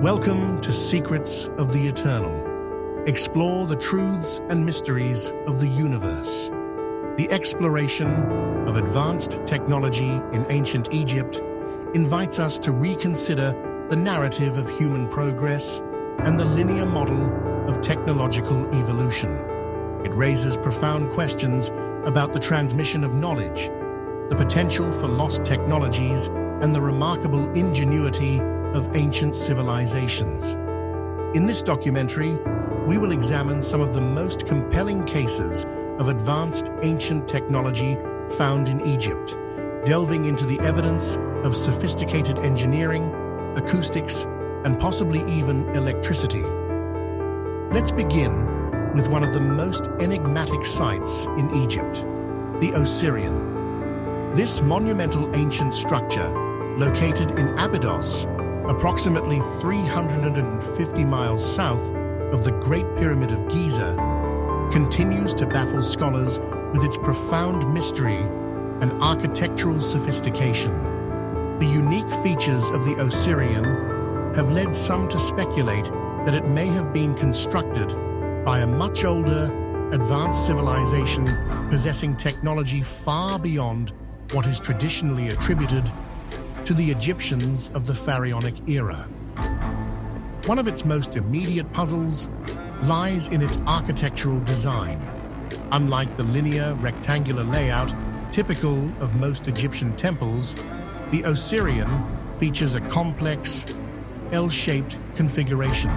Welcome to Secrets of the Eternal. Explore the truths and mysteries of the universe. The exploration of advanced technology in ancient Egypt invites us to reconsider the narrative of human progress and the linear model of technological evolution. It raises profound questions about the transmission of knowledge, the potential for lost technologies, and the remarkable ingenuity of ancient civilizations. In this documentary, we will examine some of the most compelling cases of advanced ancient technology found in Egypt, delving into the evidence of sophisticated engineering, acoustics, and possibly even electricity. Let's begin with one of the most enigmatic sites in Egypt, the Osirion. This monumental ancient structure, located in Abydos, approximately 350 miles south of the Great Pyramid of Giza, continues to baffle scholars with its profound mystery and architectural sophistication. The unique features of the Osirion have led some to speculate that it may have been constructed by a much older, advanced civilization possessing technology far beyond what is traditionally attributed to the Egyptians of the Pharaonic era. One of its most immediate puzzles lies in its architectural design. Unlike the linear, rectangular layout typical of most Egyptian temples, the Osirion features a complex, L-shaped configuration.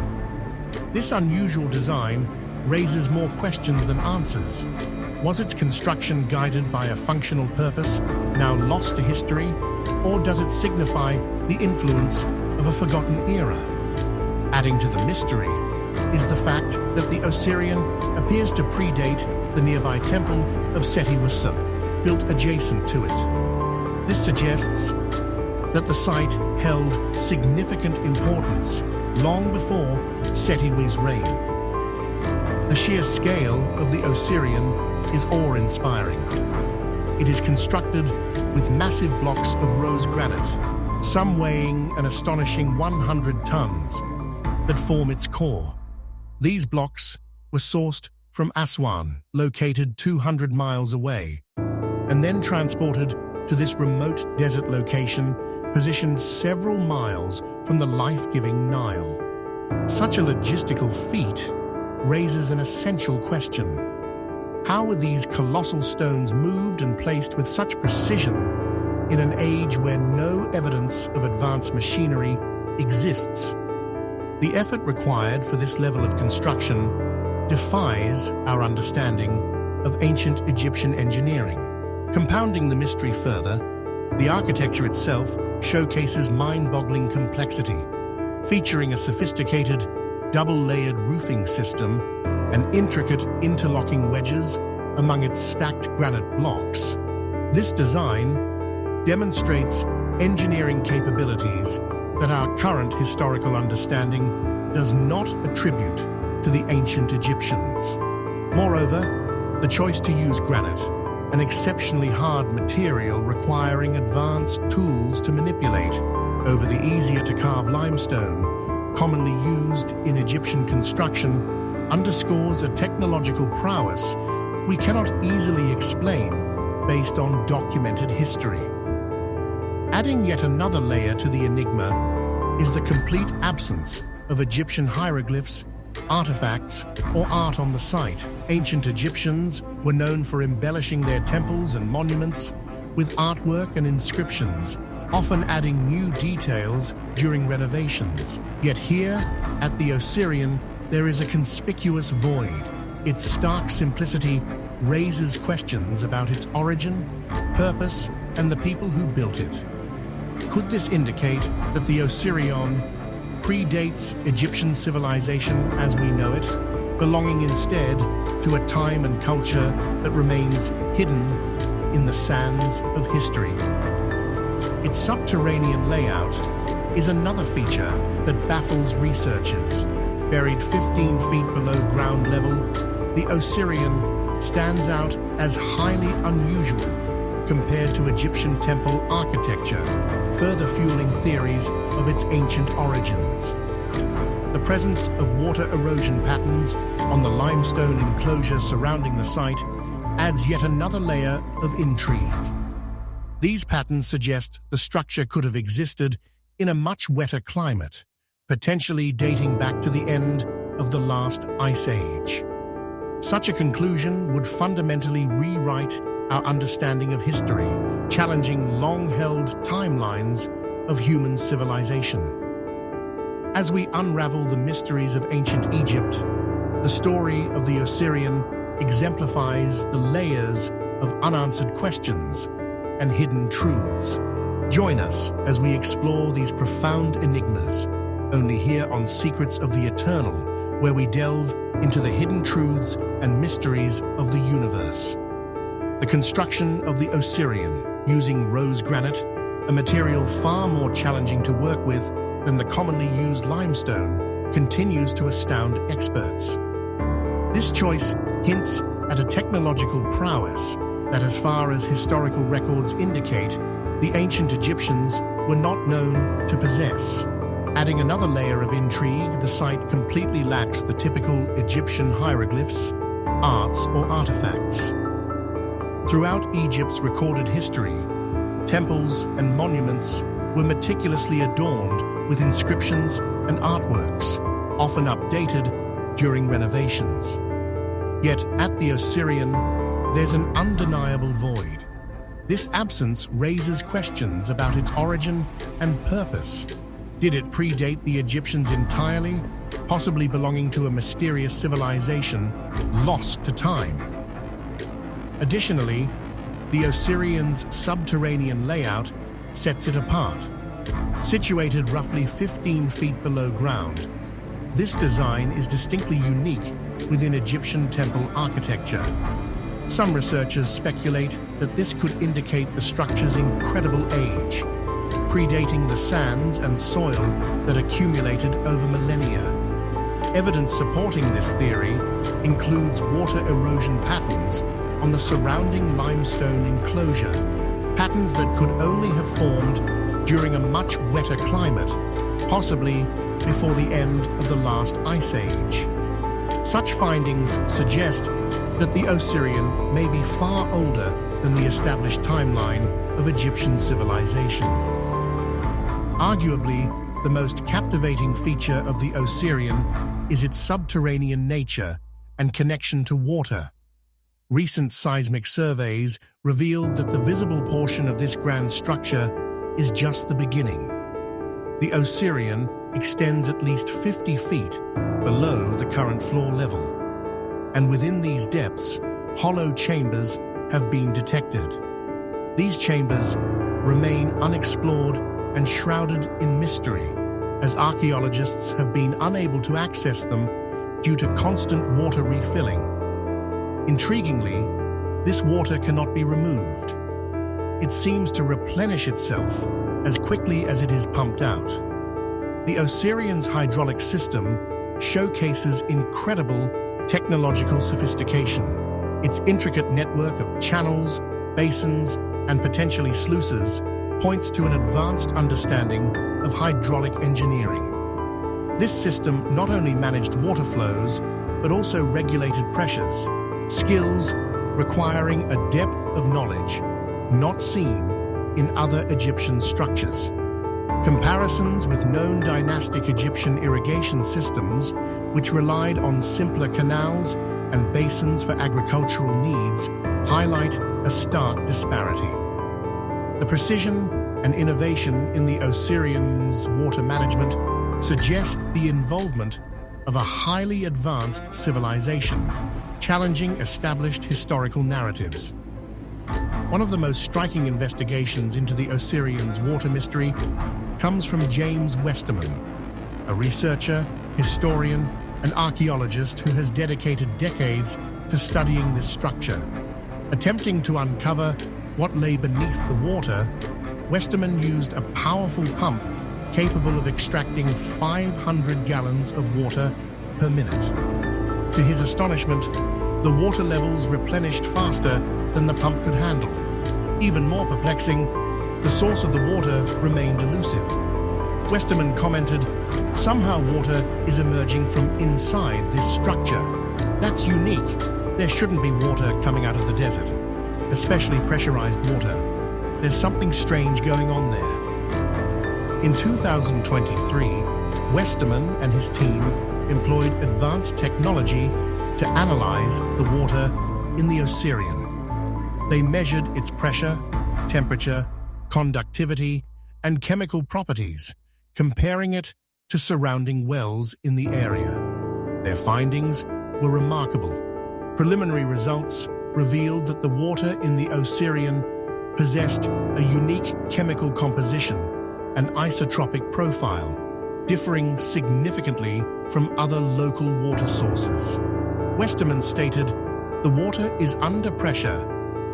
This unusual design raises more questions than answers. Was its construction guided by a functional purpose, now lost to history, or does it signify the influence of a forgotten era? Adding to the mystery is the fact that the Osirion appears to predate the nearby temple of Seti Wassa, built adjacent to it. This suggests that the site held significant importance long before Seti Was's reign. The sheer scale of the Osirion is awe-inspiring. It is constructed with massive blocks of rose granite, some weighing an astonishing 100 tons, that form its core. These blocks were sourced from Aswan, located 200 miles away, and then transported to this remote desert location positioned several miles from the life-giving Nile. Such a logistical feat raises an essential question. How were these colossal stones moved and placed with such precision in an age where no evidence of advanced machinery exists? The effort required for this level of construction defies our understanding of ancient Egyptian engineering. Compounding the mystery further, the architecture itself showcases mind-boggling complexity, featuring a sophisticated double-layered roofing system and intricate interlocking wedges among its stacked granite blocks. This design demonstrates engineering capabilities that our current historical understanding does not attribute to the ancient Egyptians. Moreover, the choice to use granite, an exceptionally hard material requiring advanced tools to manipulate, over the easier-to-carve limestone, commonly used in Egyptian construction, underscores a technological prowess we cannot easily explain based on documented history. Adding yet another layer to the enigma is the complete absence of Egyptian hieroglyphs, artifacts, or art on the site. Ancient Egyptians were known for embellishing their temples and monuments with artwork and inscriptions, often adding new details during renovations. Yet here, at the Osirion, there is a conspicuous void. Its stark simplicity raises questions about its origin, purpose, and the people who built it. Could this indicate that the Osirion predates Egyptian civilization as we know it, belonging instead to a time and culture that remains hidden in the sands of history? Its subterranean layout is another feature that baffles researchers. Buried 15 feet below ground level, the Osirion stands out as highly unusual compared to Egyptian temple architecture, further fueling theories of its ancient origins. presence of water erosion patterns on the limestone enclosure surrounding the site adds yet another layer of intrigue. These patterns suggest the structure could have existed in a much wetter climate, potentially dating back to the end of the last ice age. Such a conclusion would fundamentally rewrite our understanding of history, challenging long-held timelines of human civilization. As we unravel the mysteries of ancient Egypt, the story of the Osirion exemplifies the layers of unanswered questions and hidden truths. Join us as we explore these profound enigmas, only here on Secrets of the Eternal, where we delve into the hidden truths and mysteries of the universe. The construction of the Osirion, using rose granite, a material far more challenging to work with than the commonly used limestone, continues to astound experts. This choice hints at a technological prowess that, as far as historical records indicate, the ancient Egyptians were not known to possess. Adding another layer of intrigue, the site completely lacks the typical Egyptian hieroglyphs, arts, or artifacts. Throughout Egypt's recorded history, temples and monuments were meticulously adorned with inscriptions and artworks, often updated during renovations. Yet at the Osirion, there's an undeniable void. This absence raises questions about its origin and purpose. Did it predate the Egyptians entirely, possibly belonging to a mysterious civilization lost to time? Additionally, the Osirion's subterranean layout sets it apart. Situated roughly 15 feet below ground, this design is distinctly unique within Egyptian temple architecture. Some researchers speculate that this could indicate the structure's incredible age, predating the sands and soil that accumulated over millennia. Evidence supporting this theory includes water erosion patterns on the surrounding limestone enclosure, patterns that could only have formed during a much wetter climate, possibly before the end of the last ice age. Such findings suggest that the Osirion may be far older than the established timeline of Egyptian civilization. Arguably, the most captivating feature of the Osirion is its subterranean nature and connection to water. Recent seismic surveys revealed that the visible portion of this grand structure is just the beginning. The Osirion extends at least 50 feet below the current floor level, and within these depths, hollow chambers have been detected. These chambers remain unexplored and shrouded in mystery, as archaeologists have been unable to access them due to constant water refilling. Intriguingly, this water cannot be removed. It seems to replenish itself as quickly as it is pumped out. The Osirion's hydraulic system showcases incredible technological sophistication. Its intricate network of channels, basins, and potentially sluices points to an advanced understanding of hydraulic engineering. This system not only managed water flows, but also regulated pressures, skills requiring a depth of knowledge not seen in other Egyptian structures. Comparisons with known dynastic Egyptian irrigation systems, which relied on simpler canals and basins for agricultural needs, highlight a stark disparity. The precision and innovation in the Osirion's water management suggest the involvement of a highly advanced civilization, challenging established historical narratives. One of the most striking investigations into the Osirion's water mystery comes from James Westerman, a researcher, historian, and archaeologist who has dedicated decades to studying this structure. Attempting to uncover what lay beneath the water, Westerman used a powerful pump capable of extracting 500 gallons of water per minute. To his astonishment, the water levels replenished faster than the pump could handle. Even more perplexing, the source of the water remained elusive. Westerman commented, "Somehow water is emerging from inside this structure. That's unique. There shouldn't be water coming out of the desert, especially pressurized water. There's something strange going on there." In 2023, Westerman and his team employed advanced technology to analyze the water in the Osirion. They measured its pressure, temperature, conductivity, and chemical properties, comparing it to surrounding wells in the area. Their findings were remarkable. Preliminary results revealed that the water in the Osirion possessed a unique chemical composition and isotropic profile, differing significantly from other local water sources. Westerman stated, "The water is under pressure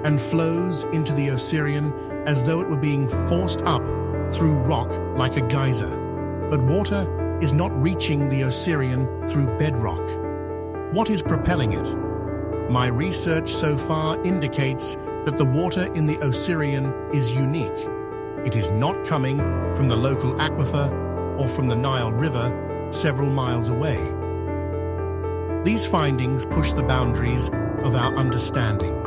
and flows into the Osirion as though it were being forced up through rock like a geyser. But water is not reaching the Osirion through bedrock. What is propelling it? My research so far indicates that the water in the Osirion is unique. It is not coming from the local aquifer or from the Nile River several miles away." These findings push the boundaries of our understanding.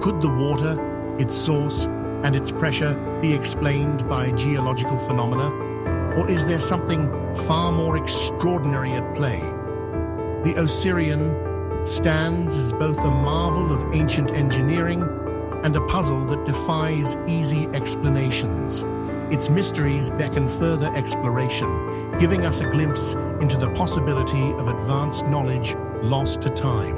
Could the water, its source, and its pressure be explained by geological phenomena? Or is there something far more extraordinary at play? The Osirion stands as both a marvel of ancient engineering and a puzzle that defies easy explanations. Its mysteries beckon further exploration, giving us a glimpse into the possibility of advanced knowledge lost to time.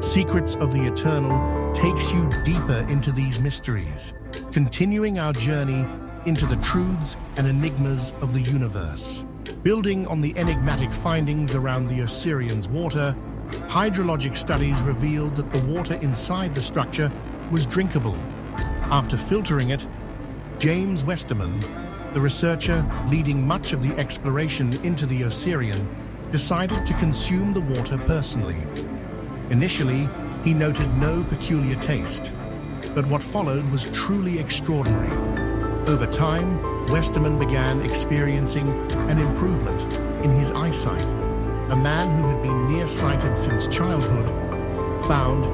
Secrets of the Eternal takes you deeper into these mysteries, continuing our journey into the truths and enigmas of the universe. Building on the enigmatic findings around the Osirion's water, hydrologic studies revealed that the water inside the structure was drinkable. After filtering it, James Westerman, the researcher leading much of the exploration into the Osirion, decided to consume the water personally. Initially, he noted no peculiar taste, but what followed was truly extraordinary. Over time, Westerman began experiencing an improvement in his eyesight. A man who had been nearsighted since childhood found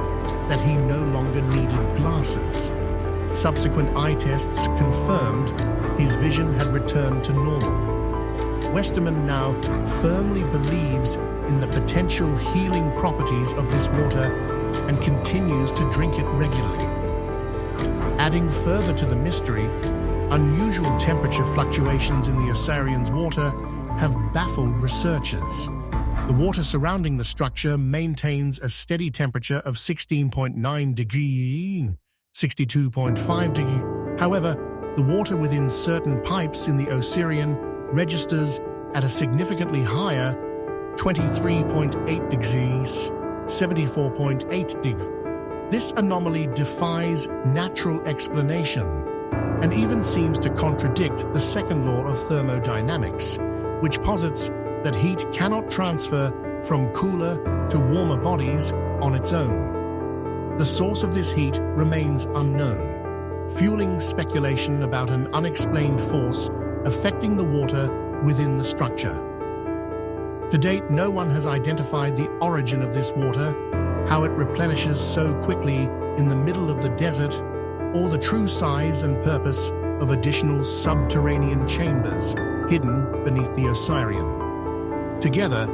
that he no longer needed glasses. Subsequent eye tests confirmed his vision had returned to normal. Westerman now firmly believes in the potential healing properties of this water and continues to drink it regularly. Adding further to the mystery, unusual temperature fluctuations in the Osirion's water have baffled researchers. The water surrounding the structure maintains a steady temperature of 16.9 degrees, 62.5 degrees. However, the water within certain pipes in the Osirion registers at a significantly higher 23.8 degrees, 74.8 degrees. This anomaly defies natural explanation and even seems to contradict the second law of thermodynamics, which posits that heat cannot transfer from cooler to warmer bodies on its own. The source of this heat remains unknown, fueling speculation about an unexplained force affecting the water within the structure. To date, no one has identified the origin of this water, how it replenishes so quickly in the middle of the desert, or the true size and purpose of additional subterranean chambers hidden beneath the Osirion. Together,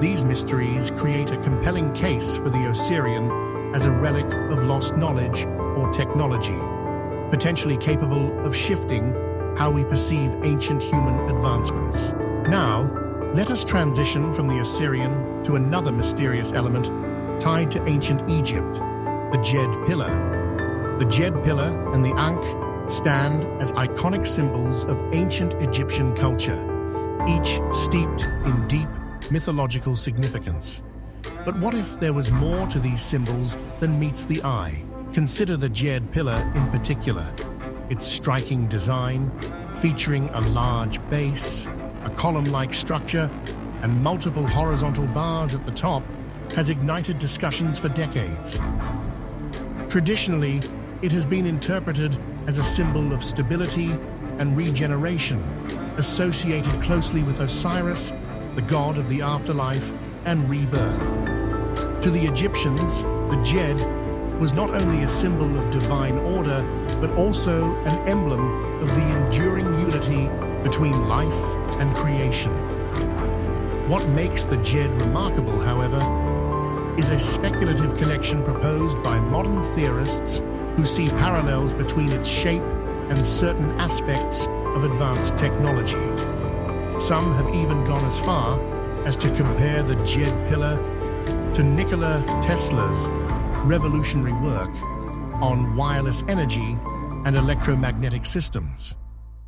these mysteries create a compelling case for the Osirion as a relic of lost knowledge or technology, potentially capable of shifting how we perceive ancient human advancements. Now, let us transition from the Osirion to another mysterious element tied to ancient Egypt, the Djed Pillar. The Djed Pillar and the Ankh stand as iconic symbols of ancient Egyptian culture, each steeped in deep mythological significance. But what if there was more to these symbols than meets the eye? Consider the Djed Pillar in particular. Its striking design, featuring a large base, a column-like structure, and multiple horizontal bars at the top, has ignited discussions for decades. Traditionally, it has been interpreted as a symbol of stability and regeneration, associated closely with Osiris, the god of the afterlife and rebirth. To the Egyptians, the Djed was not only a symbol of divine order, but also an emblem of the enduring unity between life and creation. What makes the Djed remarkable, however, is a speculative connection proposed by modern theorists who see parallels between its shape and certain aspects of advanced technology. Some have even gone as far as to compare the Djed pillar to Nikola Tesla's revolutionary work on wireless energy and electromagnetic systems.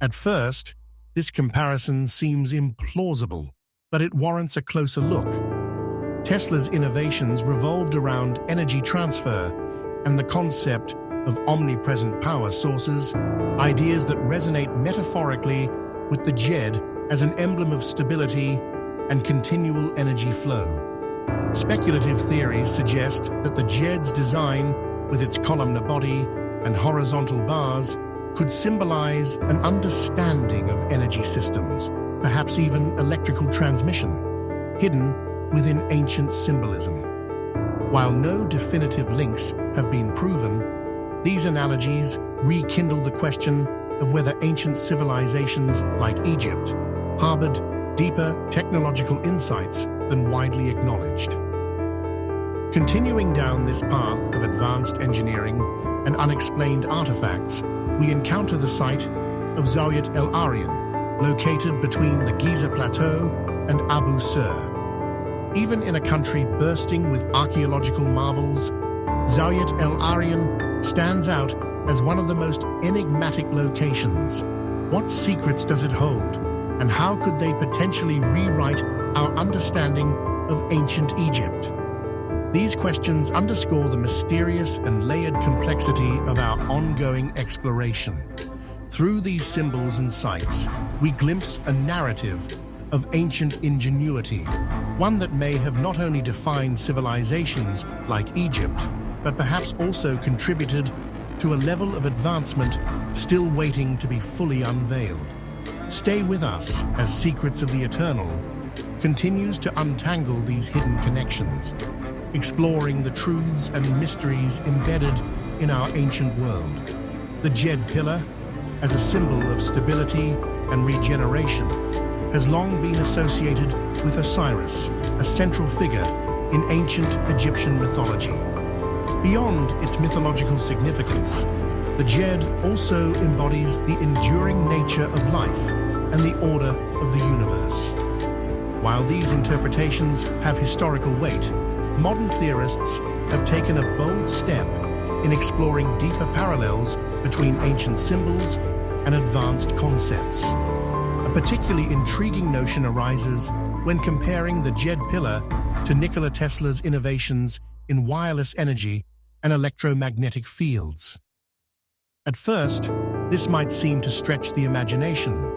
At first, this comparison seems implausible, but it warrants a closer look. Tesla's innovations revolved around energy transfer and the concept of omnipresent power sources, ideas that resonate metaphorically with the Djed as an emblem of stability and continual energy flow. Speculative theories suggest that the Djed's design, with its columnar body and horizontal bars, could symbolize an understanding of energy systems, perhaps even electrical transmission, hidden within ancient symbolism. While no definitive links have been proven, these analogies rekindle the question of whether ancient civilizations like Egypt harbored deeper technological insights than widely acknowledged. Continuing down this path of advanced engineering and unexplained artifacts, we encounter the site of Zawiat El Arian, located between the Giza Plateau and Abu Sir. Even in a country bursting with archaeological marvels, Zawiat El Arian stands out as one of the most enigmatic locations. What secrets does it hold, and how could they potentially rewrite our understanding of ancient Egypt? These questions underscore the mysterious and layered complexity of our ongoing exploration. Through these symbols and sites, we glimpse a narrative of ancient ingenuity, one that may have not only defined civilizations like Egypt, but perhaps also contributed to a level of advancement still waiting to be fully unveiled. Stay with us as Secrets of the Eternal continues to untangle these hidden connections, exploring the truths and mysteries embedded in our ancient world. The Djed pillar, as a symbol of stability and regeneration, has long been associated with Osiris, a central figure in ancient Egyptian mythology. Beyond its mythological significance, the Djed also embodies the enduring nature of life and the order of the universe. While these interpretations have historical weight, modern theorists have taken a bold step in exploring deeper parallels between ancient symbols and advanced concepts. A particularly intriguing notion arises when comparing the Djed pillar to Nikola Tesla's innovations in wireless energy and electromagnetic fields. At first, this might seem to stretch the imagination,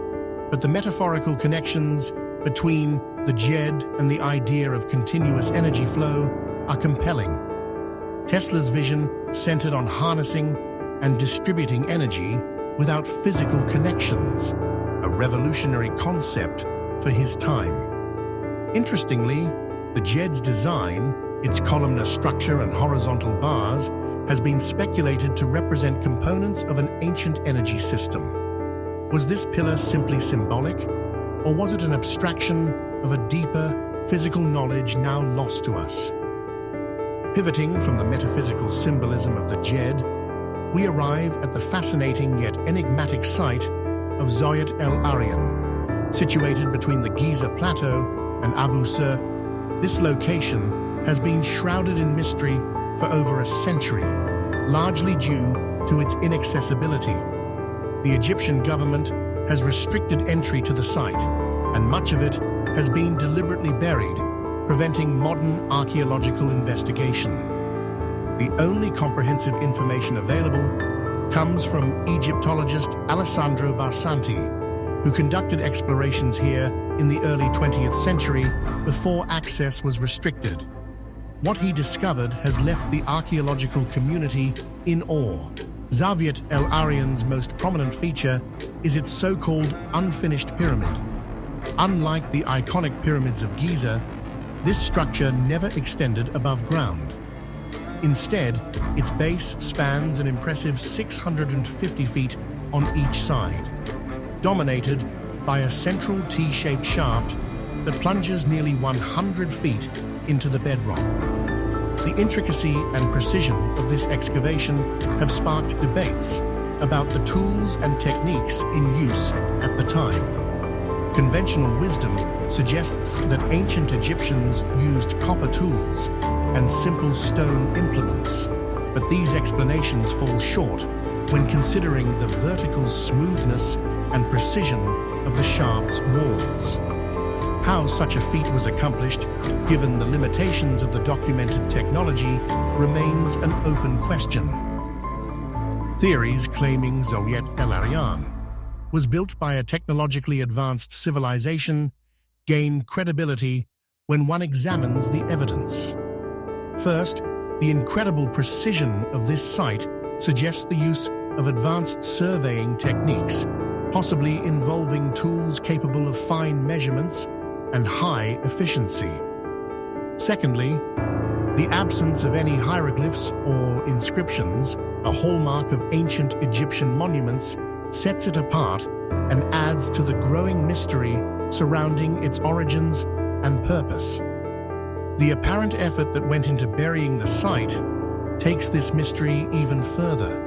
but the metaphorical connections between the Djed and the idea of continuous energy flow are compelling. Tesla's vision centered on harnessing and distributing energy without physical connections, a revolutionary concept for his time. Interestingly, the Djed's design, its columnar structure and horizontal bars, has been speculated to represent components of an ancient energy system. Was this pillar simply symbolic, or was it an abstraction of a deeper, physical knowledge now lost to us? Pivoting from the metaphysical symbolism of the Djed, we arrive at the fascinating yet enigmatic site of Zawiat El Arian. Situated between the Giza Plateau and Abu Sir, this location has been shrouded in mystery for over a century, largely due to its inaccessibility. The Egyptian government has restricted entry to the site, and much of it has been deliberately buried, preventing modern archaeological investigation. The only comprehensive information available comes from Egyptologist Alessandro Barsanti, who conducted explorations here in the early 20th century before access was restricted. What he discovered has left the archaeological community in awe, Zawiat el-Aryan's most prominent feature is its so-called unfinished pyramid. Unlike the iconic pyramids of Giza, this structure never extended above ground. Instead, its base spans an impressive 650 feet on each side, dominated by a central T-shaped shaft that plunges nearly 100 feet into the bedrock. The intricacy and precision of this excavation have sparked debates about the tools and techniques in use at the time. Conventional wisdom suggests that ancient Egyptians used copper tools and simple stone implements, but these explanations fall short when considering the vertical smoothness and precision of the shaft's walls. How such a feat was accomplished, given the limitations of the documented technology, remains an open question. Theories claiming Zawiat el-Aryan was built by a technologically advanced civilization gain credibility when one examines the evidence. First, the incredible precision of this site suggests the use of advanced surveying techniques, possibly involving tools capable of fine measurements and high efficiency. Secondly, the absence of any hieroglyphs or inscriptions, a hallmark of ancient Egyptian monuments, sets it apart and adds to the growing mystery surrounding its origins and purpose. The apparent effort that went into burying the site takes this mystery even further.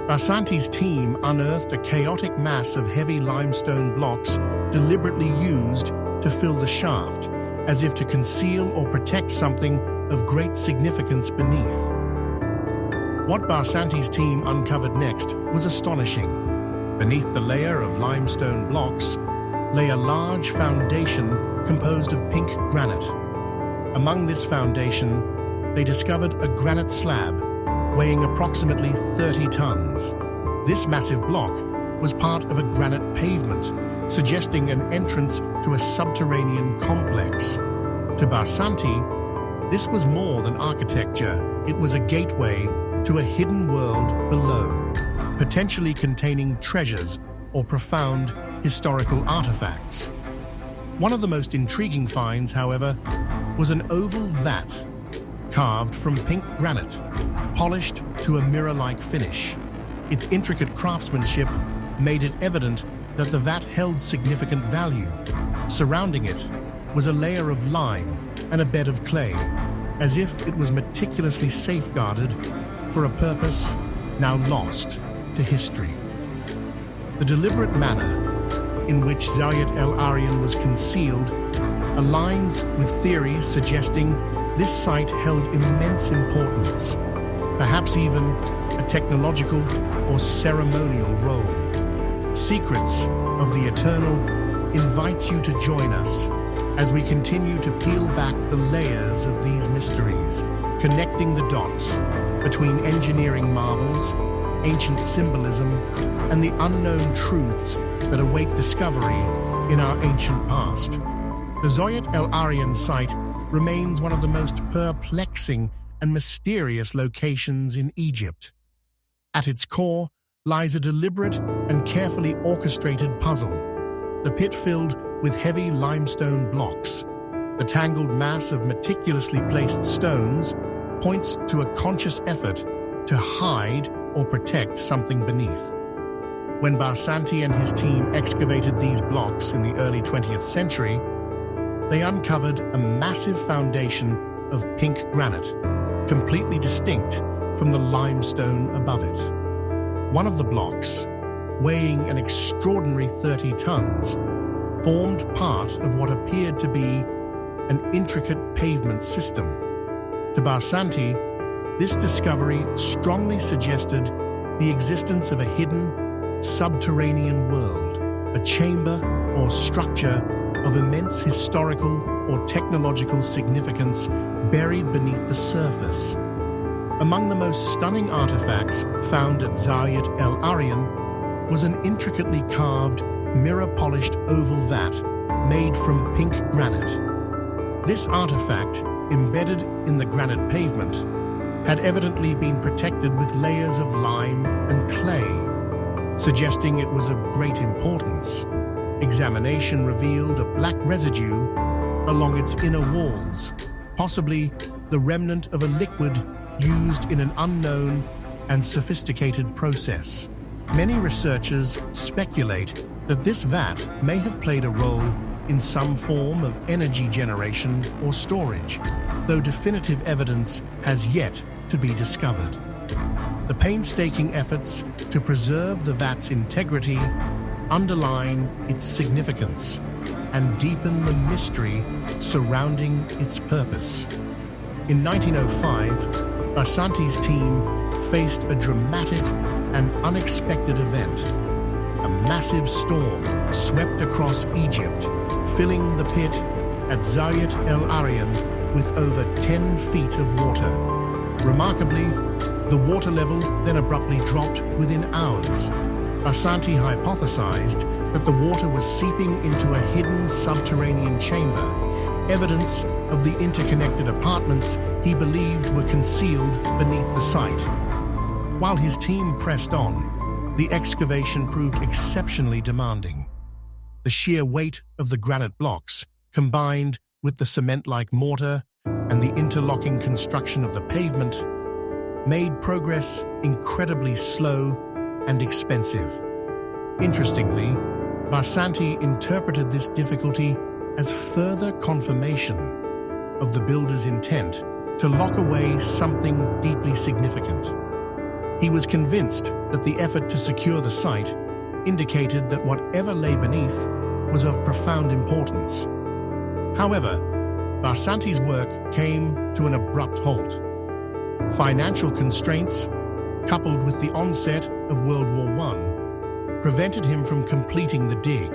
Barsanti's team unearthed a chaotic mass of heavy limestone blocks deliberately used to fill the shaft, as if to conceal or protect something of great significance beneath. What Barsanti's team uncovered next was astonishing. Beneath the layer of limestone blocks lay a large foundation composed of pink granite. Among this foundation, they discovered a granite slab weighing approximately 30 tons. This massive block was part of a granite pavement, suggesting an entrance to a subterranean complex. To Barsanti, this was more than architecture. It was a gateway to a hidden world below, potentially containing treasures or profound historical artifacts. One of the most intriguing finds, however, was an oval vat carved from pink granite, polished to a mirror-like finish. Its intricate craftsmanship made it evident that the vat held significant value. Surrounding it was a layer of lime and a bed of clay, as if it was meticulously safeguarded for a purpose now lost to history. The deliberate manner in which Zawiat el-Aryan was concealed aligns with theories suggesting this site held immense importance, perhaps even a technological or ceremonial role. Secrets of the Eternal invites you to join us as we continue to peel back the layers of these mysteries, connecting the dots between engineering marvels, ancient symbolism, and the unknown truths that await discovery in our ancient past. The Zawiat el-Aryan site remains one of the most perplexing and mysterious locations in Egypt. At its core lies a deliberate and carefully orchestrated puzzle. The pit filled with heavy limestone blocks, the tangled mass of meticulously placed stones, points to a conscious effort to hide or protect something beneath. When Barsanti and his team excavated these blocks in the early 20th century, they uncovered a massive foundation of pink granite, completely distinct from the limestone above it. One of the blocks, weighing an extraordinary 30 tons, formed part of what appeared to be an intricate pavement system. To Barsanti, this discovery strongly suggested the existence of a hidden, subterranean world, a chamber or structure of immense historical or technological significance buried beneath the surface. Among the most stunning artifacts found at Zawiat el-Aryan was an intricately carved, mirror-polished oval vat made from pink granite. This artifact, embedded in the granite pavement, had evidently been protected with layers of lime and clay, suggesting it was of great importance. Examination revealed a black residue along its inner walls, possibly the remnant of a liquid used in an unknown and sophisticated process. Many researchers speculate that this vat may have played a role in some form of energy generation or storage, though definitive evidence has yet to be discovered. The painstaking efforts to preserve the vat's integrity underline its significance and deepen the mystery surrounding its purpose. In 1905, Basanti's team faced a dramatic and unexpected event. A massive storm swept across Egypt, filling the pit at Zawiat El Arian with over 10 feet of water. Remarkably, the water level then abruptly dropped within hours. Basanti hypothesized that the water was seeping into a hidden subterranean chamber, evidence of the interconnected apartments he believed were concealed beneath the site. While his team pressed on, the excavation proved exceptionally demanding. The sheer weight of the granite blocks, combined with the cement-like mortar and the interlocking construction of the pavement, made progress incredibly slow and expensive. Interestingly, Basanti interpreted this difficulty as further confirmation of the builder's intent to lock away something deeply significant. He was convinced that the effort to secure the site indicated that whatever lay beneath was of profound importance. However, Basanti's work came to an abrupt halt. Financial constraints, coupled with the onset of World War I, prevented him from completing the dig.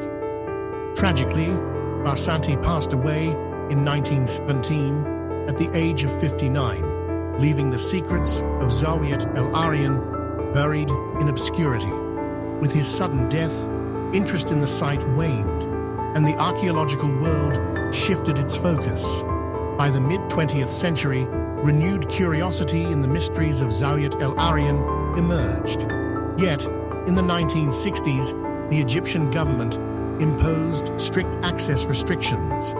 Tragically, Basanti passed away in 1917 at the age of 59, leaving the secrets of Zawiat El Arian buried in obscurity. With his sudden death, interest in the site waned, and the archaeological world shifted its focus. By the mid-20th century, renewed curiosity in the mysteries of Zawiat El Arian emerged. Yet, in the 1960s, the Egyptian government imposed strict access restrictions,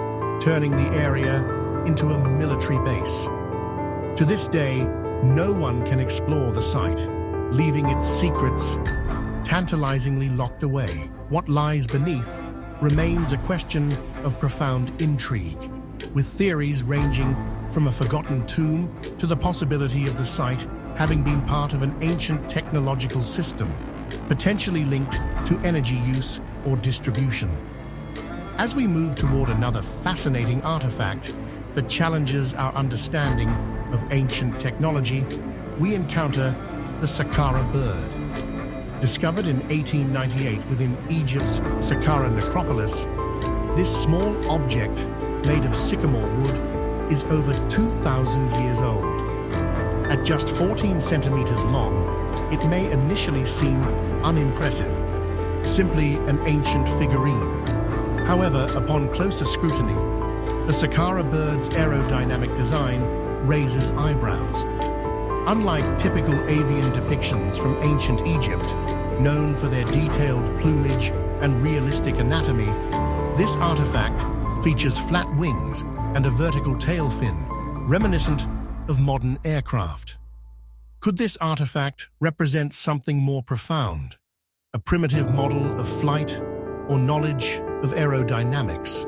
turning the area into a military base. To this day, no one can explore the site, leaving its secrets tantalizingly locked away. What lies beneath remains a question of profound intrigue, with theories ranging from a forgotten tomb to the possibility of the site having been part of an ancient technological system, potentially linked to energy use or distribution. As we move toward another fascinating artifact that challenges our understanding of ancient technology, we encounter the Saqqara bird. Discovered in 1898 within Egypt's Saqqara necropolis, this small object made of sycamore wood is over 2,000 years old. At just 14 centimeters long, it may initially seem unimpressive, simply an ancient figurine. However, upon closer scrutiny, the Saqqara bird's aerodynamic design raises eyebrows. Unlike typical avian depictions from ancient Egypt, known for their detailed plumage and realistic anatomy, this artifact features flat wings and a vertical tail fin, reminiscent of modern aircraft. Could this artifact represent something more profound, a primitive model of flight or knowledge of aerodynamics?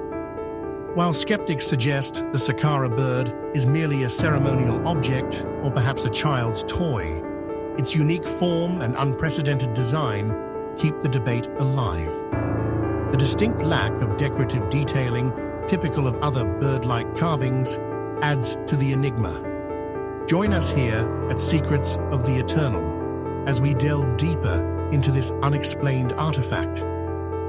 While skeptics suggest the Saqqara bird is merely a ceremonial object or perhaps a child's toy, its unique form and unprecedented design keep the debate alive. The distinct lack of decorative detailing typical of other bird-like carvings adds to the enigma. Join us here at Secrets of the Eternal as we delve deeper into this unexplained artifact,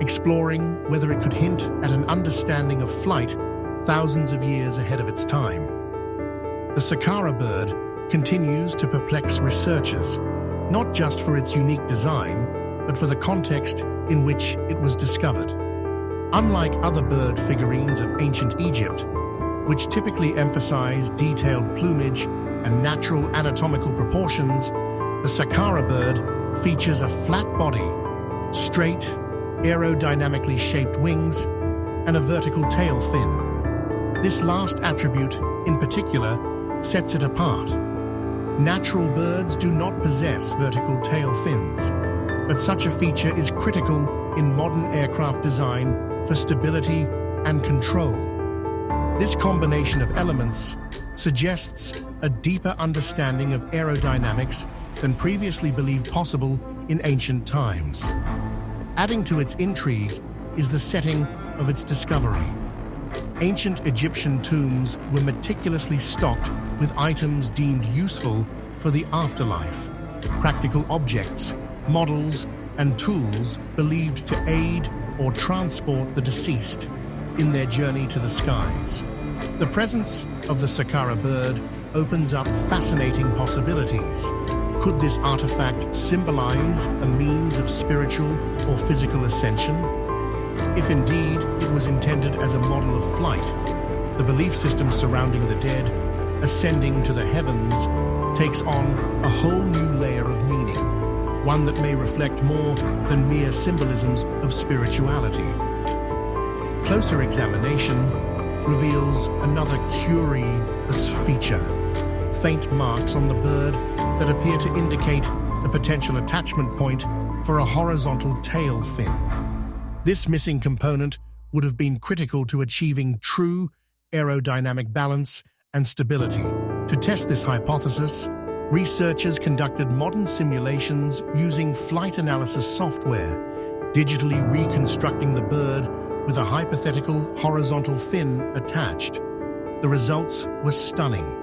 exploring whether it could hint at an understanding of flight thousands of years ahead of its time. The Saqqara bird continues to perplex researchers, not just for its unique design, but for the context in which it was discovered. Unlike other bird figurines of ancient Egypt, which typically emphasize detailed plumage and natural anatomical proportions, the Saqqara bird features a flat body, straight, aerodynamically shaped wings, and a vertical tail fin. This last attribute, in particular, sets it apart. Natural birds do not possess vertical tail fins, but such a feature is critical in modern aircraft design for stability and control. This combination of elements suggests a deeper understanding of aerodynamics than previously believed possible in ancient times. Adding to its intrigue is the setting of its discovery. Ancient Egyptian tombs were meticulously stocked with items deemed useful for the afterlife, practical objects, models, and tools believed to aid or transport the deceased in their journey to the skies. The presence of the Saqqara bird opens up fascinating possibilities. Could this artifact symbolize a means of spiritual or physical ascension? If indeed it was intended as a model of flight, the belief system surrounding the dead ascending to the heavens takes on a whole new layer of meaning, one that may reflect more than mere symbolisms of spirituality. Closer examination reveals another curious feature: faint marks on the bird that appear to indicate the potential attachment point for a horizontal tail fin. This missing component would have been critical to achieving true aerodynamic balance and stability. To test this hypothesis, researchers conducted modern simulations using flight analysis software, digitally reconstructing the bird with a hypothetical horizontal fin attached. The results were stunning.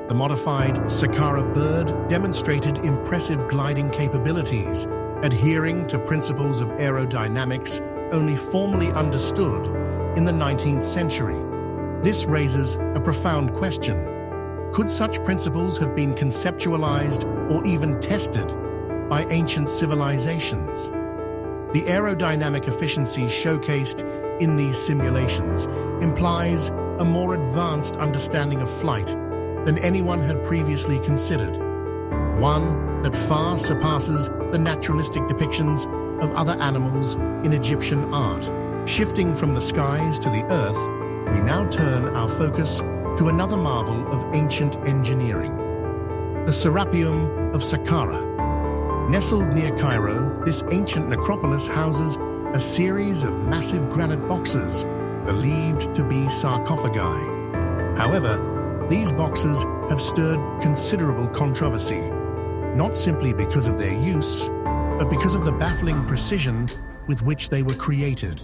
The modified Saqqara bird demonstrated impressive gliding capabilities, adhering to principles of aerodynamics only formally understood in the 19th century. This raises a profound question. Could such principles have been conceptualized or even tested by ancient civilizations? The aerodynamic efficiency showcased in these simulations implies a more advanced understanding of flight than anyone had previously considered, one that far surpasses the naturalistic depictions of other animals in Egyptian art. Shifting from the skies to the earth, we now turn our focus to another marvel of ancient engineering: the Serapeum of Saqqara. Nestled near Cairo, this ancient necropolis houses a series of massive granite boxes believed to be sarcophagi. However, these boxes have stirred considerable controversy, not simply because of their use, but because of the baffling precision with which they were created.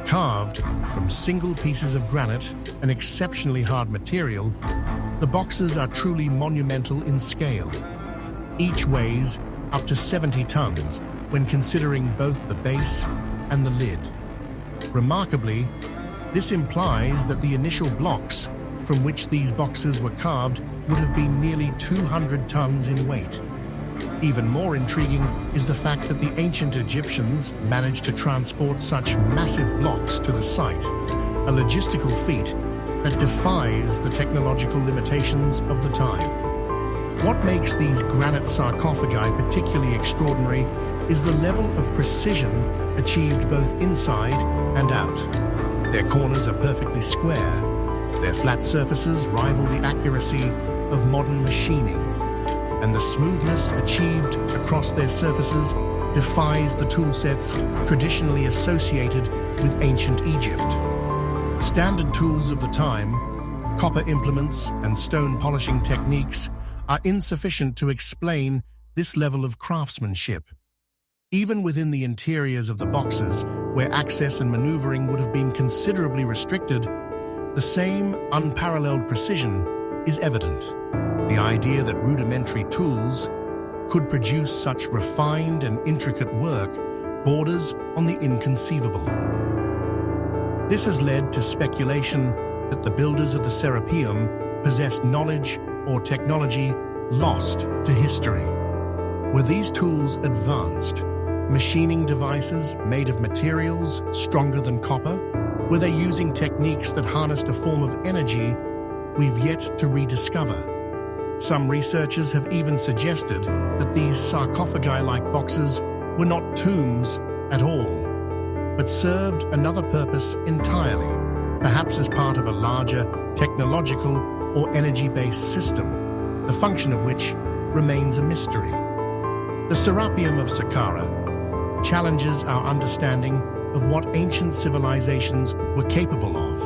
Carved from single pieces of granite, an exceptionally hard material, the boxes are truly monumental in scale. Each weighs up to 70 tons when considering both the base and the lid. Remarkably, this implies that the initial blocks from which these boxes were carved would have been nearly 200 tons in weight. Even more intriguing is the fact that the ancient Egyptians managed to transport such massive blocks to the site, a logistical feat that defies the technological limitations of the time. What makes these granite sarcophagi particularly extraordinary is the level of precision achieved both inside and out. Their corners are perfectly square. Their flat surfaces rival the accuracy of modern machining, and the smoothness achieved across their surfaces defies the toolsets traditionally associated with ancient Egypt. Standard tools of the time, copper implements and stone polishing techniques, are insufficient to explain this level of craftsmanship. Even within the interiors of the boxes, where access and maneuvering would have been considerably restricted, the same unparalleled precision is evident. The idea that rudimentary tools could produce such refined and intricate work borders on the inconceivable. This has led to speculation that the builders of the Serapeum possessed knowledge or technology lost to history. Were these tools advanced, machining devices made of materials stronger than copper? Were they using techniques that harnessed a form of energy we've yet to rediscover? Some researchers have even suggested that these sarcophagi-like boxes were not tombs at all, but served another purpose entirely, perhaps as part of a larger technological or energy-based system, the function of which remains a mystery. The Serapeum of Saqqara challenges our understanding of what ancient civilizations were capable of,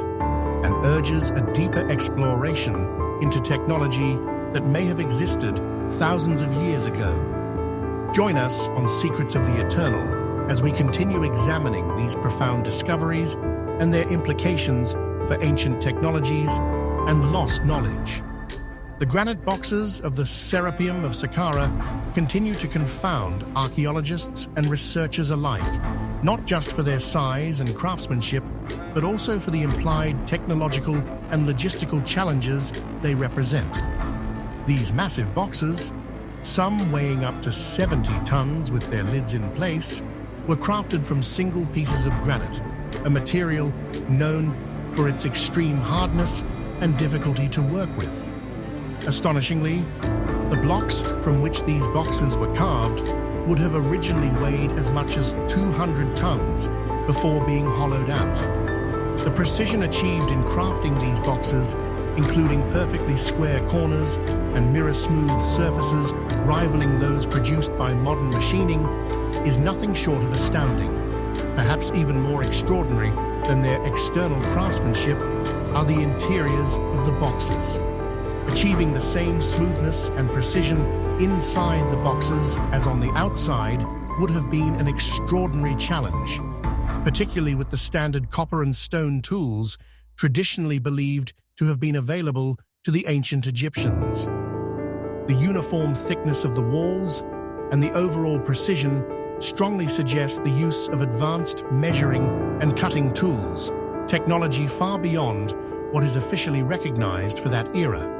and urges a deeper exploration into technology that may have existed thousands of years ago. Join us on Secrets of the Eternal as we continue examining these profound discoveries and their implications for ancient technologies and lost knowledge. The granite boxes of the Serapeum of Saqqara continue to confound archaeologists and researchers alike, not just for their size and craftsmanship, but also for the implied technological and logistical challenges they represent. These massive boxes, some weighing up to 70 tons with their lids in place, were crafted from single pieces of granite, a material known for its extreme hardness and difficulty to work with. Astonishingly, the blocks from which these boxes were carved would have originally weighed as much as 200 tons before being hollowed out. The precision achieved in crafting these boxes, including perfectly square corners and mirror-smooth surfaces rivaling those produced by modern machining, is nothing short of astounding. Perhaps even more extraordinary than their external craftsmanship are the interiors of the boxes. Achieving the same smoothness and precision inside the boxes as on the outside would have been an extraordinary challenge, particularly with the standard copper and stone tools traditionally believed to have been available to the ancient Egyptians. The uniform thickness of the walls and the overall precision strongly suggest the use of advanced measuring and cutting tools, technology far beyond what is officially recognized for that era.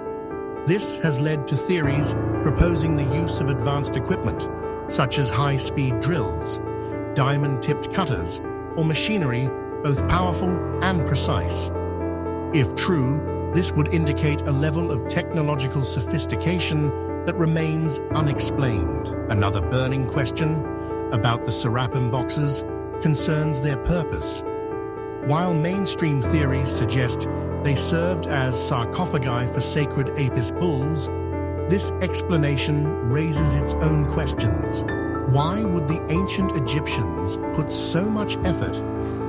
This has led to theories proposing the use of advanced equipment, such as high-speed drills, diamond-tipped cutters, or machinery both powerful and precise. If true, this would indicate a level of technological sophistication that remains unexplained. Another burning question about the Serapeum boxes concerns their purpose. While mainstream theories suggest they served as sarcophagi for sacred Apis bulls, this explanation raises its own questions. Why would the ancient Egyptians put so much effort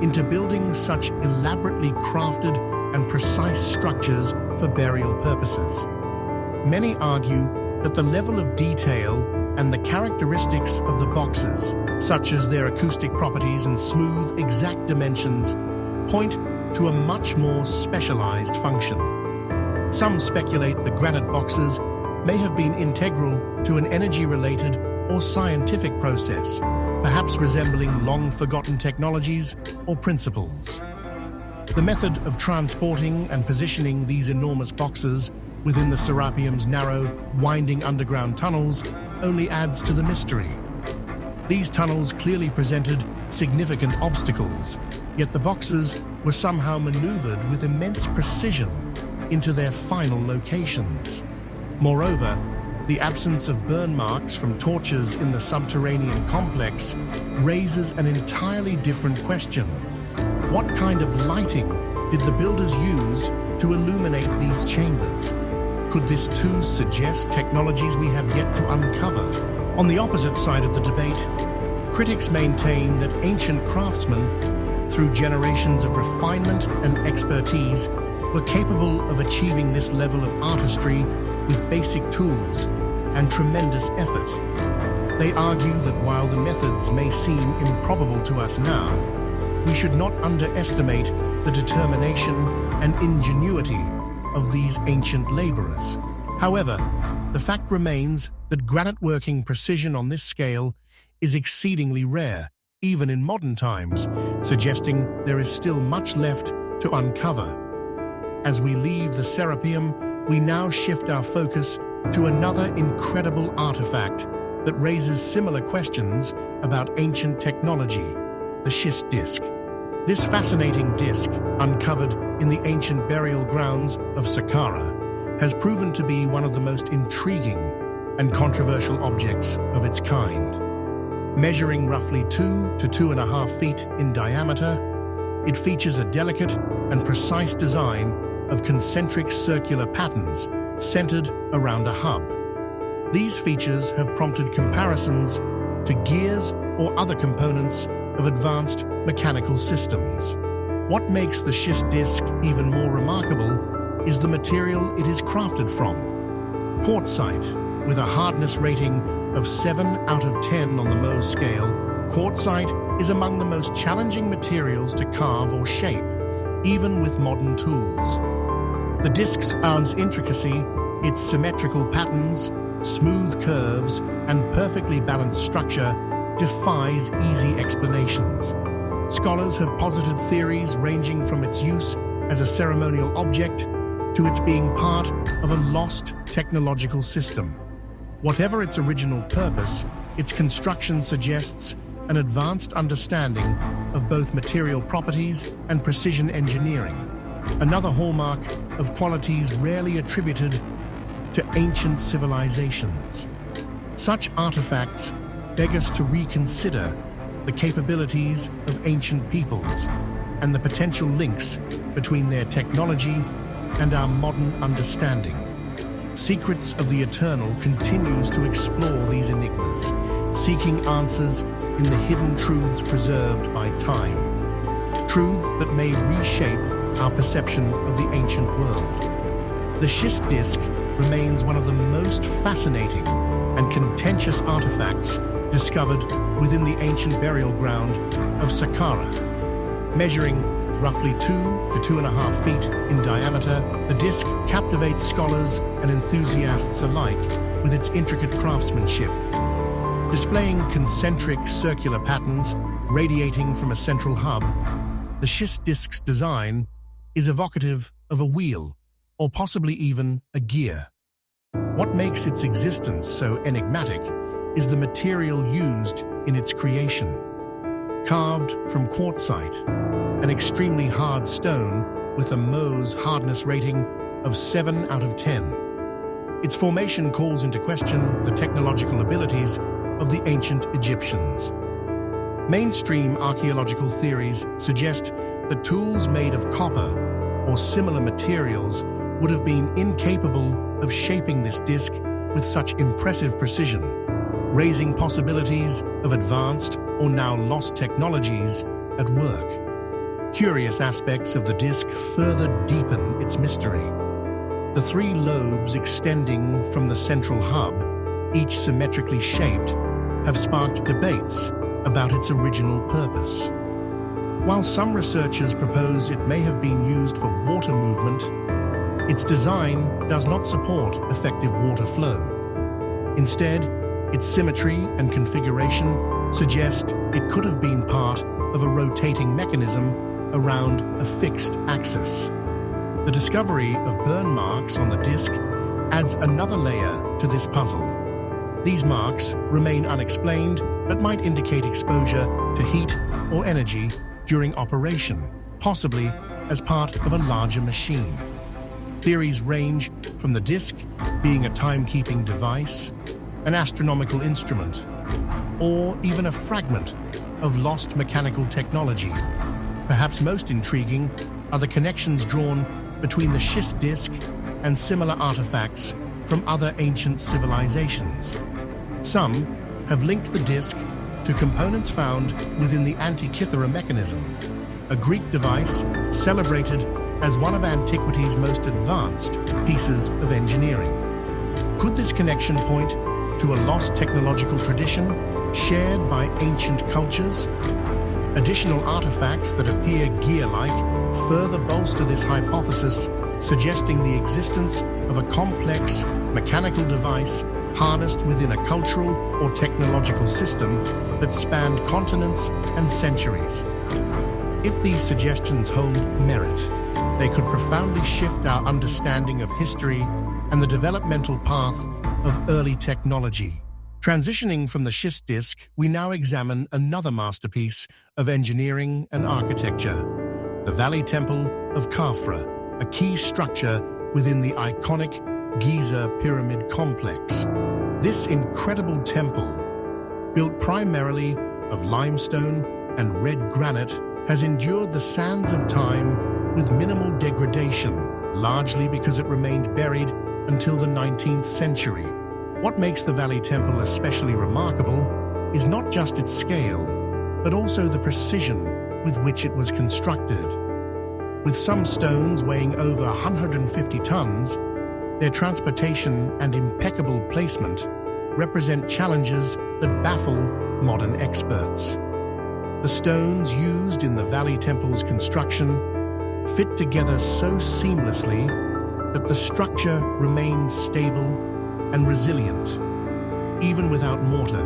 into building such elaborately crafted and precise structures for burial purposes? Many argue that the level of detail and the characteristics of the boxes, such as their acoustic properties and smooth, exact dimensions, point to a much more specialized function. Some speculate the granite boxes may have been integral to an energy-related or scientific process, perhaps resembling long-forgotten technologies or principles. The method of transporting and positioning these enormous boxes within the Serapeum's narrow, winding underground tunnels only adds to the mystery. These tunnels clearly presented significant obstacles, yet the boxes were somehow maneuvered with immense precision into their final locations. Moreover, the absence of burn marks from torches in the subterranean complex raises an entirely different question. What kind of lighting did the builders use to illuminate these chambers? Could this too suggest technologies we have yet to uncover? On the opposite side of the debate, critics maintain that ancient craftsmen, through generations of refinement and expertise, were capable of achieving this level of artistry with basic tools and tremendous effort. They argue that while the methods may seem improbable to us now, we should not underestimate the determination and ingenuity of these ancient laborers. However, the fact remains that granite working precision on this scale is exceedingly rare, even in modern times, suggesting there is still much left to uncover. As we leave the Serapeum, we now shift our focus to another incredible artifact that raises similar questions about ancient technology, the schist disk. This fascinating disk, uncovered in the ancient burial grounds of Saqqara, has proven to be one of the most intriguing and controversial objects of its kind. Measuring roughly 2 to 2.5 feet in diameter, it features a delicate and precise design of concentric circular patterns centered around a hub. These features have prompted comparisons to gears or other components of advanced mechanical systems. What makes the schist disk even more remarkable is the material it is crafted from. Quartzite, with a hardness rating of 7 out of 10 on the Mohs scale, quartzite is among the most challenging materials to carve or shape, even with modern tools. The disk's intricacy, its symmetrical patterns, smooth curves, and perfectly balanced structure defies easy explanations. Scholars have posited theories ranging from its use as a ceremonial object to its being part of a lost technological system. Whatever its original purpose, its construction suggests an advanced understanding of both material properties and precision engineering, another hallmark of qualities rarely attributed to ancient civilizations. Such artifacts beg us to reconsider the capabilities of ancient peoples and the potential links between their technology and our modern understanding. Secrets of the Eternal continues to explore these enigmas, seeking answers in the hidden truths preserved by time, truths that may reshape our perception of the ancient world. The schist disk remains one of the most fascinating and contentious artifacts discovered within the ancient burial ground of Saqqara. Measuring roughly 2 to 2.5 feet in diameter, the disk captivates scholars and enthusiasts alike with its intricate craftsmanship. Displaying concentric circular patterns radiating from a central hub, the schist disk's design is evocative of a wheel, or possibly even a gear. What makes its existence so enigmatic is the material used in its creation. Carved from quartzite, an extremely hard stone with a Mohs hardness rating of 7 out of 10. Its formation calls into question the technological abilities of the ancient Egyptians. Mainstream archaeological theories suggest that tools made of copper or similar materials would have been incapable of shaping this disk with such impressive precision, raising possibilities of advanced or now lost technologies at work. Curious aspects of the disk further deepen its mystery. The 3 lobes extending from the central hub, each symmetrically shaped, have sparked debates about its original purpose. While some researchers propose it may have been used for water movement, its design does not support effective water flow. Instead, its symmetry and configuration suggest it could have been part of a rotating mechanism around a fixed axis. The discovery of burn marks on the disk adds another layer to this puzzle. These marks remain unexplained but might indicate exposure to heat or energy during operation, possibly as part of a larger machine. Theories range from the disk being a timekeeping device, an astronomical instrument, or even a fragment of lost mechanical technology. Perhaps most intriguing are the connections drawn between the schist disk and similar artifacts from other ancient civilizations. Some have linked the disk to components found within the Antikythera mechanism, a Greek device celebrated as one of antiquity's most advanced pieces of engineering. Could this connection point to a lost technological tradition shared by ancient cultures? Additional artifacts that appear gear-like further bolster this hypothesis, suggesting the existence of a complex mechanical device harnessed within a cultural or technological system that spanned continents and centuries. If these suggestions hold merit, they could profoundly shift our understanding of history and the developmental path of early technology. Transitioning from the schist disk, we now examine another masterpiece of engineering and architecture, the Valley Temple of Khafra, a key structure within the iconic Giza Pyramid Complex. This incredible temple, built primarily of limestone and red granite, has endured the sands of time with minimal degradation, largely because it remained buried until the 19th century. What makes the Valley Temple especially remarkable is not just its scale, but also the precision with which it was constructed. With some stones weighing over 150 tons, their transportation and impeccable placement represent challenges that baffle modern experts. The stones used in the Valley Temple's construction fit together so seamlessly that the structure remains stable and resilient. Even without mortar,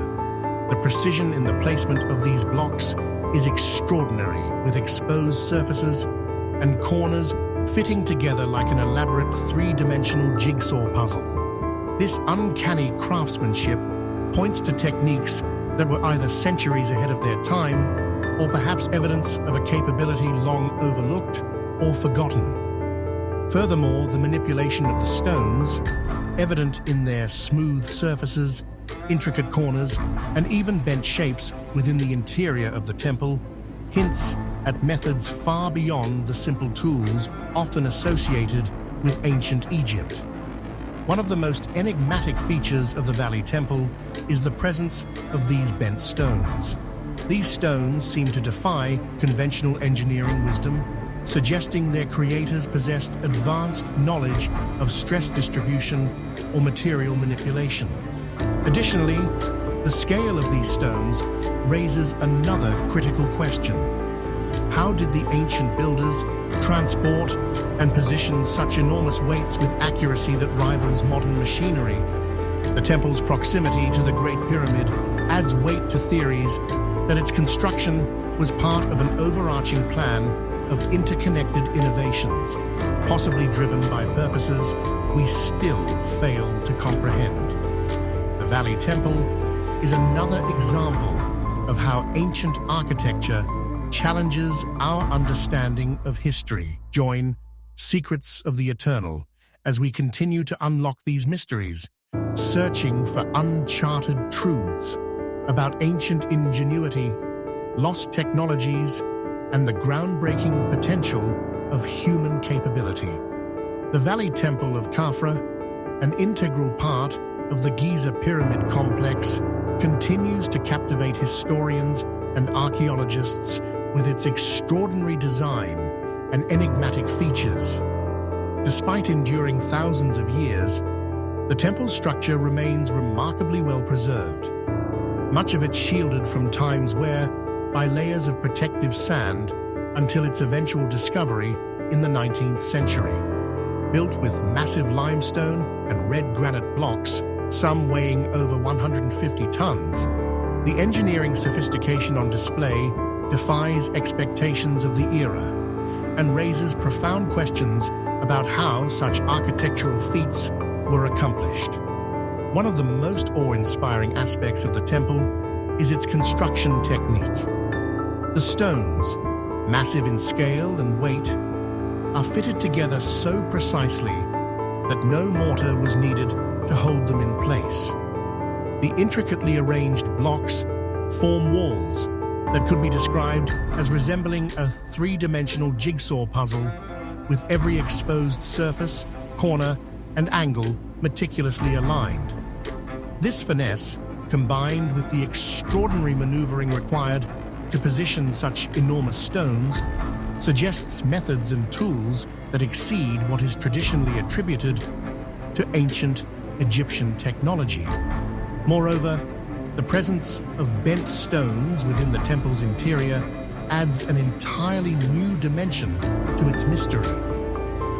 the precision in the placement of these blocks is extraordinary, with exposed surfaces and corners fitting together like an elaborate three-dimensional jigsaw puzzle. This uncanny craftsmanship points to techniques that were either centuries ahead of their time or perhaps evidence of a capability long overlooked or forgotten. Furthermore, the manipulation of the stones, evident in their smooth surfaces, intricate corners, and even bent shapes within the interior of the temple, hints at methods far beyond the simple tools often associated with ancient Egypt. One of the most enigmatic features of the Valley Temple is the presence of these bent stones. These stones seem to defy conventional engineering wisdom, suggesting their creators possessed advanced knowledge of stress distribution or material manipulation. Additionally, the scale of these stones raises another critical question. How did the ancient builders transport and position such enormous weights with accuracy that rivals modern machinery? The temple's proximity to the Great Pyramid adds weight to theories that its construction was part of an overarching plan of interconnected innovations, possibly driven by purposes we still fail to comprehend. The Valley Temple is another example of how ancient architecture challenges our understanding of history. Join Secrets of the Eternal as we continue to unlock these mysteries, searching for uncharted truths about ancient ingenuity, lost technologies, and the groundbreaking potential of human capability. The Valley Temple of Khafra, an integral part of the Giza Pyramid Complex, continues to captivate historians and archaeologists with its extraordinary design and enigmatic features. Despite enduring thousands of years, the temple's structure remains remarkably well preserved, much of it shielded from time's wear by layers of protective sand until its eventual discovery in the 19th century. Built with massive limestone and red granite blocks, some weighing over 150 tons, the engineering sophistication on display defies expectations of the era and raises profound questions about how such architectural feats were accomplished. One of the most awe-inspiring aspects of the temple is its construction technique. The stones, massive in scale and weight, are fitted together so precisely that no mortar was needed to hold them in place. The intricately arranged blocks form walls that could be described as resembling a three-dimensional jigsaw puzzle, with every exposed surface, corner, and angle meticulously aligned. This finesse, combined with the extraordinary maneuvering required to position such enormous stones, suggests methods and tools that exceed what is traditionally attributed to ancient Egyptian technology. Moreover, the presence of bent stones within the temple's interior adds an entirely new dimension to its mystery.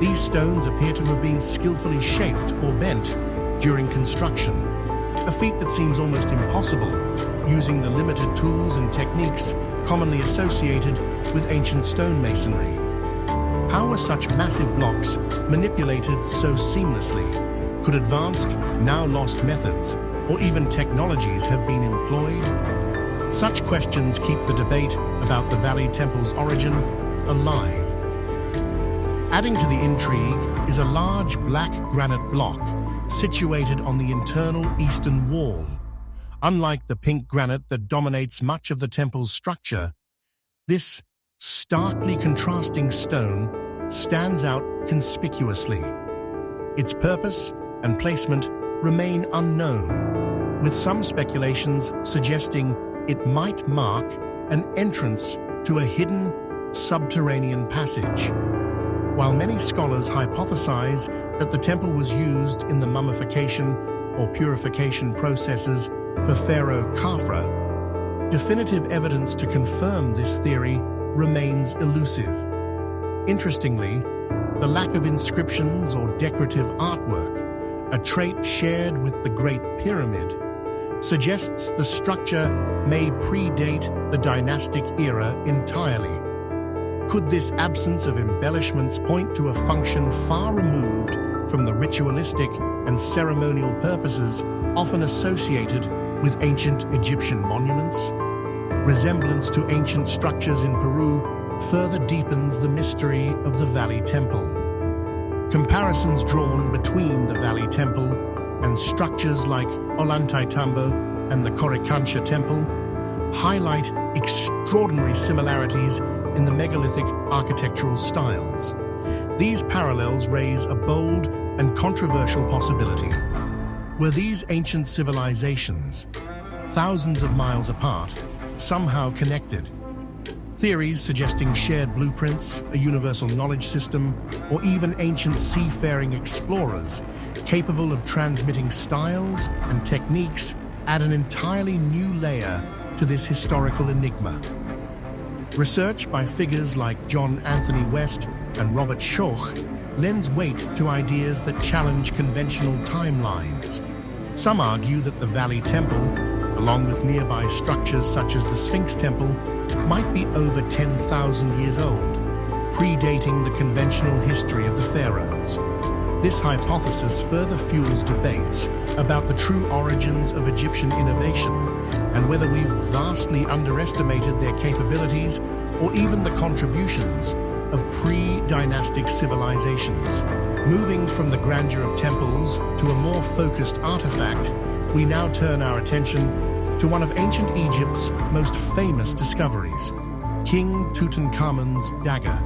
These stones appear to have been skillfully shaped or bent during construction, a feat that seems almost impossible using the limited tools and techniques commonly associated with ancient stonemasonry. How were such massive blocks manipulated so seamlessly? Could advanced, now lost methods or even technologies have been employed? Such questions keep the debate about the Valley Temple's origin alive. Adding to the intrigue is a large black granite block situated on the internal eastern wall. Unlike the pink granite that dominates much of the temple's structure, this starkly contrasting stone stands out conspicuously. Its purpose and placement remain unknown, with some speculations suggesting it might mark an entrance to a hidden subterranean passage. While many scholars hypothesize that the temple was used in the mummification or purification processes for Pharaoh Khafre, definitive evidence to confirm this theory remains elusive. Interestingly, the lack of inscriptions or decorative artwork, a trait shared with the Great Pyramid, suggests the structure may predate the dynastic era entirely. Could this absence of embellishments point to a function far removed from the ritualistic and ceremonial purposes often associated with ancient Egyptian monuments? Resemblance to ancient structures in Peru further deepens the mystery of the Valley Temple. Comparisons drawn between the Valley Temple and structures like Ollantaytambo and the Coricancha Temple highlight extraordinary similarities in the megalithic architectural styles. These parallels raise a bold and controversial possibility. Were these ancient civilizations, thousands of miles apart, somehow connected? Theories suggesting shared blueprints, a universal knowledge system, or even ancient seafaring explorers capable of transmitting styles and techniques add an entirely new layer to this historical enigma. Research by figures like John Anthony West and Robert Schoch lends weight to ideas that challenge conventional timelines. Some argue that the Valley Temple, along with nearby structures such as the Sphinx Temple, might be over 10,000 years old, predating the conventional history of the pharaohs. This hypothesis further fuels debates about the true origins of Egyptian innovation and whether we've vastly underestimated their capabilities or even the contributions of pre-dynastic civilizations. Moving from the grandeur of temples to a more focused artifact, we now turn our attention to one of ancient Egypt's most famous discoveries, King Tutankhamun's dagger.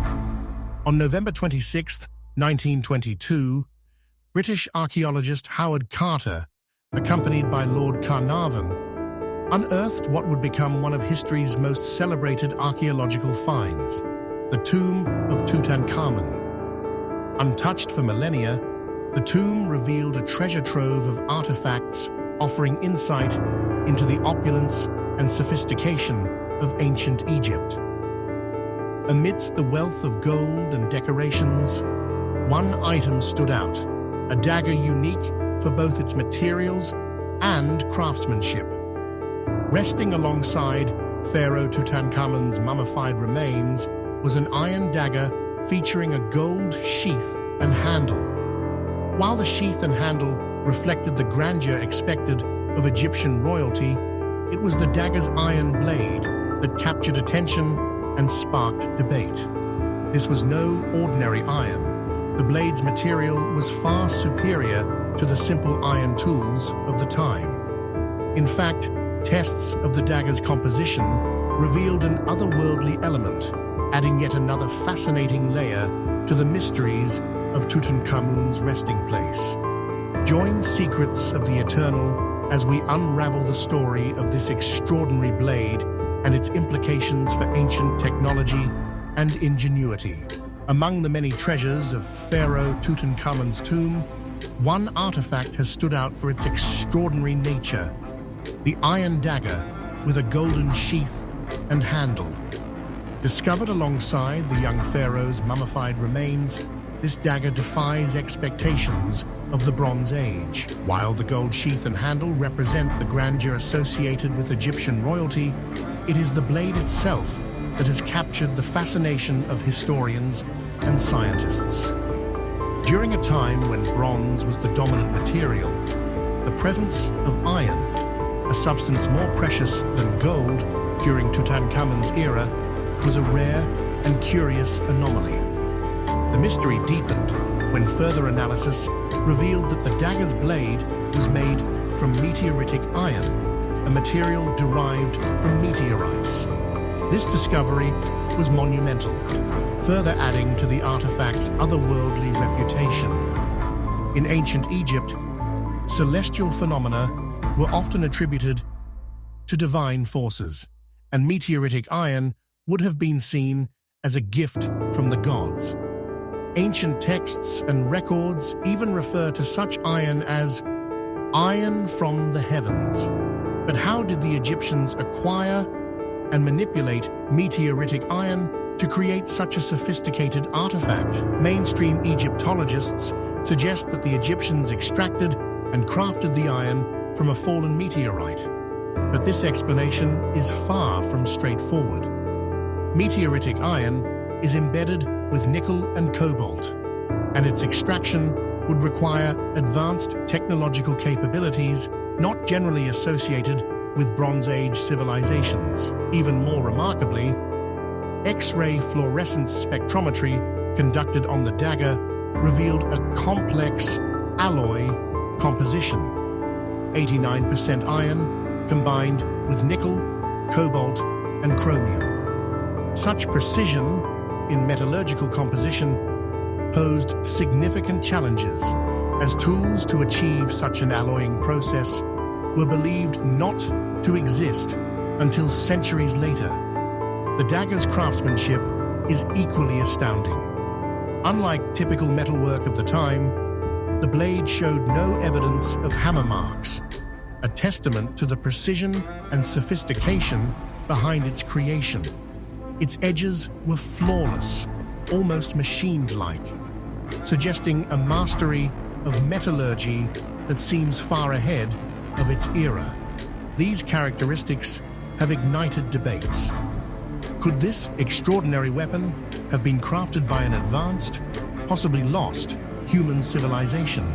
On November 26, 1922, British archaeologist Howard Carter, accompanied by Lord Carnarvon, unearthed what would become one of history's most celebrated archaeological finds, the tomb of Tutankhamun. Untouched for millennia, the tomb revealed a treasure trove of artifacts offering insight into the opulence and sophistication of ancient Egypt. Amidst the wealth of gold and decorations, one item stood out, a dagger unique for both its materials and craftsmanship. Resting alongside Pharaoh Tutankhamun's mummified remains was an iron dagger featuring a gold sheath and handle. While the sheath and handle reflected the grandeur expected of Egyptian royalty, it was the dagger's iron blade that captured attention and sparked debate. This was no ordinary iron. The blade's material was far superior to the simple iron tools of the time. In fact, tests of the dagger's composition revealed an otherworldly element, adding yet another fascinating layer to the mysteries of Tutankhamun's resting place. Join Secrets of the Eternal as we unravel the story of this extraordinary blade and its implications for ancient technology and ingenuity. Among the many treasures of Pharaoh Tutankhamun's tomb, one artifact has stood out for its extraordinary nature: the iron dagger with a golden sheath and handle. Discovered alongside the young pharaoh's mummified remains, this dagger defies expectations of the Bronze Age. While the gold sheath and handle represent the grandeur associated with Egyptian royalty, it is the blade itself that has captured the fascination of historians and scientists. During a time when bronze was the dominant material, the presence of iron, a substance more precious than gold during Tutankhamun's era, was a rare and curious anomaly. The mystery deepened when further analysis revealed that the dagger's blade was made from meteoritic iron, a material derived from meteorites. This discovery was monumental, further adding to the artifact's otherworldly reputation. In ancient Egypt, celestial phenomena were often attributed to divine forces, and meteoritic iron would have been seen as a gift from the gods. Ancient texts and records even refer to such iron as iron from the heavens. But how did the Egyptians acquire and manipulate meteoritic iron to create such a sophisticated artifact? Mainstream Egyptologists suggest that the Egyptians extracted and crafted the iron from a fallen meteorite. But this explanation is far from straightforward. Meteoritic iron is embedded with nickel and cobalt, and its extraction would require advanced technological capabilities not generally associated with Bronze Age civilizations. Even more remarkably, X-ray fluorescence spectrometry conducted on the dagger revealed a complex alloy composition, 89% iron combined with nickel, cobalt, and chromium. Such precision in metallurgical composition posed significant challenges, as tools to achieve such an alloying process were believed not to exist until centuries later. The dagger's craftsmanship is equally astounding. Unlike typical metalwork of the time, the blade showed no evidence of hammer marks, a testament to the precision and sophistication behind its creation. Its edges were flawless, almost machined-like, suggesting a mastery of metallurgy that seems far ahead of its era. These characteristics have ignited debates. Could this extraordinary weapon have been crafted by an advanced, possibly lost, human civilization?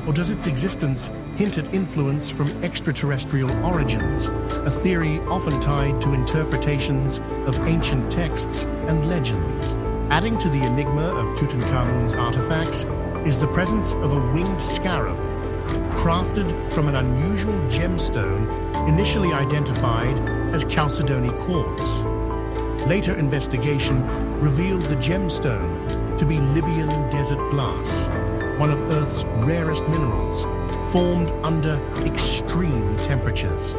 Or does its existence hint at influence from extraterrestrial origins, a theory often tied to interpretations of ancient texts and legends? Adding to the enigma of Tutankhamun's artifacts is the presence of a winged scarab, crafted from an unusual gemstone initially identified as Chalcedony quartz. Later investigation revealed the gemstone to be Libyan desert glass, one of Earth's rarest minerals, formed under extreme temperatures.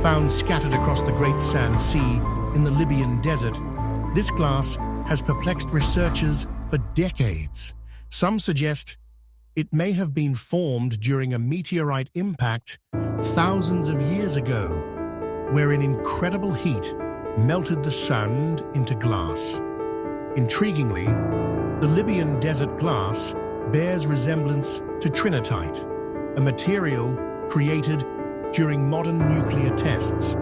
Found scattered across the Great Sand Sea in the Libyan desert, this glass has perplexed researchers for decades. Some suggest it may have been formed during a meteorite impact thousands of years ago, where an incredible heat melted the sand into glass. Intriguingly, the Libyan desert glass bears resemblance to trinitite, a material created during modern nuclear tests.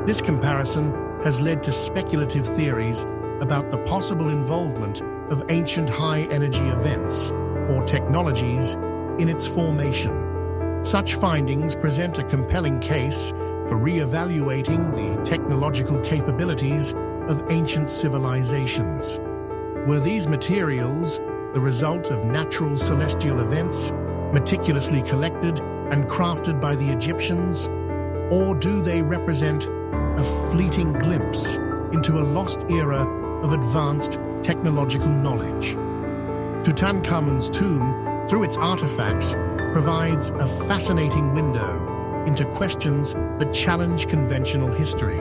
This comparison has led to speculative theories about the possible involvement of ancient high-energy events or technologies in its formation. Such findings present a compelling case for re-evaluating the technological capabilities of ancient civilizations. Were these materials the result of natural celestial events, meticulously collected and crafted by the Egyptians? Or do they represent a fleeting glimpse into a lost era of advanced technological knowledge? Tutankhamun's tomb, through its artifacts, provides a fascinating window into questions that challenge conventional history.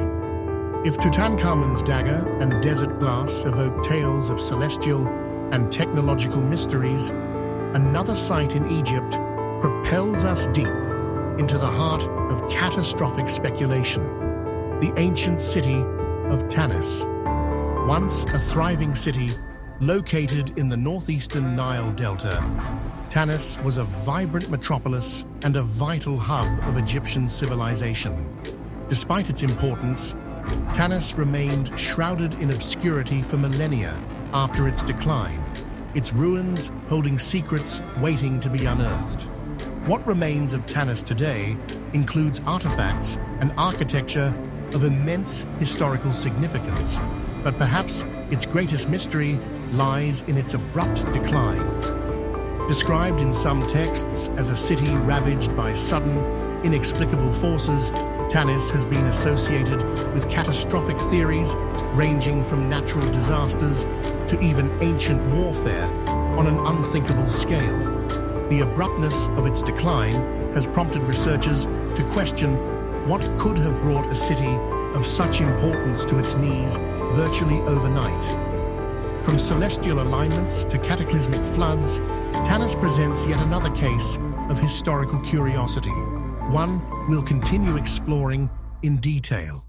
If Tutankhamun's dagger and desert glass evoke tales of celestial and technological mysteries, another site in Egypt propels us deep into the heart of catastrophic speculation: the ancient city of Tanis. Once a thriving city located in the northeastern Nile Delta, Tanis was a vibrant metropolis and a vital hub of Egyptian civilization. Despite its importance, Tanis remained shrouded in obscurity for millennia after its decline, its ruins holding secrets waiting to be unearthed. What remains of Tanis today includes artifacts and architecture of immense historical significance, but perhaps its greatest mystery lies in its abrupt decline. Described in some texts as a city ravaged by sudden, inexplicable forces, Tanis has been associated with catastrophic theories ranging from natural disasters to even ancient warfare on an unthinkable scale. The abruptness of its decline has prompted researchers to question what could have brought a city of such importance to its knees virtually overnight. From celestial alignments to cataclysmic floods, Tanis presents yet another case of historical curiosity, one we'll continue exploring in detail.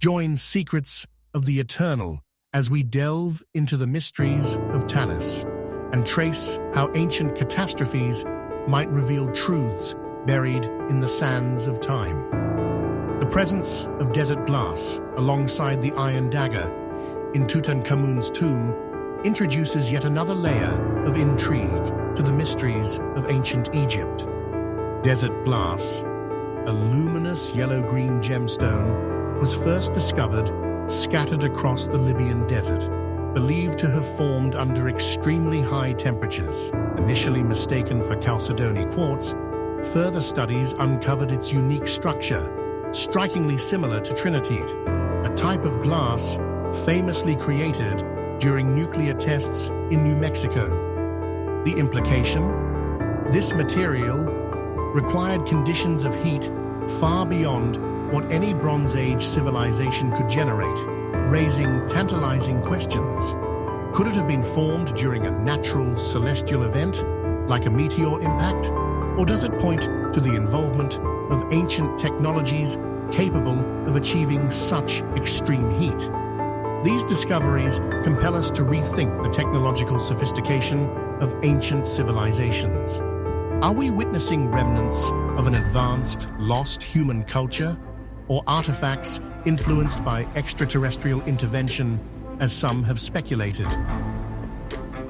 Join Secrets of the Eternal as we delve into the mysteries of Tanis and trace how ancient catastrophes might reveal truths buried in the sands of time. The presence of desert glass alongside the iron dagger in Tutankhamun's tomb introduces yet another layer of intrigue to the mysteries of ancient Egypt. Desert glass, a luminous yellow-green gemstone, was first discovered scattered across the Libyan desert, believed to have formed under extremely high temperatures. Initially mistaken for Chalcedony quartz, further studies uncovered its unique structure, strikingly similar to trinitite, a type of glass famously created during nuclear tests in New Mexico. The implication? This material required conditions of heat far beyond what any Bronze Age civilization could generate, raising tantalizing questions. Could it have been formed during a natural celestial event, like a meteor impact? Or does it point to the involvement of ancient technologies capable of achieving such extreme heat? These discoveries compel us to rethink the technological sophistication of ancient civilizations. Are we witnessing remnants of an advanced, lost human culture, or artifacts influenced by extraterrestrial intervention, as some have speculated?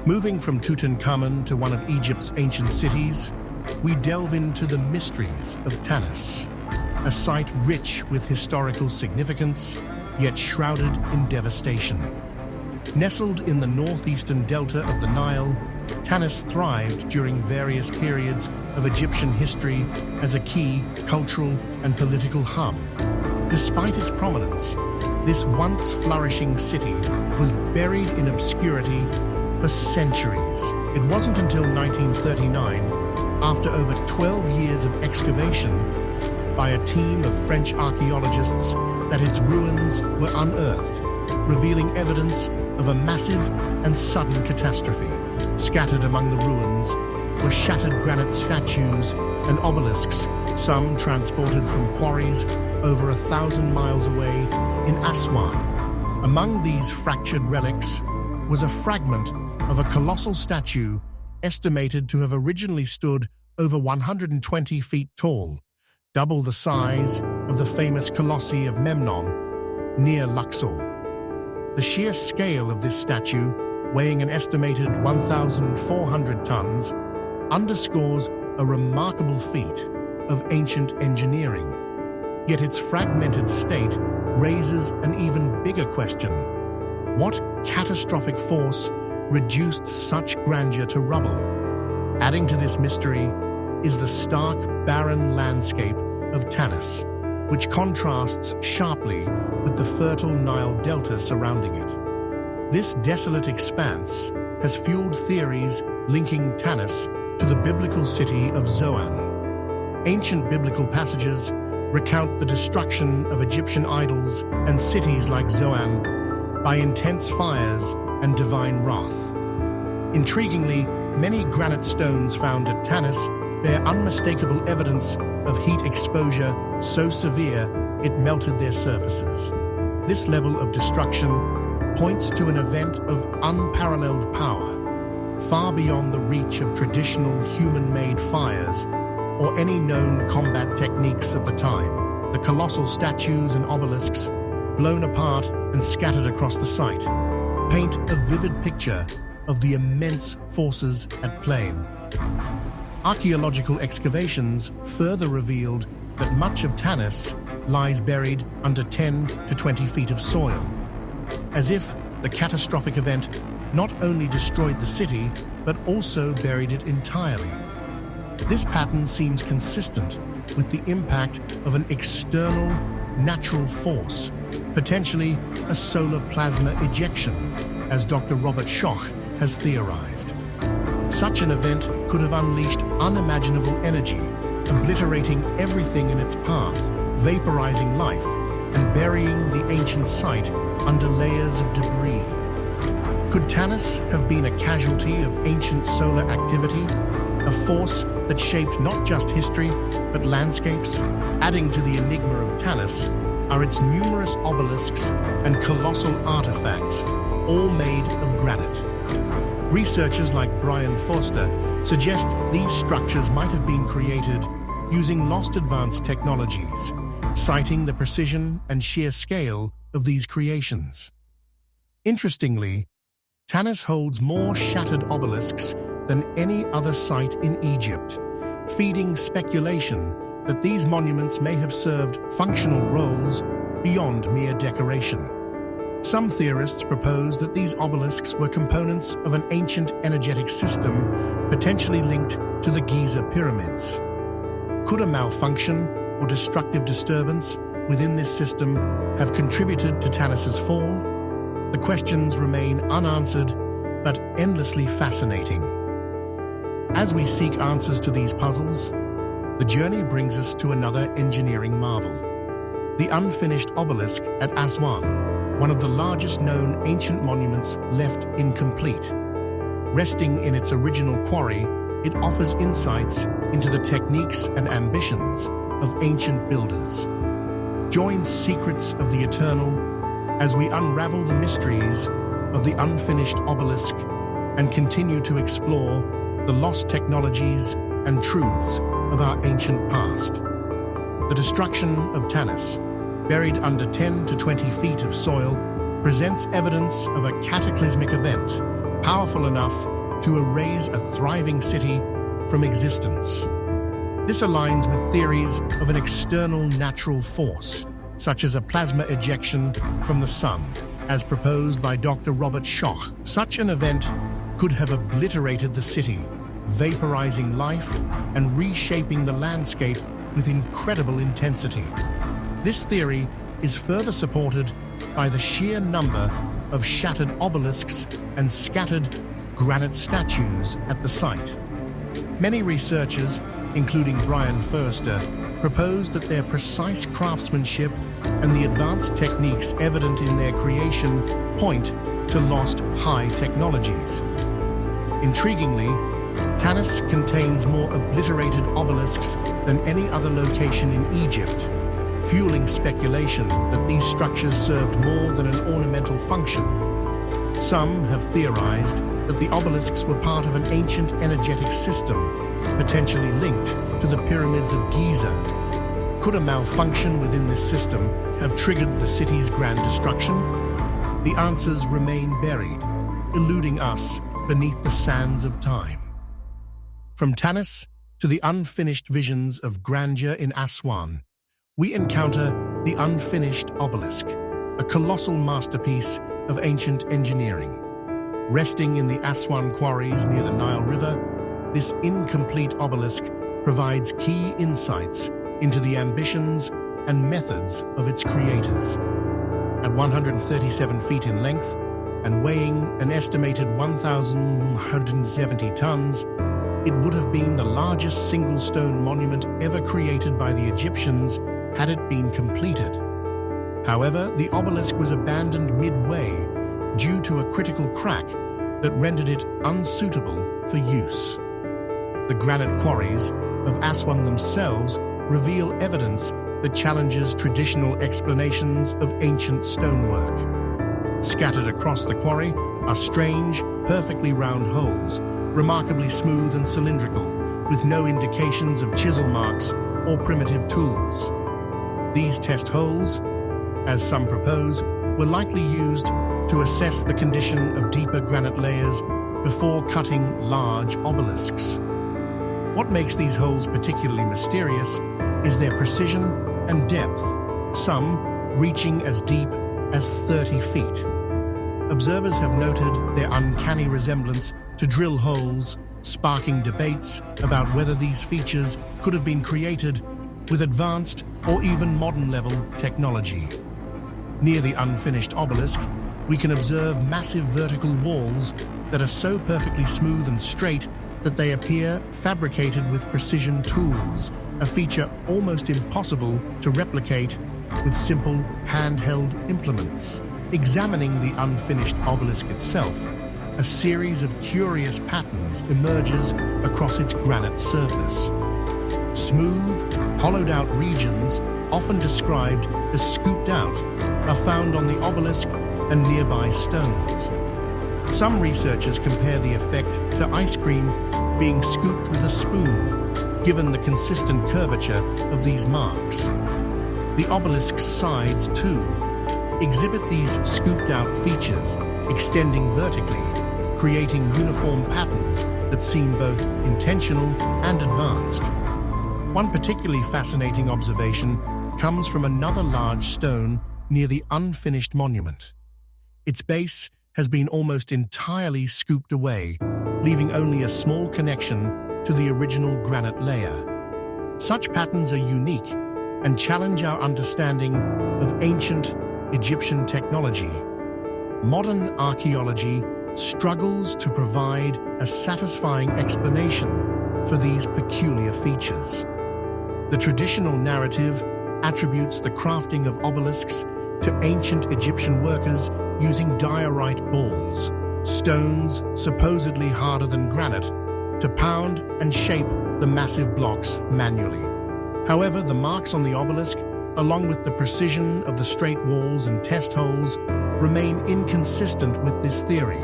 Moving from Tutankhamun to one of Egypt's ancient cities, we delve into the mysteries of Tanis, a site rich with historical significance, yet shrouded in devastation. Nestled in the northeastern delta of the Nile, Tanis thrived during various periods of Egyptian history as a key cultural and political hub. Despite its prominence, this once flourishing city was buried in obscurity for centuries. It wasn't until 1939, after over 12 years of excavation by a team of French archaeologists, that its ruins were unearthed, revealing evidence of a massive and sudden catastrophe. Scattered among the ruins were shattered granite statues and obelisks, some transported from quarries over 1,000 miles away in Aswan. Among these fractured relics was a fragment of a colossal statue estimated to have originally stood over 120 feet tall, double the size of the famous Colossi of Memnon near Luxor. The sheer scale of this statue, weighing an estimated 1,400 tons, underscores a remarkable feat of ancient engineering. Yet its fragmented state raises an even bigger question. What catastrophic force reduced such grandeur to rubble? Adding to this mystery is the stark, barren landscape of Tanis, which contrasts sharply with the fertile Nile delta surrounding it. This desolate expanse has fueled theories linking Tanis to the biblical city of Zoan. Ancient biblical passages recount the destruction of Egyptian idols and cities like Zoan by intense fires and divine wrath. Intriguingly, many granite stones found at Tanis bear unmistakable evidence of heat exposure so severe it melted their surfaces. This level of destruction points to an event of unparalleled power, far beyond the reach of traditional human-made fires or any known combat techniques of the time. The colossal statues and obelisks, blown apart and scattered across the site, paint a vivid picture of the immense forces at play. Archaeological excavations further revealed that much of Tanis lies buried under 10 to 20 feet of soil, as if the catastrophic event not only destroyed the city, but also buried it entirely. This pattern seems consistent with the impact of an external, natural force, potentially a solar plasma ejection, as Dr. Robert Schoch has theorized. Such an event could have unleashed unimaginable energy, obliterating everything in its path, vaporizing life, and burying the ancient site under layers of debris. Could Tanis have been a casualty of ancient solar activity, a force that shaped not just history, but landscapes? Adding to the enigma of Tanis are its numerous obelisks and colossal artifacts, all made of granite. Researchers like Brian Forster suggest these structures might have been created using lost advanced technologies, citing the precision and sheer scale of these creations. Interestingly, Tanis holds more shattered obelisks than any other site in Egypt, feeding speculation that these monuments may have served functional roles beyond mere decoration. Some theorists propose that these obelisks were components of an ancient energetic system potentially linked to the Giza pyramids. Could a malfunction or destructive disturbance within this system have contributed to Tanis's fall? The questions remain unanswered, but endlessly fascinating. As we seek answers to these puzzles, the journey brings us to another engineering marvel: the unfinished obelisk at Aswan, one of the largest known ancient monuments left incomplete. Resting in its original quarry, it offers insights into the techniques and ambitions of ancient builders. Join Secrets of the Eternal as we unravel the mysteries of the unfinished obelisk and continue to explore the lost technologies and truths of our ancient past. The destruction of Tanis, buried under 10 to 20 feet of soil, presents evidence of a cataclysmic event, powerful enough to erase a thriving city from existence. This aligns with theories of an external natural force, such as a plasma ejection from the sun, as proposed by Dr. Robert Schoch. Such an event could have obliterated the city, vaporizing life and reshaping the landscape with incredible intensity. This theory is further supported by the sheer number of shattered obelisks and scattered granite statues at the site. Many researchers, including Brian Forster, propose that their precise craftsmanship and the advanced techniques evident in their creation point to lost high technologies. Intriguingly, Tanis contains more obliterated obelisks than any other location in Egypt, fueling speculation that these structures served more than an ornamental function. Some have theorized that the obelisks were part of an ancient energetic system, potentially linked to the pyramids of Giza. Could a malfunction within this system have triggered the city's grand destruction? The answers remain buried, eluding us beneath the sands of time. From Tanis to the unfinished visions of grandeur in Aswan, we encounter the unfinished obelisk, a colossal masterpiece of ancient engineering. Resting in the Aswan quarries near the Nile River, this incomplete obelisk provides key insights into the ambitions and methods of its creators. At 137 feet in length and weighing an estimated 1,170 tons, it would have been the largest single stone monument ever created by the Egyptians had it been completed. However, the obelisk was abandoned midway due to a critical crack that rendered it unsuitable for use. The granite quarries of Aswan themselves reveal evidence that challenges traditional explanations of ancient stonework. Scattered across the quarry are strange, perfectly round holes, remarkably smooth and cylindrical, with no indications of chisel marks or primitive tools. These test holes, as some propose, were likely used to assess the condition of deeper granite layers before cutting large obelisks. What makes these holes particularly mysterious is their precision and depth, some reaching as deep as 30 feet. observers have noted their uncanny resemblance to drill holes, sparking debates about whether these features could have been created with advanced or even modern-level technology. Near the unfinished obelisk, we can observe massive vertical walls that are so perfectly smooth and straight that they appear fabricated with precision tools, a feature almost impossible to replicate with simple handheld implements. Examining the unfinished obelisk itself, a series of curious patterns emerges across its granite surface. Smooth, hollowed-out regions, often described as scooped out, are found on the obelisk and nearby stones. Some researchers compare the effect to ice cream being scooped with a spoon, given the consistent curvature of these marks. The obelisk's sides, too, exhibit these scooped-out features, extending vertically, creating uniform patterns that seem both intentional and advanced. One particularly fascinating observation comes from another large stone near the unfinished monument. Its base has been almost entirely scooped away, leaving only a small connection to the original granite layer. Such patterns are unique and challenge our understanding of ancient Egyptian technology. Modern archaeology struggles to provide a satisfying explanation for these peculiar features. The traditional narrative attributes the crafting of obelisks to ancient Egyptian workers using diorite balls, stones supposedly harder than granite, to pound and shape the massive blocks manually. However, the marks on the obelisk, along with the precision of the straight walls and test holes, remain inconsistent with this theory.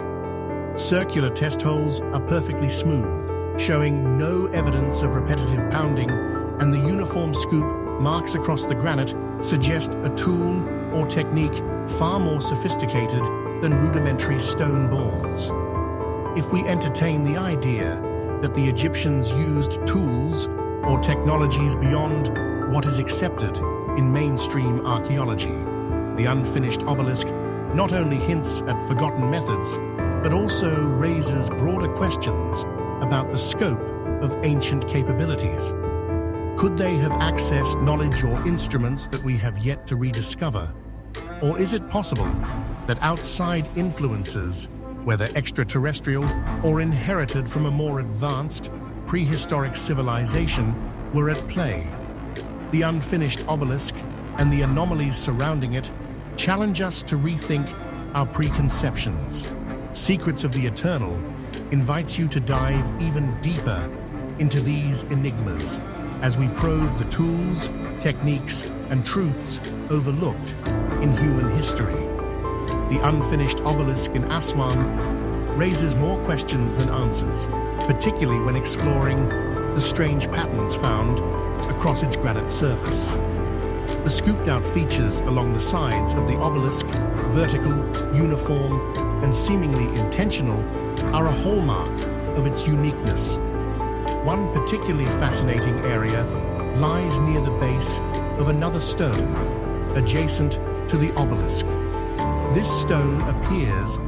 Circular test holes are perfectly smooth, showing no evidence of repetitive pounding, and the uniform scoop marks across the granite suggest a tool or technique far more sophisticated than rudimentary stone balls. If we entertain the idea that the Egyptians used tools or technologies beyond what is accepted in mainstream archaeology, the unfinished obelisk not only hints at forgotten methods, but also raises broader questions about the scope of ancient capabilities. Could they have accessed knowledge or instruments that we have yet to rediscover? Or is it possible that outside influences, whether extraterrestrial or inherited from a more advanced, prehistoric civilization, were at play? The unfinished obelisk and the anomalies surrounding it challenge us to rethink our preconceptions. Secrets of the Eternal invites you to dive even deeper into these enigmas as we probe the tools, techniques, and truths overlooked in human history. The unfinished obelisk in Aswan raises more questions than answers, particularly when exploring the strange patterns found across its granite surface. The scooped-out features along the sides of the obelisk, vertical, uniform, and seemingly intentional, are a hallmark of its uniqueness. One particularly fascinating area lies near the base of another stone, adjacent to the obelisk. This stone appears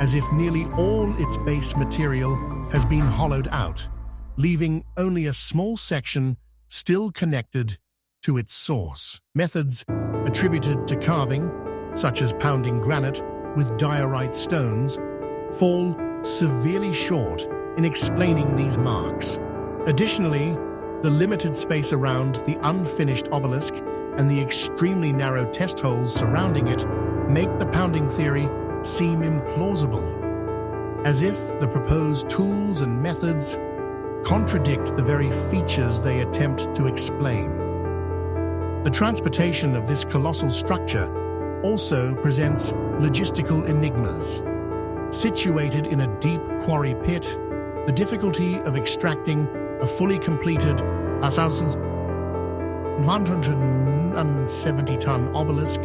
as if nearly all its base material has been hollowed out, leaving only a small section still connected to its source. Methods attributed to carving, such as pounding granite with diorite stones, fall severely short in explaining these marks. Additionally, the limited space around the unfinished obelisk and the extremely narrow test holes surrounding it make the pounding theory seem implausible, as if the proposed tools and methods contradict the very features they attempt to explain. The transportation of this colossal structure also presents logistical enigmas. Situated in a deep quarry pit, the difficulty of extracting a fully completed 1,170-ton obelisk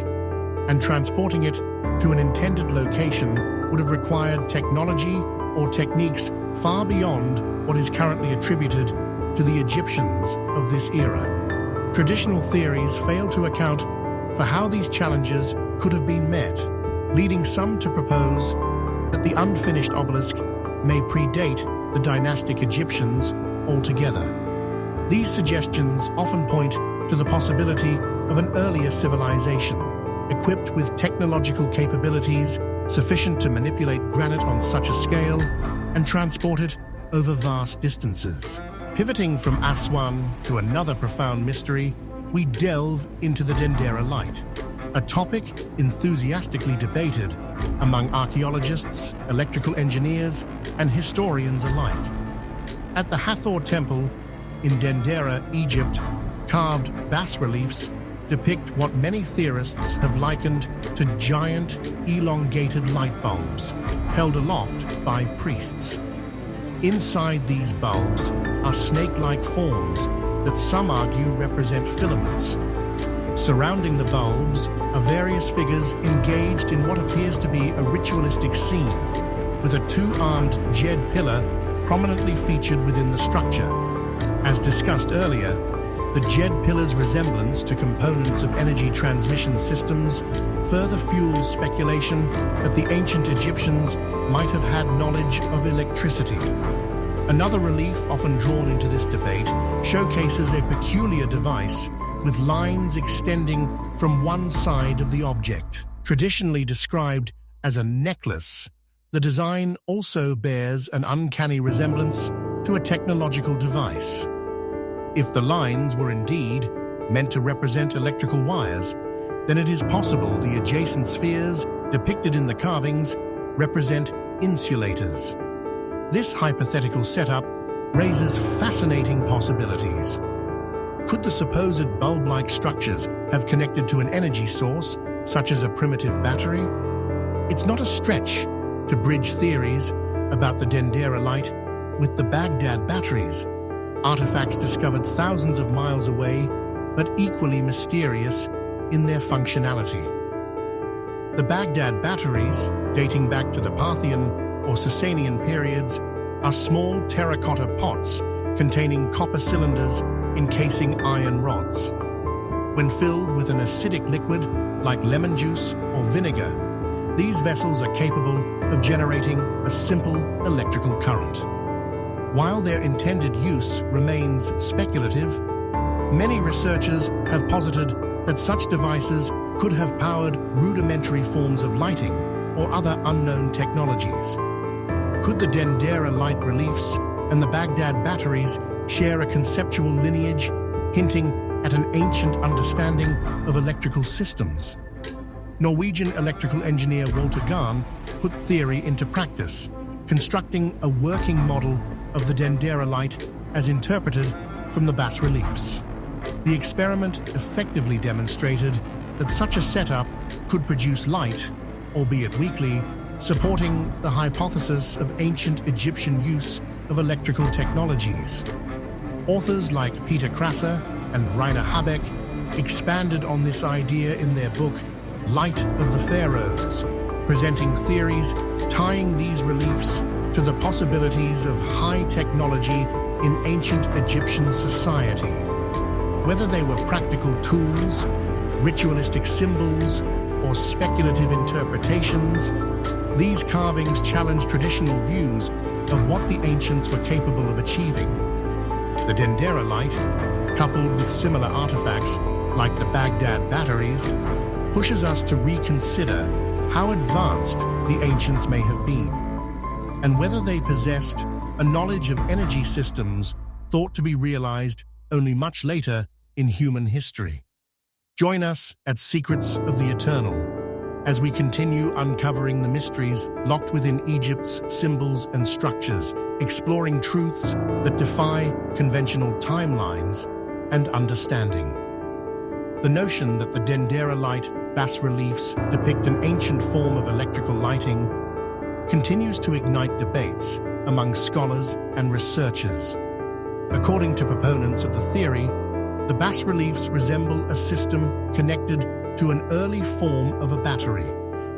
and transporting it to an intended location would have required technology or techniques far beyond what is currently attributed to the Egyptians of this era. Traditional theories fail to account for how these challenges could have been met, leading some to propose that the unfinished obelisk may predate the dynastic Egyptians altogether. These suggestions often point to the possibility of an earlier civilization, equipped with technological capabilities sufficient to manipulate granite on such a scale and transport it over vast distances. Pivoting from Aswan to another profound mystery, we delve into the Dendera Light, a topic enthusiastically debated among archaeologists, electrical engineers, and historians alike. At the Hathor Temple in Dendera, Egypt, carved bas-reliefs depict what many theorists have likened to giant, elongated light bulbs held aloft by priests. Inside these bulbs are snake-like forms that some argue represent filaments. Surrounding the bulbs are various figures engaged in what appears to be a ritualistic scene, with a two-armed jed pillar prominently featured within the structure. As discussed earlier, the jed pillar's resemblance to components of energy transmission systems further fuels speculation that the ancient Egyptians might have had knowledge of electricity. Another relief often drawn into this debate showcases a peculiar device with lines extending from one side of the object. Traditionally described as a necklace, the design also bears an uncanny resemblance to a technological device. If the lines were indeed meant to represent electrical wires, then it is possible the adjacent spheres depicted in the carvings represent insulators. This hypothetical setup raises fascinating possibilities. Could the supposed bulb-like structures have connected to an energy source, such as a primitive battery? It's not a stretch to bridge theories about the Dendera Light with the Baghdad batteries, artifacts discovered thousands of miles away, but equally mysterious in their functionality. The Baghdad batteries, dating back to the Parthian or Sasanian periods, are small terracotta pots containing copper cylinders encasing iron rods. When filled with an acidic liquid like lemon juice or vinegar, these vessels are capable of generating a simple electrical current. While their intended use remains speculative, many researchers have posited that such devices could have powered rudimentary forms of lighting or other unknown technologies. Could the Dendera light reliefs and the Baghdad batteries share a conceptual lineage, hinting at an ancient understanding of electrical systems? Norwegian electrical engineer Walter Gahn put theory into practice, constructing a working model of the Dendera light as interpreted from the bas-reliefs. The experiment effectively demonstrated that such a setup could produce light, albeit weakly, supporting the hypothesis of ancient Egyptian use of electrical technologies. Authors like Peter Krasser and Rainer Habeck expanded on this idea in their book Light of the Pharaohs, presenting theories tying these reliefs to the possibilities of high technology in ancient Egyptian society. Whether they were practical tools, ritualistic symbols, or speculative interpretations, these carvings challenge traditional views of what the ancients were capable of achieving. The Dendera light, coupled with similar artifacts like the Baghdad batteries, pushes us to reconsider how advanced the ancients may have been, and whether they possessed a knowledge of energy systems thought to be realized only much later in human history. Join us at Secrets of the Eternal as we continue uncovering the mysteries locked within Egypt's symbols and structures, exploring truths that defy conventional timelines and understanding. The notion that the Dendera light bas-reliefs depict an ancient form of electrical lighting continues to ignite debates among scholars and researchers. According to proponents of the theory, the bas-reliefs resemble a system connected to an early form of a battery,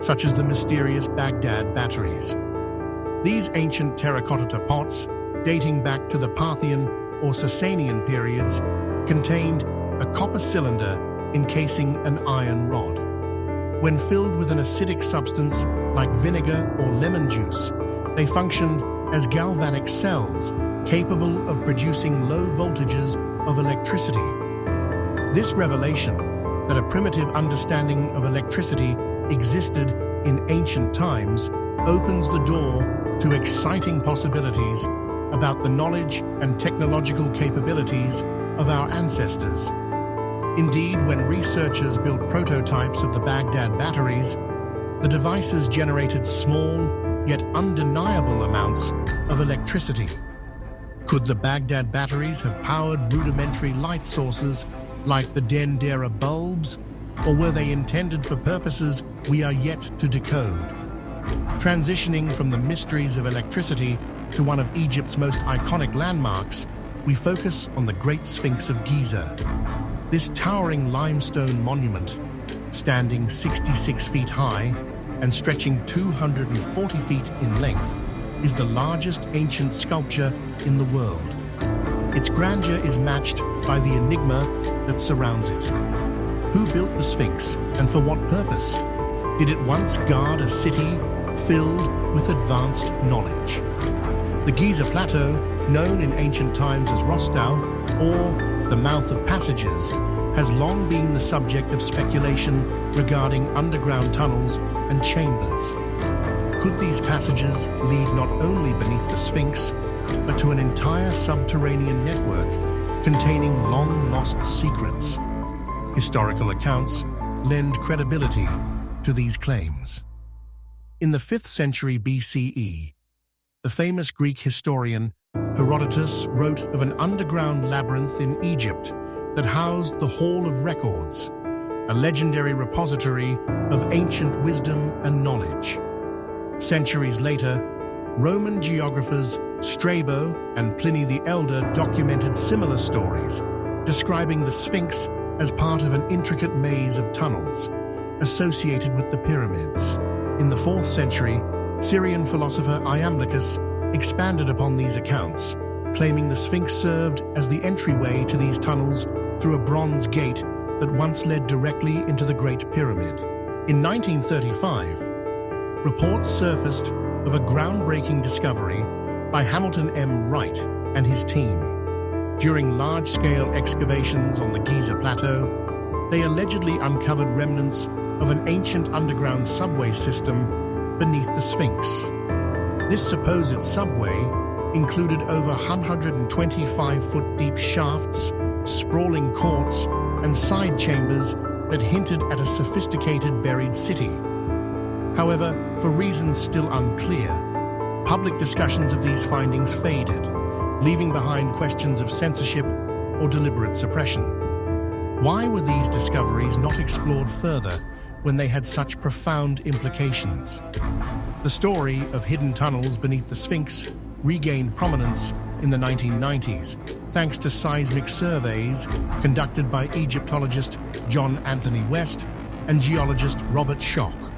such as the mysterious Baghdad batteries. These ancient terracotta pots, dating back to the Parthian or Sasanian periods, contained a copper cylinder encasing an iron rod. When filled with an acidic substance like vinegar or lemon juice, they functioned as galvanic cells capable of producing low voltages of electricity. This revelation that a primitive understanding of electricity existed in ancient times opens the door to exciting possibilities about the knowledge and technological capabilities of our ancestors. Indeed, when researchers built prototypes of the Baghdad batteries, the devices generated small yet undeniable amounts of electricity. Could the Baghdad batteries have powered rudimentary light sources like the Dendera bulbs, or were they intended for purposes we are yet to decode? Transitioning from the mysteries of electricity to one of Egypt's most iconic landmarks, we focus on the Great Sphinx of Giza. This towering limestone monument, standing 66 feet high and stretching 240 feet in length, is the largest ancient sculpture in the world. Its grandeur is matched by the enigma that surrounds it. Who built the Sphinx, and for what purpose? Did it once guard a city filled with advanced knowledge? The Giza Plateau, known in ancient times as Rostau, or the Mouth of Passages, has long been the subject of speculation regarding underground tunnels and chambers. Could these passages lead not only beneath the Sphinx, but to an entire subterranean network containing long-lost secrets? Historical accounts lend credibility to these claims. In the 5th century BCE, the famous Greek historian Herodotus wrote of an underground labyrinth in Egypt that housed the Hall of Records, a legendary repository of ancient wisdom and knowledge. Centuries later, Roman geographers Strabo and Pliny the Elder documented similar stories, describing the Sphinx as part of an intricate maze of tunnels associated with the pyramids. In the 4th century, Syrian philosopher Iamblichus expanded upon these accounts, claiming the Sphinx served as the entryway to these tunnels through a bronze gate that once led directly into the Great Pyramid. In 1935, reports surfaced of a groundbreaking discovery by Hamilton M. Wright and his team. During large-scale excavations on the Giza Plateau, they allegedly uncovered remnants of an ancient underground subway system beneath the Sphinx. This supposed subway included over 125-foot deep shafts, sprawling courts, and side chambers that hinted at a sophisticated buried city. However, for reasons still unclear, public discussions of these findings faded, leaving behind questions of censorship or deliberate suppression. Why were these discoveries not explored further when they had such profound implications? The story of hidden tunnels beneath the Sphinx regained prominence in the 1990s, thanks to seismic surveys conducted by Egyptologist John Anthony West and geologist Robert Schoch.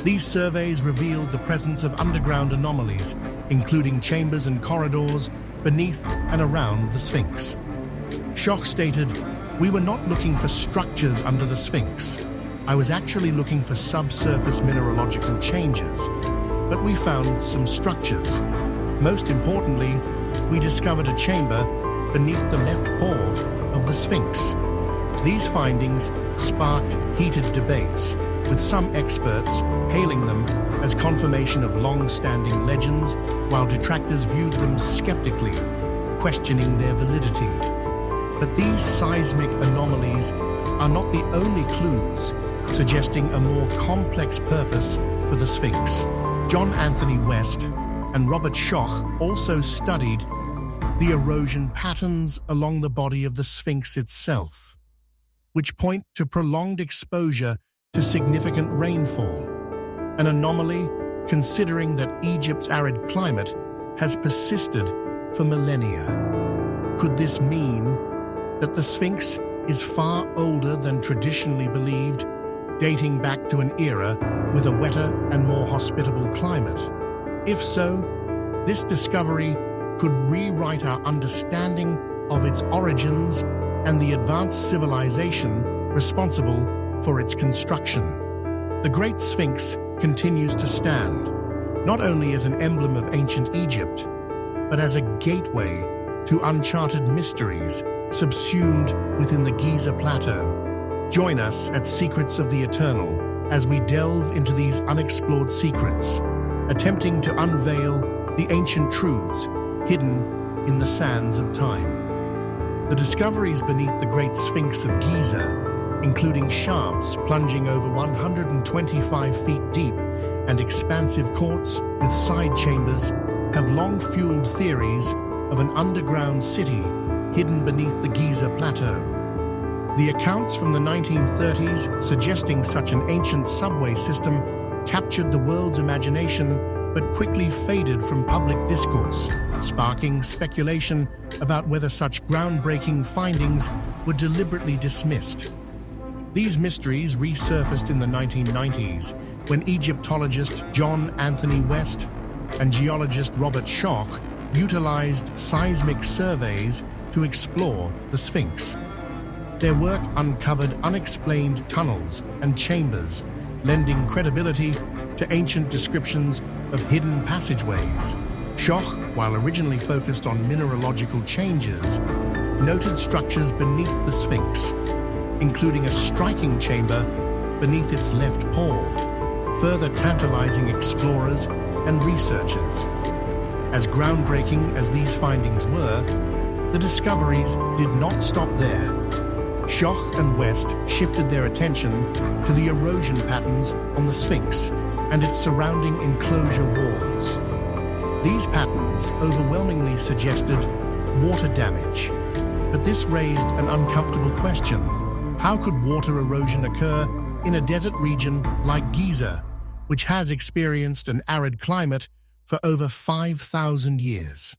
These surveys revealed the presence of underground anomalies, including chambers and corridors beneath and around the Sphinx. Schoch stated, "We were not looking for structures under the Sphinx. I was actually looking for subsurface mineralogical changes, but we found some structures. Most importantly, we discovered a chamber beneath the left paw of the Sphinx." These findings sparked heated debates, with some experts hailing them as confirmation of long-standing legends, while detractors viewed them skeptically, questioning their validity. But these seismic anomalies are not the only clues suggesting a more complex purpose for the Sphinx. John Anthony West and Robert Schoch also studied the erosion patterns along the body of the Sphinx itself, which point to prolonged exposure to significant rainfall, an anomaly considering that Egypt's arid climate has persisted for millennia. Could this mean that the Sphinx is far older than traditionally believed, dating back to an era with a wetter and more hospitable climate? If so, this discovery could rewrite our understanding of its origins and the advanced civilization responsible for its construction. The Great Sphinx continues to stand, not only as an emblem of ancient Egypt, but as a gateway to uncharted mysteries subsumed within the Giza Plateau. Join us at Secrets of the Eternal as we delve into these unexplored secrets, attempting to unveil the ancient truths hidden in the sands of time. The discoveries beneath the Great Sphinx of Giza, including shafts plunging over 125 feet deep and expansive courts with side chambers, have long fueled theories of an underground city hidden beneath the Giza Plateau. The accounts from the 1930s suggesting such an ancient subway system captured the world's imagination but quickly faded from public discourse, sparking speculation about whether such groundbreaking findings were deliberately dismissed. These mysteries resurfaced in the 1990s when Egyptologist John Anthony West and geologist Robert Schoch utilized seismic surveys to explore the Sphinx. Their work uncovered unexplained tunnels and chambers, lending credibility to ancient descriptions of hidden passageways. Schoch, while originally focused on mineralogical changes, noted structures beneath the Sphinx, including a striking chamber beneath its left paw, further tantalizing explorers and researchers. As groundbreaking as these findings were, the discoveries did not stop there. Schoch and West shifted their attention to the erosion patterns on the Sphinx and its surrounding enclosure walls. These patterns overwhelmingly suggested water damage, but this raised an uncomfortable question. How could water erosion occur in a desert region like Giza, which has experienced an arid climate for over 5,000 years?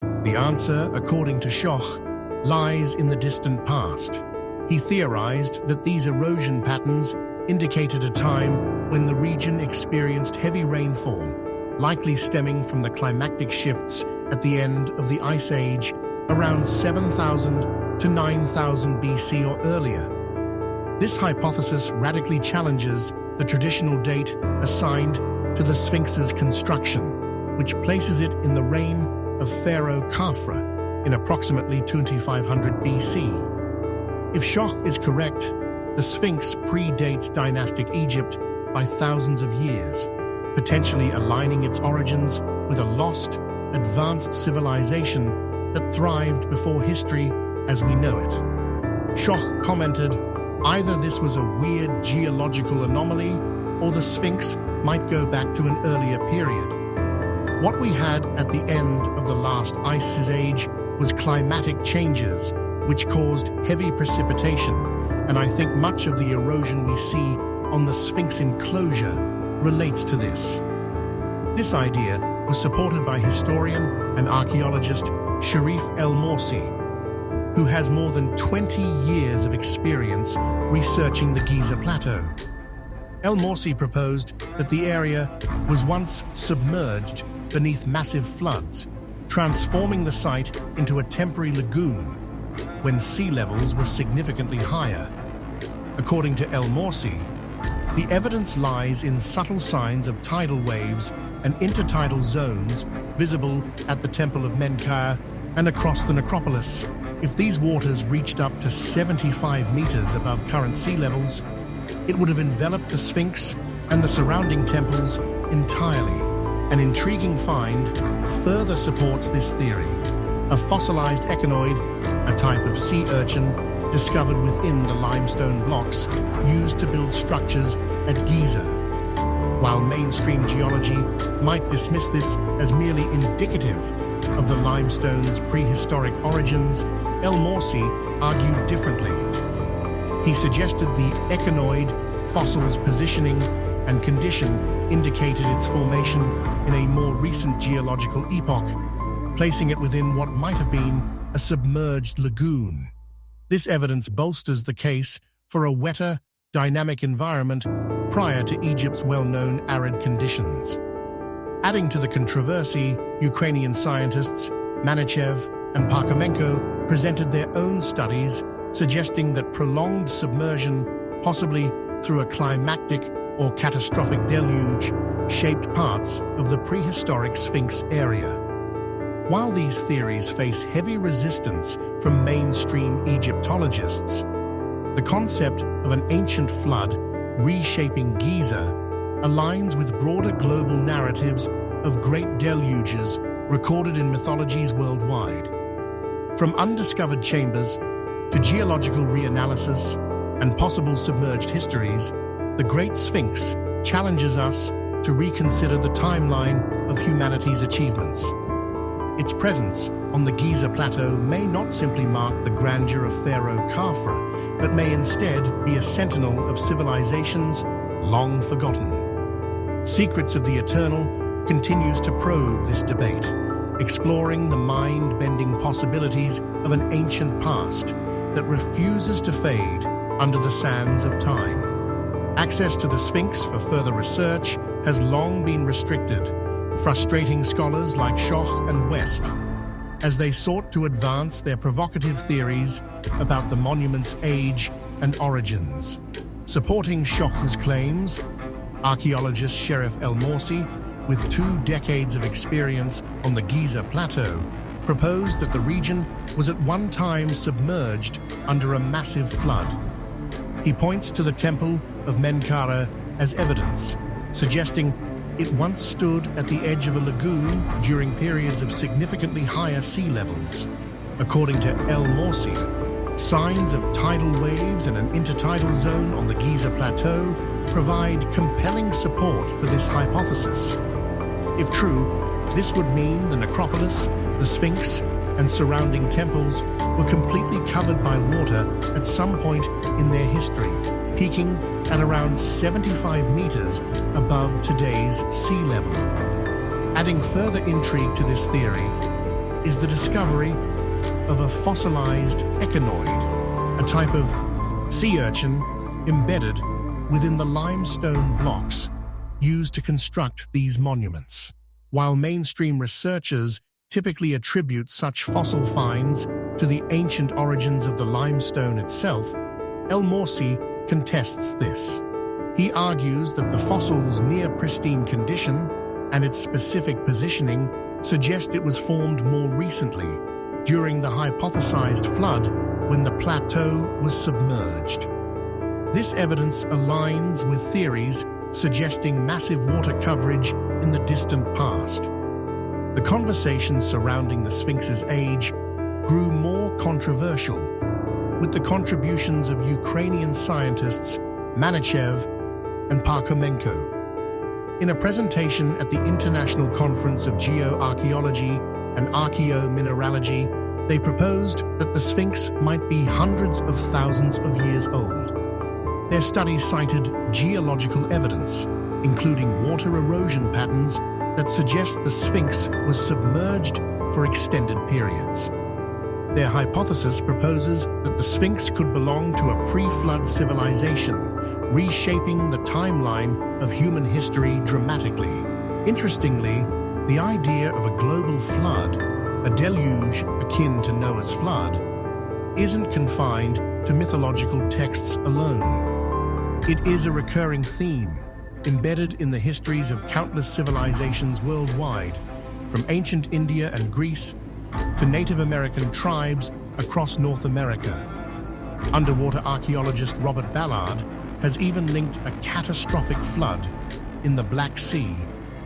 The answer, according to Schoch, lies in the distant past. He theorized that these erosion patterns indicated a time when the region experienced heavy rainfall, likely stemming from the climactic shifts at the end of the Ice Age around 7,000 to 9,000 BC or earlier. This hypothesis radically challenges the traditional date assigned to the Sphinx's construction, which places it in the reign of Pharaoh Khafra in approximately 2500 BC. If Schoch is correct, the Sphinx predates dynastic Egypt by thousands of years, potentially aligning its origins with a lost, advanced civilization that thrived before history as we know it. Schoch commented, either this was a weird geological anomaly, or the Sphinx might go back to an earlier period. What we had at the end of the last Ice Age was climatic changes, which caused heavy precipitation, and I think much of the erosion we see on the Sphinx enclosure relates to this. This idea was supported by historian and archaeologist Sharif El-Morsi, who has more than 20 years of experience researching the Giza Plateau. El-Morsi proposed that the area was once submerged beneath massive floods, transforming the site into a temporary lagoon when sea levels were significantly higher. According to El-Morsi, the evidence lies in subtle signs of tidal waves and intertidal zones visible at the Temple of Menkaure and across the necropolis. If these waters reached up to 75 meters above current sea levels, it would have enveloped the Sphinx and the surrounding temples entirely. An intriguing find further supports this theory. A fossilized echinoid, a type of sea urchin, discovered within the limestone blocks used to build structures at Giza. While mainstream geology might dismiss this as merely indicative of the limestone's prehistoric origins, El-Morsi argued differently. He suggested the echinoid fossil's positioning and condition indicated its formation in a more recent geological epoch, placing it within what might have been a submerged lagoon. This evidence bolsters the case for a wetter, dynamic environment prior to Egypt's well-known arid conditions. Adding to the controversy, Ukrainian scientists Manichev and Parkhomenko presented their own studies suggesting that prolonged submersion, possibly through a climactic or catastrophic deluge shaped parts of the prehistoric Sphinx area. While these theories face heavy resistance from mainstream Egyptologists, the concept of an ancient flood reshaping Giza aligns with broader global narratives of great deluges recorded in mythologies worldwide. From undiscovered chambers to geological reanalysis and possible submerged histories, the Great Sphinx challenges us to reconsider the timeline of humanity's achievements. Its presence on the Giza Plateau may not simply mark the grandeur of Pharaoh Khafre, but may instead be a sentinel of civilizations long forgotten. Secrets of the Eternal continues to probe this debate, exploring the mind-bending possibilities of an ancient past that refuses to fade under the sands of time. Access to the Sphinx for further research has long been restricted, frustrating scholars like Schoch and West as they sought to advance their provocative theories about the monument's age and origins. Supporting Schoch's claims, archaeologist Sherif El Morsi, with 2 decades of experience on the Giza Plateau, proposed that the region was at one time submerged under a massive flood. He points to the Temple of Menkaure as evidence, suggesting it once stood at the edge of a lagoon during periods of significantly higher sea levels. According to El Morsi, signs of tidal waves and an intertidal zone on the Giza Plateau provide compelling support for this hypothesis. If true, this would mean the necropolis, the Sphinx, and surrounding temples were completely covered by water at some point in their history, peaking at around 75 meters above today's sea level. Adding further intrigue to this theory is the discovery of a fossilized echinoid, a type of sea urchin embedded within the limestone blocks used to construct these monuments. While mainstream researchers typically attribute such fossil finds to the ancient origins of the limestone itself, El Morsi contests this. He argues that the fossil's near-pristine condition and its specific positioning suggest it was formed more recently, during the hypothesized flood when the plateau was submerged. This evidence aligns with theories suggesting massive water coverage in the distant past. The conversation surrounding the Sphinx's age grew more controversial, with the contributions of Ukrainian scientists Manichev and Parkhomenko. In a presentation at the International Conference of Geoarchaeology and Archaeomineralogy, they proposed that the Sphinx might be hundreds of thousands of years old. Their studies cited geological evidence, including water erosion patterns that suggest the Sphinx was submerged for extended periods. Their hypothesis proposes that the Sphinx could belong to a pre-flood civilization, reshaping the timeline of human history dramatically. Interestingly, the idea of a global flood, a deluge akin to Noah's flood, isn't confined to mythological texts alone. It is a recurring theme, embedded in the histories of countless civilizations worldwide, from ancient India and Greece to Native American tribes across North America. Underwater archaeologist Robert Ballard has even linked a catastrophic flood in the Black Sea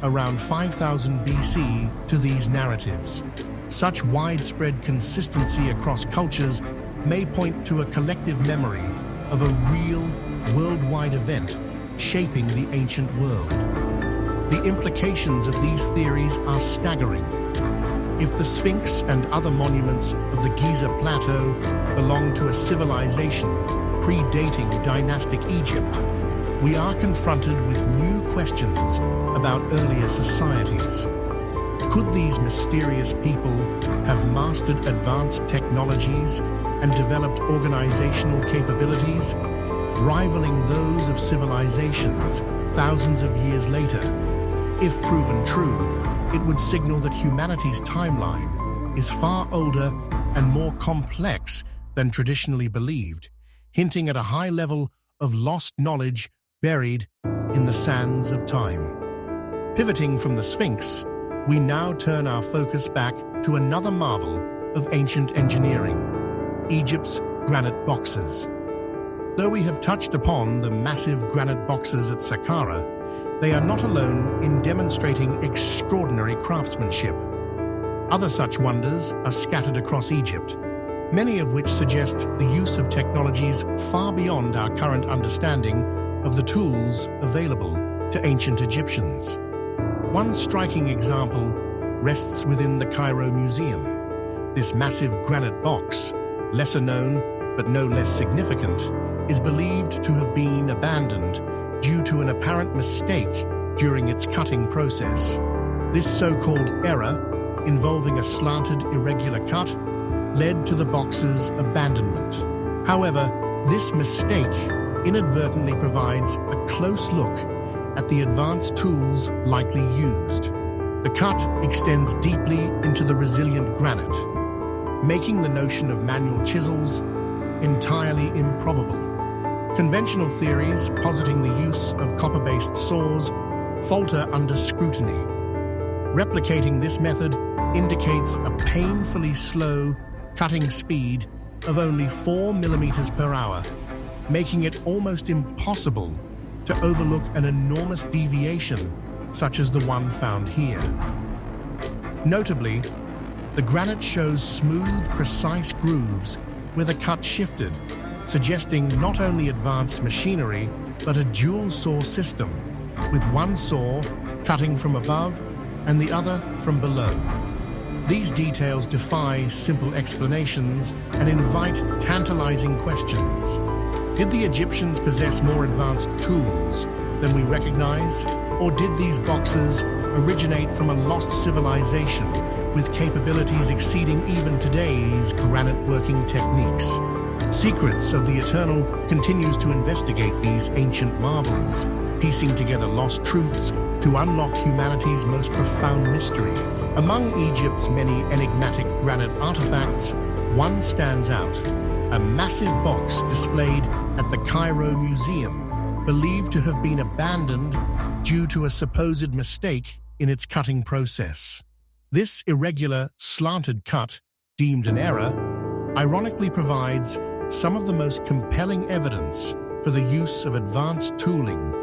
around 5000 BC to these narratives. Such widespread consistency across cultures may point to a collective memory of a real, worldwide event shaping the ancient world. The implications of these theories are staggering. If the Sphinx and other monuments of the Giza Plateau belong to a civilization predating dynastic Egypt, we are confronted with new questions about earlier societies. Could these mysterious people have mastered advanced technologies and developed organizational capabilities, rivaling those of civilizations thousands of years later? If proven true, it would signal that humanity's timeline is far older and more complex than traditionally believed, hinting at a high level of lost knowledge buried in the sands of time. Pivoting from the Sphinx, we now turn our focus back to another marvel of ancient engineering, Egypt's granite boxes. Though we have touched upon the massive granite boxes at Saqqara, they are not alone in demonstrating extraordinary craftsmanship. Other such wonders are scattered across Egypt, many of which suggest the use of technologies far beyond our current understanding of the tools available to ancient Egyptians. One striking example rests within the Cairo Museum. This massive granite box, lesser known but no less significant, is believed to have been abandoned due to an apparent mistake during its cutting process. This so-called error, involving a slanted, irregular cut, led to the box's abandonment. However, this mistake inadvertently provides a close look at the advanced tools likely used. The cut extends deeply into the resilient granite, making the notion of manual chisels entirely improbable. Conventional theories positing the use of copper-based saws falter under scrutiny. Replicating this method indicates a painfully slow cutting speed of only 4 millimeters per hour, making it almost impossible to overlook an enormous deviation such as the one found here. Notably, the granite shows smooth, precise grooves where the cut shifted, suggesting not only advanced machinery, but a dual saw system, with one saw cutting from above and the other from below. These details defy simple explanations and invite tantalizing questions. Did the Egyptians possess more advanced tools than we recognize, or did these boxes originate from a lost civilization with capabilities exceeding even today's granite working techniques? Secrets of the Eternal continues to investigate these ancient marvels, piecing together lost truths to unlock humanity's most profound mysteries. Among Egypt's many enigmatic granite artifacts, one stands out: a massive box displayed at the Cairo Museum, believed to have been abandoned due to a supposed mistake in its cutting process. This irregular, slanted cut, deemed an error, ironically provides some of the most compelling evidence for the use of advanced tooling,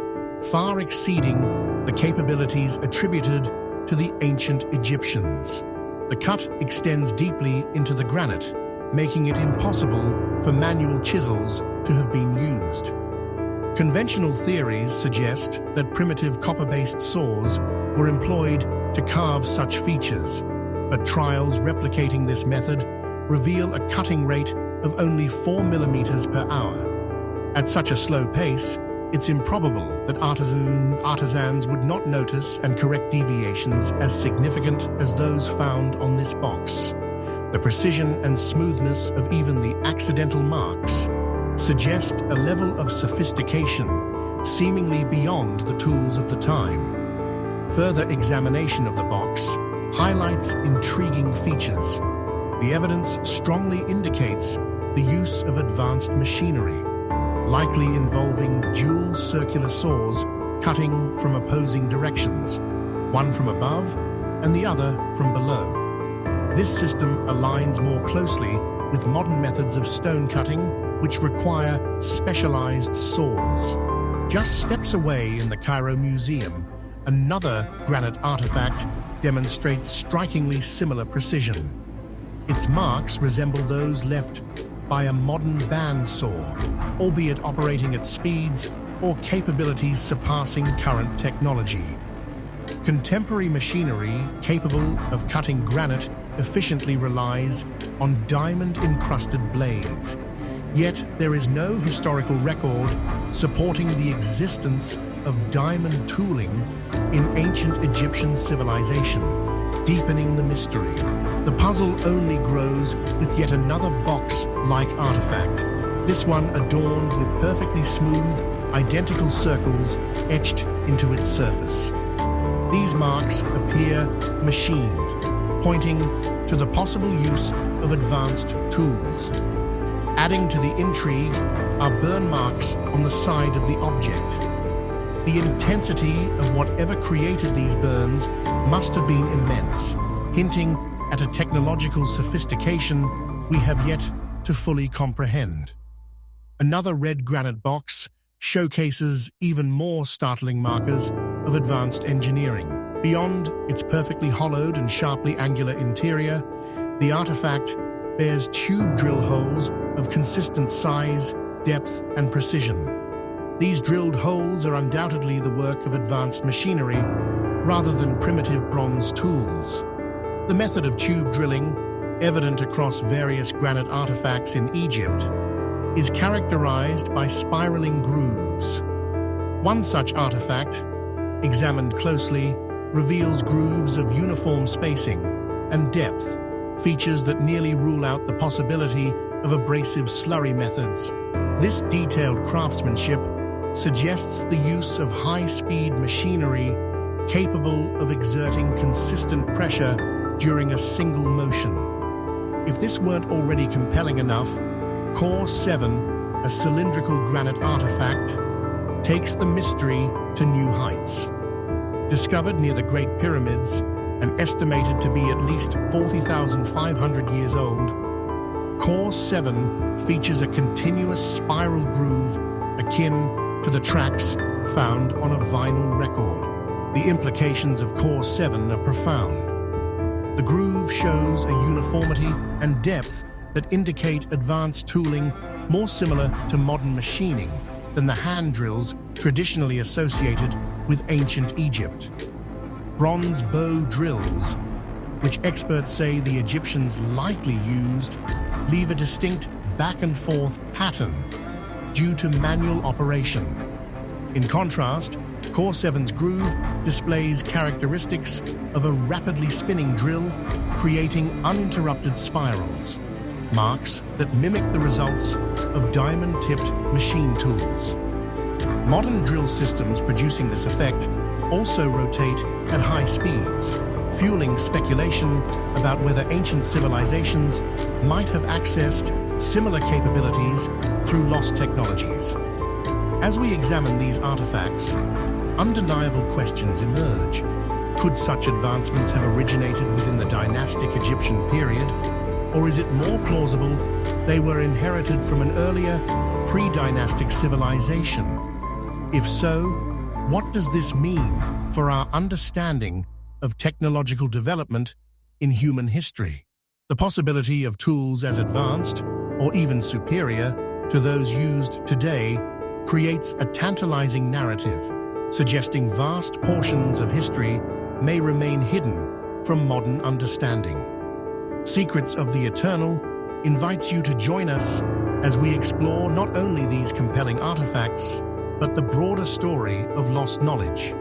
far exceeding the capabilities attributed to the ancient Egyptians. The cut extends deeply into the granite, making it impossible for manual chisels to have been used. Conventional theories suggest that primitive copper-based saws were employed to carve such features, but trials replicating this method reveal a cutting rate of only 4 millimeters per hour. At such a slow pace, it's improbable that artisans would not notice and correct deviations as significant as those found on this box. The precision and smoothness of even the accidental marks suggest a level of sophistication seemingly beyond the tools of the time. Further examination of the box highlights intriguing features. The evidence strongly indicates the use of advanced machinery, likely involving dual circular saws cutting from opposing directions, one from above and the other from below. This system aligns more closely with modern methods of stone cutting, which require specialized saws. Just steps away in the Cairo Museum, another granite artifact demonstrates strikingly similar precision. Its marks resemble those left by a modern bandsaw, albeit operating at speeds or capabilities surpassing current technology. Contemporary machinery capable of cutting granite efficiently relies on diamond-encrusted blades. Yet there is no historical record supporting the existence of diamond tooling in ancient Egyptian civilization, deepening the mystery. The puzzle only grows with yet another box-like artifact, this one adorned with perfectly smooth, identical circles etched into its surface. These marks appear machined, pointing to the possible use of advanced tools. Adding to the intrigue are burn marks on the side of the object. The intensity of whatever created these burns must have been immense, hinting at a technological sophistication we have yet to fully comprehend. Another red granite box showcases even more startling markers of advanced engineering. Beyond its perfectly hollowed and sharply angular interior, the artifact bears tube drill holes of consistent size, depth, and precision. These drilled holes are undoubtedly the work of advanced machinery rather than primitive bronze tools. The method of tube drilling, evident across various granite artifacts in Egypt, is characterized by spiraling grooves. One such artifact, examined closely, reveals grooves of uniform spacing and depth, features that nearly rule out the possibility of abrasive slurry methods. This detailed craftsmanship suggests the use of high-speed machinery capable of exerting consistent pressure during a single motion. If this weren't already compelling enough, Core 7, a cylindrical granite artifact, takes the mystery to new heights. Discovered near the Great Pyramids and estimated to be at least 40,500 years old, Core 7 features a continuous spiral groove akin to the tracks found on a vinyl record. The implications of Core 7 are profound. The groove shows a uniformity and depth that indicate advanced tooling more similar to modern machining than the hand drills traditionally associated with ancient Egypt. Bronze bow drills, which experts say the Egyptians likely used, leave a distinct back-and-forth pattern due to manual operation. In contrast, Core 7's groove displays characteristics of a rapidly spinning drill, creating uninterrupted spirals, marks that mimic the results of diamond-tipped machine tools. Modern drill systems producing this effect also rotate at high speeds, fueling speculation about whether ancient civilizations might have accessed similar capabilities through lost technologies. As we examine these artifacts, undeniable questions emerge. Could such advancements have originated within the dynastic Egyptian period? Or is it more plausible they were inherited from an earlier, pre-dynastic civilization? If so, what does this mean for our understanding of technological development in human history? The possibility of tools as advanced, or even superior, to those used today creates a tantalizing narrative, suggesting vast portions of history may remain hidden from modern understanding. Secrets of the Eternal invites you to join us as we explore not only these compelling artifacts, but the broader story of lost knowledge,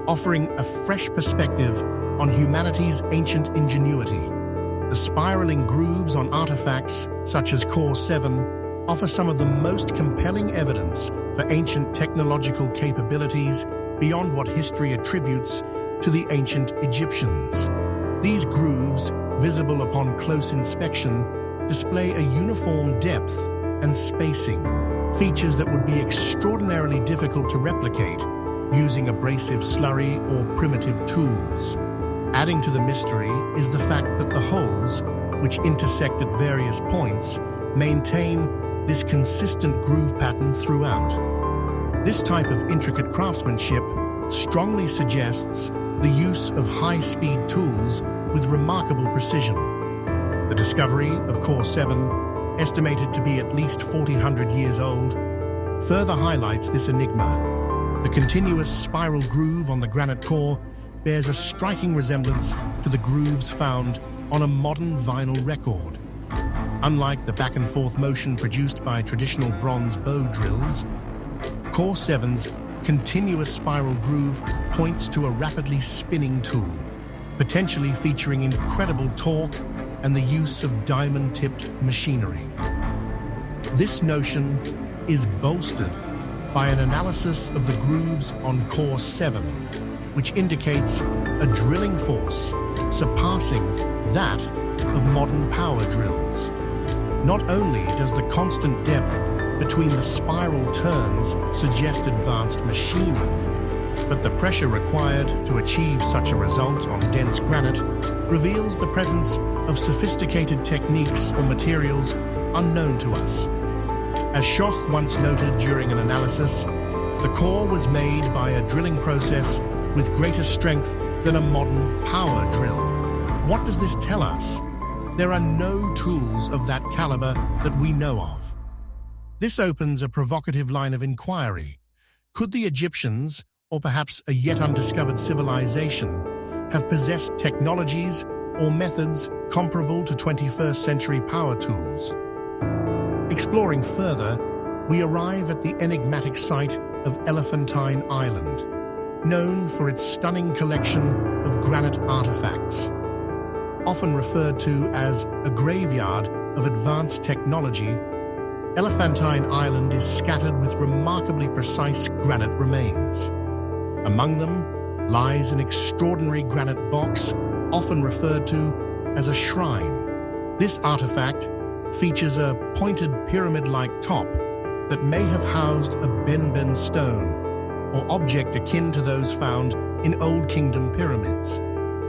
offering a fresh perspective on humanity's ancient ingenuity. The spiraling grooves on artifacts, such as Core 7, offer some of the most compelling evidence for ancient technological capabilities beyond what history attributes to the ancient Egyptians. These grooves, visible upon close inspection, display a uniform depth and spacing, features that would be extraordinarily difficult to replicate using abrasive slurry or primitive tools. Adding to the mystery is the fact that the holes, which intersect at various points, maintain this consistent groove pattern throughout. This type of intricate craftsmanship strongly suggests the use of high-speed tools with remarkable precision. The discovery of Core 7, estimated to be at least 4,000 years old, further highlights this enigma. The continuous spiral groove on the granite core bears a striking resemblance to the grooves found on a modern vinyl record. Unlike the back-and-forth motion produced by traditional bronze bow drills, Core 7's continuous spiral groove points to a rapidly spinning tool, potentially featuring incredible torque and the use of diamond-tipped machinery. This notion is bolstered by an analysis of the grooves on Core 7, which indicates a drilling force surpassing that of modern power drills. Not only does the constant depth between the spiral turns suggest advanced machining, But the pressure required to achieve such a result on dense granite reveals the presence of sophisticated techniques or materials unknown to us. As Schoch once noted during an analysis, the core was made by a drilling process with greater strength than a modern power drill. What does this tell us? There are no tools of that caliber that we know of. This opens a provocative line of inquiry. Could the Egyptians, or perhaps a yet undiscovered civilization, have possessed technologies or methods comparable to 21st century power tools? Exploring further, we arrive at the enigmatic site of Elephantine Island, known for its stunning collection of granite artifacts. Often referred to as a graveyard of advanced technology, Elephantine Island is scattered with remarkably precise granite remains. Among them lies an extraordinary granite box, often referred to as a shrine. This artifact features a pointed pyramid-like top that may have housed a benben stone or object akin to those found in Old Kingdom pyramids.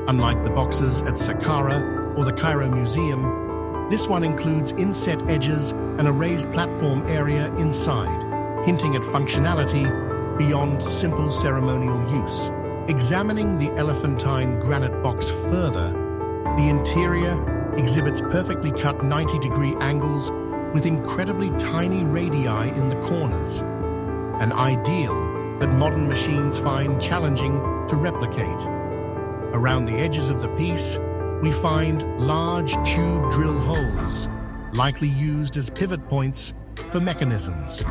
Unlike the boxes at Saqqara or the Cairo Museum, this one includes inset edges and a raised platform area inside, hinting at functionality beyond simple ceremonial use. Examining the Elephantine granite box further, the interior exhibits perfectly cut 90-degree angles with incredibly tiny radii in the corners, an ideal that modern machines find challenging to replicate. Around the edges of the piece, we find large tube drill holes, likely used as pivot points for mechanisms.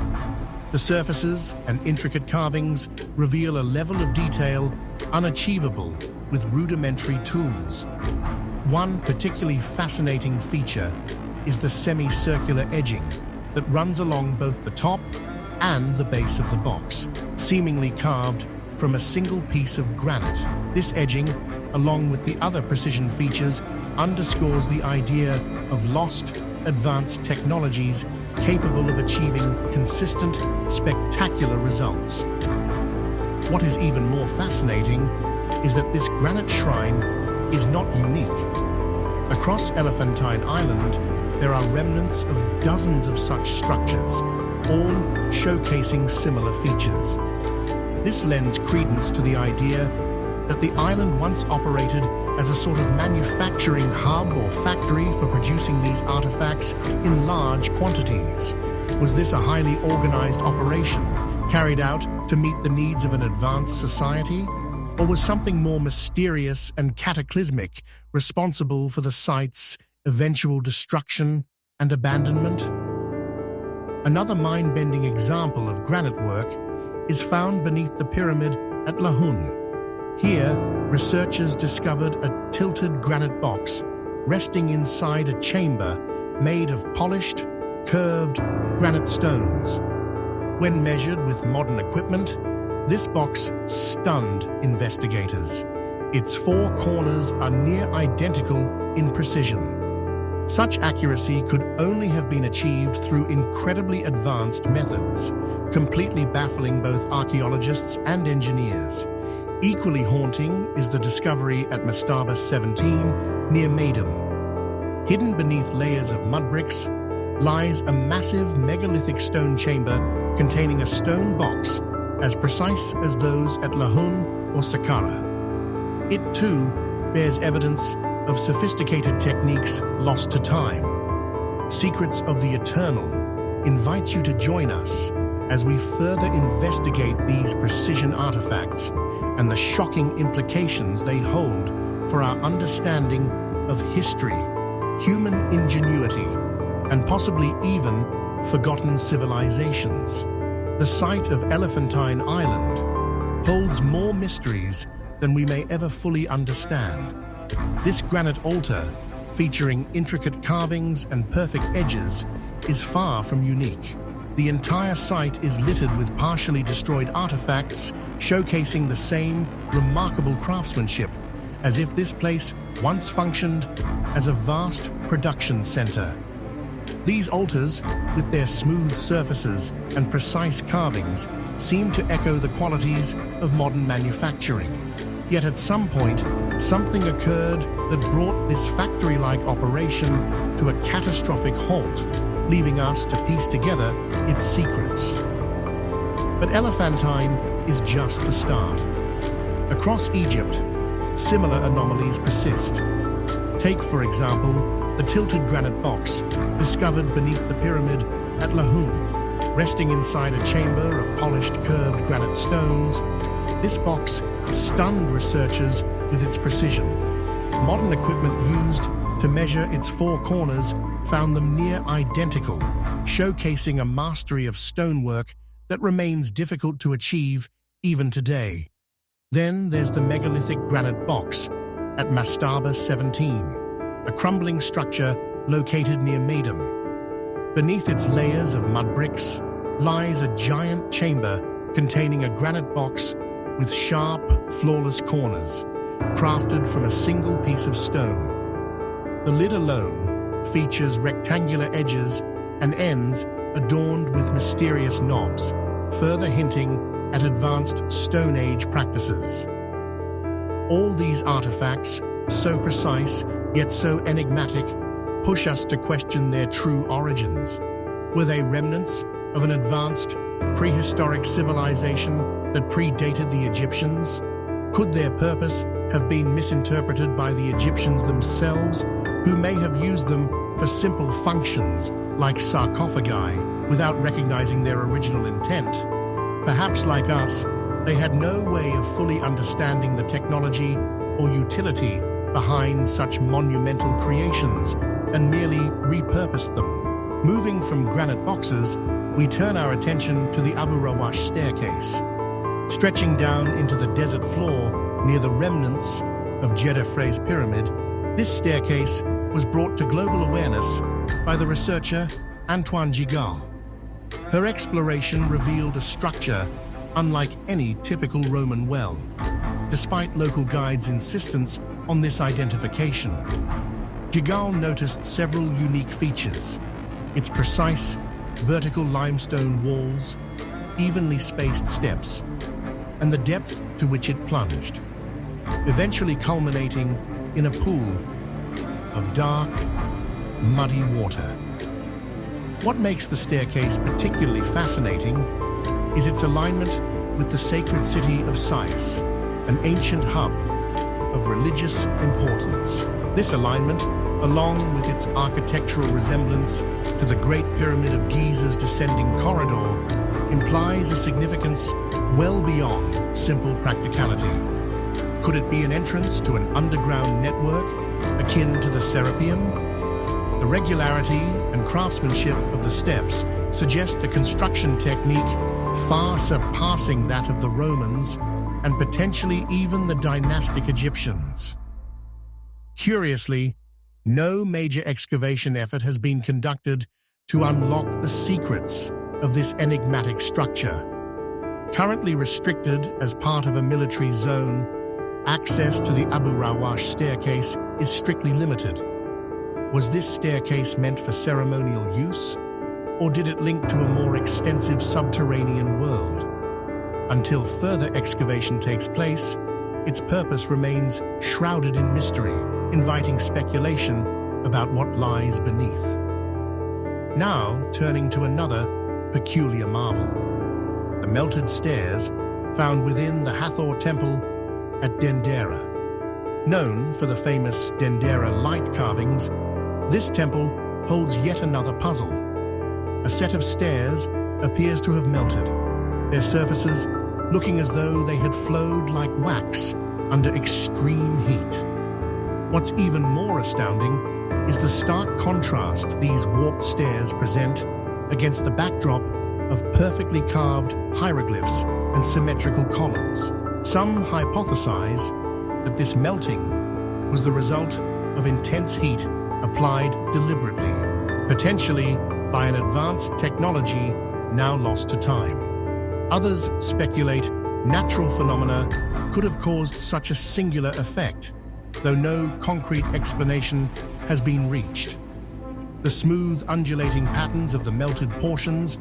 The surfaces and intricate carvings reveal a level of detail unachievable with rudimentary tools. One particularly fascinating feature is the semicircular edging that runs along both the top and the base of the box, seemingly carved from a single piece of granite. This edging, along with the other precision features, underscores the idea of lost, advanced technologies capable of achieving consistent, spectacular results. What is even more fascinating is that this granite shrine is not unique. Across Elephantine Island, there are remnants of dozens of such structures, all showcasing similar features. This lends credence to the idea that the island once operated as a sort of manufacturing hub or factory for producing these artifacts in large quantities. Was this a highly organized operation carried out to meet the needs of an advanced society? Or was something more mysterious and cataclysmic responsible for the site's eventual destruction and abandonment? Another mind-bending example of granite work is found beneath the pyramid at Lahun. Here, researchers discovered a tilted granite box resting inside a chamber made of polished, curved granite stones. When measured with modern equipment, this box stunned investigators. Its four corners are near identical in precision. Such accuracy could only have been achieved through incredibly advanced methods, completely baffling both archaeologists and engineers. Equally haunting is the discovery at Mastaba 17 near Maydam. Hidden beneath layers of mud bricks lies a massive megalithic stone chamber containing a stone box as precise as those at Lahun or Saqqara. It too bears evidence of sophisticated techniques lost to time. Secrets of the Eternal invites you to join us as we further investigate these precision artifacts and the shocking implications they hold for our understanding of history, human ingenuity, and possibly even forgotten civilizations. The site of Elephantine Island holds more mysteries than we may ever fully understand. This granite altar, featuring intricate carvings and perfect edges, is far from unique. The entire site is littered with partially destroyed artifacts, showcasing the same remarkable craftsmanship, as if this place once functioned as a vast production center. These altars, with their smooth surfaces and precise carvings, seem to echo the qualities of modern manufacturing. Yet at some point, something occurred that brought this factory-like operation to a catastrophic halt, leaving us to piece together its secrets. But Elephantine is just the start. Across Egypt, similar anomalies persist. Take, for example, the tilted granite box discovered beneath the pyramid at Lahoum. Resting inside a chamber of polished curved granite stones, this box stunned researchers with its precision. Modern equipment used to measure its four corners found them near identical, showcasing a mastery of stonework that remains difficult to achieve even today. Then there's the megalithic granite box at Mastaba 17, a crumbling structure located near Maydam. Beneath its layers of mud bricks lies a giant chamber containing a granite box with sharp, flawless corners, crafted from a single piece of stone. The lid alone features rectangular edges and ends adorned with mysterious knobs, further hinting at advanced Stone Age practices. All these artifacts, so precise yet so enigmatic, push us to question their true origins. Were they remnants of an advanced, prehistoric civilization that predated the Egyptians? Could their purpose have been misinterpreted by the Egyptians themselves, who may have used them for simple functions like sarcophagi without recognizing their original intent? Perhaps like us, they had no way of fully understanding the technology or utility behind such monumental creations and merely repurposed them. Moving from granite boxes, we turn our attention to the Abu Rawash staircase. Stretching down into the desert floor near the remnants of Djedefre's pyramid, this staircase was brought to global awareness by the researcher Antoine Gigal. Her exploration revealed a structure unlike any typical Roman well, despite local guides' insistence on this identification. Gigal noticed several unique features: its precise, vertical limestone walls, evenly spaced steps, and the depth to which it plunged, eventually culminating in a pool of dark, muddy water. What makes the staircase particularly fascinating is its alignment with the sacred city of Sais, an ancient hub of religious importance. This alignment, along with its architectural resemblance to the Great Pyramid of Giza's descending corridor, implies a significance well beyond simple practicality. Could it be an entrance to an underground network akin to the Serapeum? The regularity and craftsmanship of the steps suggest a construction technique far surpassing that of the Romans and potentially even the dynastic Egyptians. Curiously, no major excavation effort has been conducted to unlock the secrets of this enigmatic structure. Currently restricted as part of a military zone, access to the Abu Rawash staircase is strictly limited. Was this staircase meant for ceremonial use, or did it link to a more extensive subterranean world? Until further excavation takes place, its purpose remains shrouded in mystery, inviting speculation about what lies beneath. Now, turning to another peculiar marvel: the melted stairs found within the Hathor Temple at Dendera. Known for the famous Dendera light carvings, this temple holds yet another puzzle. A set of stairs appears to have melted, their surfaces looking as though they had flowed like wax under extreme heat. What's even more astounding is the stark contrast these warped stairs present against the backdrop of perfectly carved hieroglyphs and symmetrical columns. Some hypothesize that this melting was the result of intense heat applied deliberately, potentially by an advanced technology now lost to time. Others speculate natural phenomena could have caused such a singular effect, though no concrete explanation has been reached. The smooth, undulating patterns of the melted portions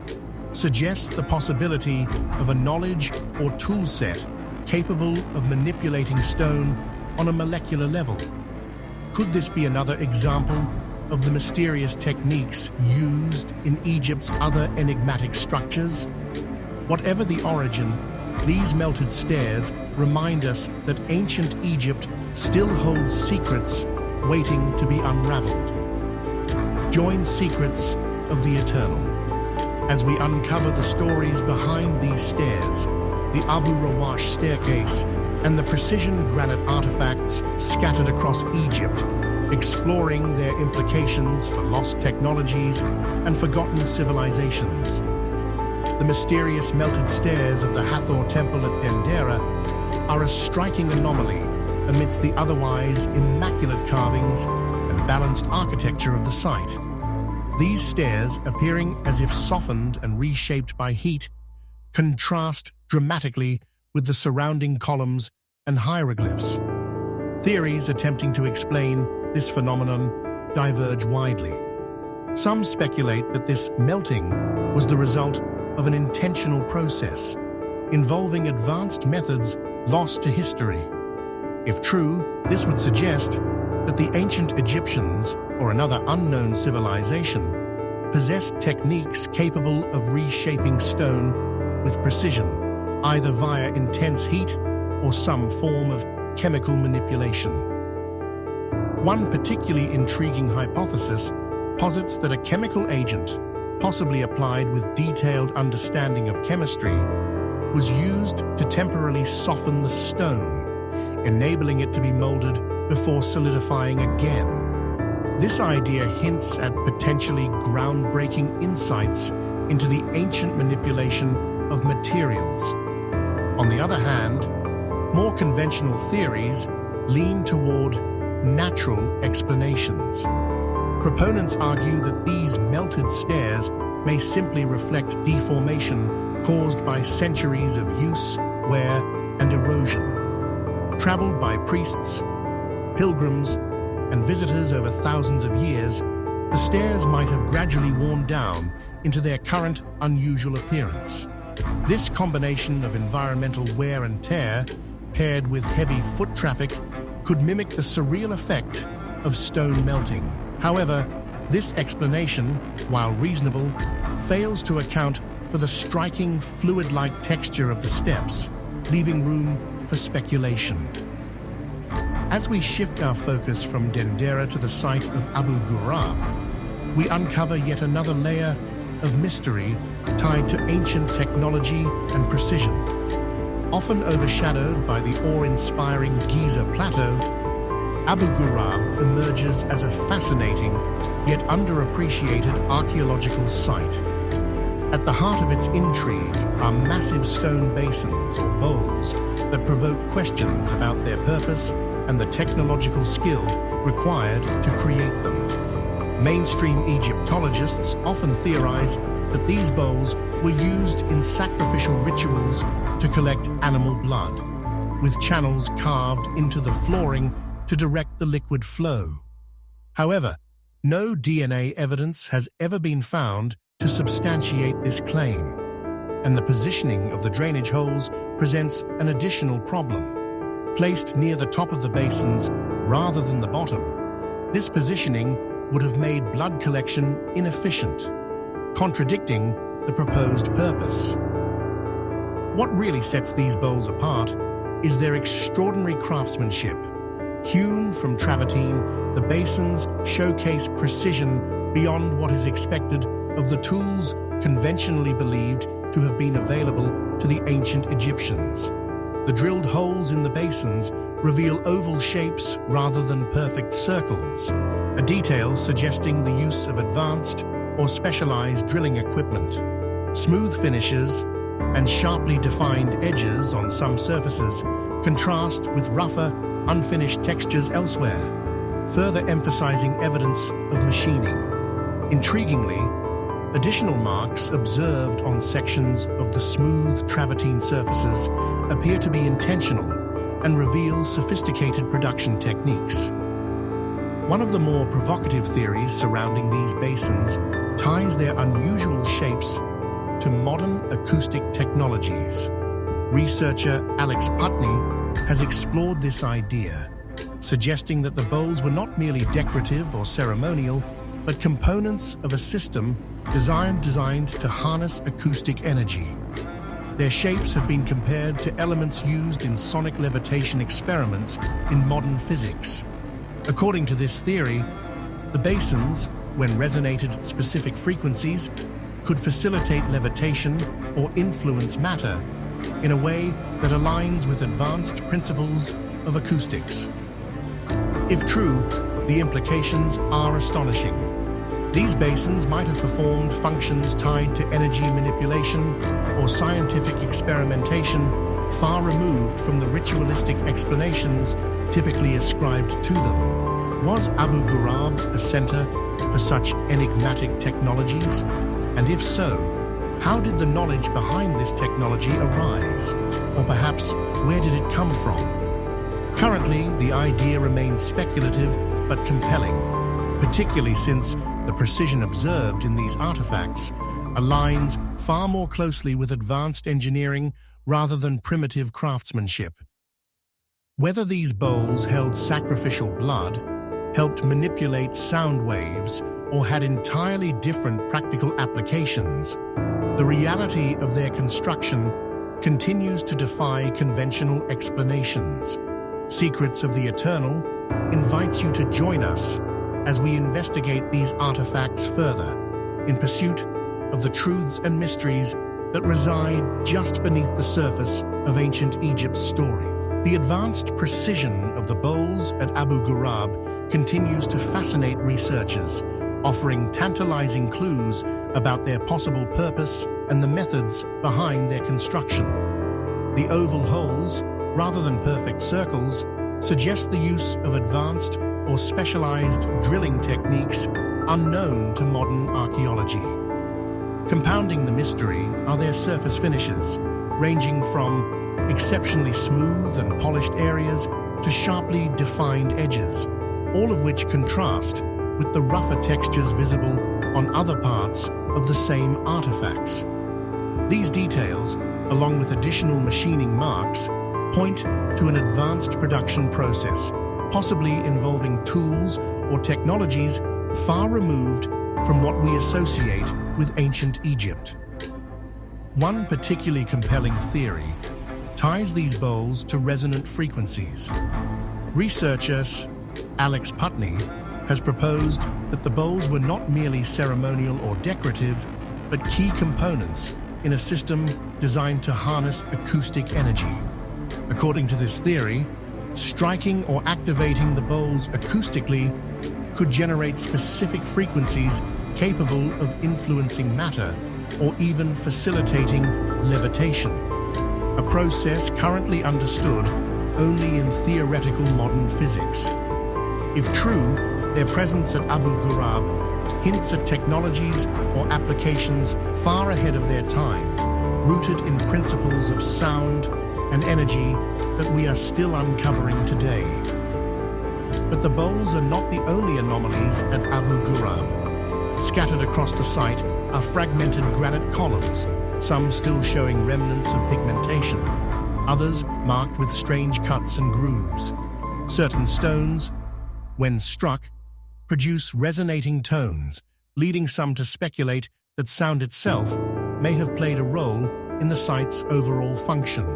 suggest the possibility of a knowledge or tool set capable of manipulating stone on a molecular level. Could this be another example of the mysterious techniques used in Egypt's other enigmatic structures? Whatever the origin, these melted stairs remind us that ancient Egypt still holds secrets waiting to be unraveled. Join Secrets of the Eternal as we uncover the stories behind these stairs, the Abu Rawash staircase, and the precision granite artifacts scattered across Egypt, exploring their implications for lost technologies and forgotten civilizations. The mysterious melted stairs of the Hathor Temple at Dendera are a striking anomaly amidst the otherwise immaculate carvings and balanced architecture of the site. These stairs, appearing as if softened and reshaped by heat, contrast dramatically with the surrounding columns and hieroglyphs. Theories attempting to explain this phenomenon diverge widely. Some speculate that this melting was the result of an intentional process involving advanced methods lost to history. If true, this would suggest that the ancient Egyptians, or another unknown civilization, possessed techniques capable of reshaping stone with precision, either via intense heat or some form of chemical manipulation. One particularly intriguing hypothesis posits that a chemical agent, possibly applied with detailed understanding of chemistry, was used to temporarily soften the stone, enabling it to be molded before solidifying again. This idea hints at potentially groundbreaking insights into the ancient manipulation of materials. On the other hand, more conventional theories lean toward natural explanations. Proponents argue that these melted stairs may simply reflect deformation caused by centuries of use, wear, and erosion. Traveled by priests, pilgrims, and visitors over thousands of years, the stairs might have gradually worn down into their current unusual appearance. This combination of environmental wear and tear, paired with heavy foot traffic, could mimic the surreal effect of stone melting. However, this explanation, while reasonable, fails to account for the striking fluid-like texture of the steps, leaving room for speculation. As we shift our focus from Dendera to the site of Abu Ghurab, we uncover yet another layer of mystery tied to ancient technology and precision. Often overshadowed by the awe-inspiring Giza Plateau, Abu Ghurab emerges as a fascinating yet underappreciated archaeological site. At the heart of its intrigue are massive stone basins or bowls that provoke questions about their purpose and the technological skill required to create them. Mainstream Egyptologists often theorize that these bowls were used in sacrificial rituals to collect animal blood, with channels carved into the flooring to direct the liquid flow. However, no DNA evidence has ever been found to substantiate this claim, and the positioning of the drainage holes presents an additional problem. Placed near the top of the basins rather than the bottom, this positioning would have made blood collection inefficient, contradicting the proposed purpose. What really sets these bowls apart is their extraordinary craftsmanship. Hewn from travertine, the basins showcase precision beyond what is expected of the tools conventionally believed to have been available to the ancient Egyptians. The drilled holes in the basins reveal oval shapes rather than perfect circles, a detail suggesting the use of advanced or specialized drilling equipment. Smooth finishes and sharply defined edges on some surfaces contrast with rougher, unfinished textures elsewhere, further emphasizing evidence of machining. Intriguingly, additional marks observed on sections of the smooth travertine surfaces appear to be intentional and reveal sophisticated production techniques. One of the more provocative theories surrounding these basins ties their unusual shapes to modern acoustic technologies. Researcher Alex Putney has explored this idea, suggesting that the bowls were not merely decorative or ceremonial, but components of a system designed to harness acoustic energy. Their shapes have been compared to elements used in sonic levitation experiments in modern physics. According to this theory, the basins, when resonated at specific frequencies, could facilitate levitation or influence matter in a way that aligns with advanced principles of acoustics. If true, the implications are astonishing. These basins might have performed functions tied to energy manipulation or scientific experimentation far removed from the ritualistic explanations typically ascribed to them. Was Abu Ghurab a center for such enigmatic technologies? And if so, how did the knowledge behind this technology arise? Or perhaps, where did it come from? Currently, the idea remains speculative but compelling, particularly since the precision observed in these artifacts aligns far more closely with advanced engineering rather than primitive craftsmanship. Whether these bowls held sacrificial blood, helped manipulate sound waves, or had entirely different practical applications, the reality of their construction continues to defy conventional explanations. Secrets of the Eternal invites you to join us as we investigate these artifacts further in pursuit of the truths and mysteries that reside just beneath the surface of ancient Egypt's stories. The advanced precision of the bowls at Abu Ghurab continues to fascinate researchers, offering tantalizing clues about their possible purpose and the methods behind their construction. The oval holes, rather than perfect circles, suggest the use of advanced or specialized drilling techniques unknown to modern archaeology. Compounding the mystery are their surface finishes, ranging from exceptionally smooth and polished areas to sharply defined edges, all of which contrast with the rougher textures visible on other parts of the same artifacts. These details, along with additional machining marks, point to an advanced production process, possibly involving tools or technologies far removed from what we associate with ancient Egypt. One particularly compelling theory ties these bowls to resonant frequencies. Researcher Alex Putney has proposed that the bowls were not merely ceremonial or decorative, but key components in a system designed to harness acoustic energy. According to this theory, striking or activating the bowls acoustically could generate specific frequencies capable of influencing matter or even facilitating levitation, a process currently understood only in theoretical modern physics. If true, their presence at Abu Ghurab hints at technologies or applications far ahead of their time, rooted in principles of sound and energy that we are still uncovering today. But the bowls are not the only anomalies at Abu Ghurab. Scattered across the site are fragmented granite columns, some still showing remnants of pigmentation, others marked with strange cuts and grooves. Certain stones, when struck, produce resonating tones, leading some to speculate that sound itself may have played a role in the site's overall function.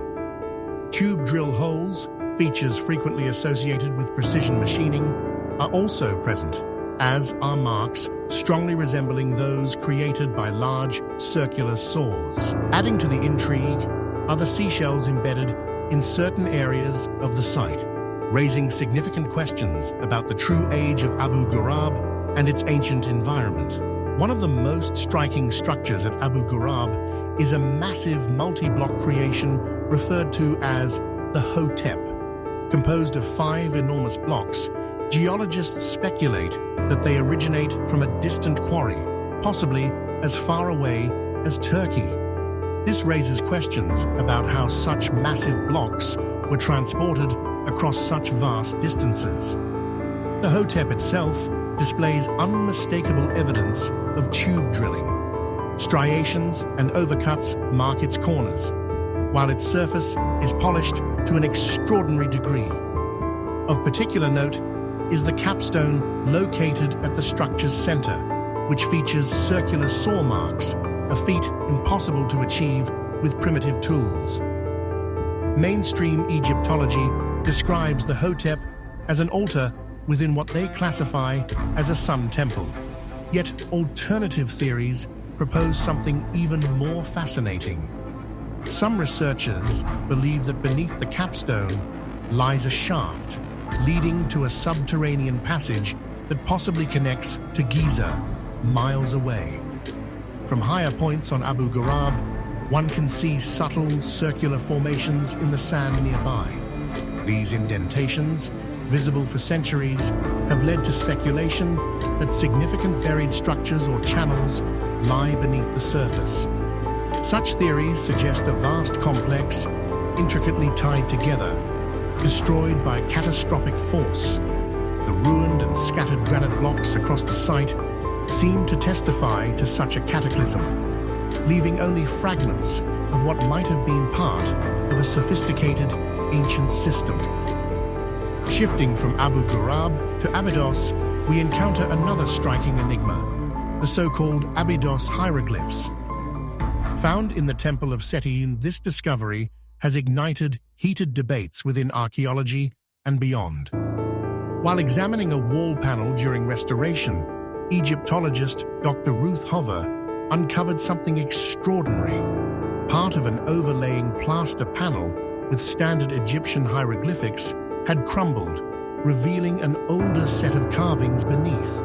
Tube drill holes, features frequently associated with precision machining, are also present, as are marks strongly resembling those created by large circular saws. Adding to the intrigue are the seashells embedded in certain areas of the site, raising significant questions about the true age of Abu Ghurab and its ancient environment. One of the most striking structures at Abu Ghurab is a massive multi-block creation referred to as the Hotep. Composed of 5 enormous blocks, geologists speculate that they originate from a distant quarry, possibly as far away as Turkey. This raises questions about how such massive blocks were transported across such vast distances. The Hotep itself displays unmistakable evidence of tube drilling. Striations and overcuts mark its corners, while its surface is polished to an extraordinary degree. Of particular note is the capstone located at the structure's center, which features circular saw marks, a feat impossible to achieve with primitive tools. Mainstream Egyptology describes the Hotep as an altar within what they classify as a sun temple. Yet alternative theories propose something even more fascinating. Some researchers believe that beneath the capstone lies a shaft leading to a subterranean passage that possibly connects to Giza, miles away. From higher points on Abu Ghurab, one can see subtle circular formations in the sand nearby. These indentations, visible for centuries, have led to speculation that significant buried structures or channels lie beneath the surface. Such theories suggest a vast complex, intricately tied together, destroyed by catastrophic force. The ruined and scattered granite blocks across the site seem to testify to such a cataclysm, leaving only fragments of what might have been part of a sophisticated ancient system. Shifting from Abu Ghurab to Abydos, we encounter another striking enigma, the so-called Abydos hieroglyphs. Found in the Temple of Seti, this discovery has ignited heated debates within archaeology and beyond. While examining a wall panel during restoration, Egyptologist Dr. Ruth Hover uncovered something extraordinary. Part of an overlaying plaster panel with standard Egyptian hieroglyphics had crumbled, revealing an older set of carvings beneath.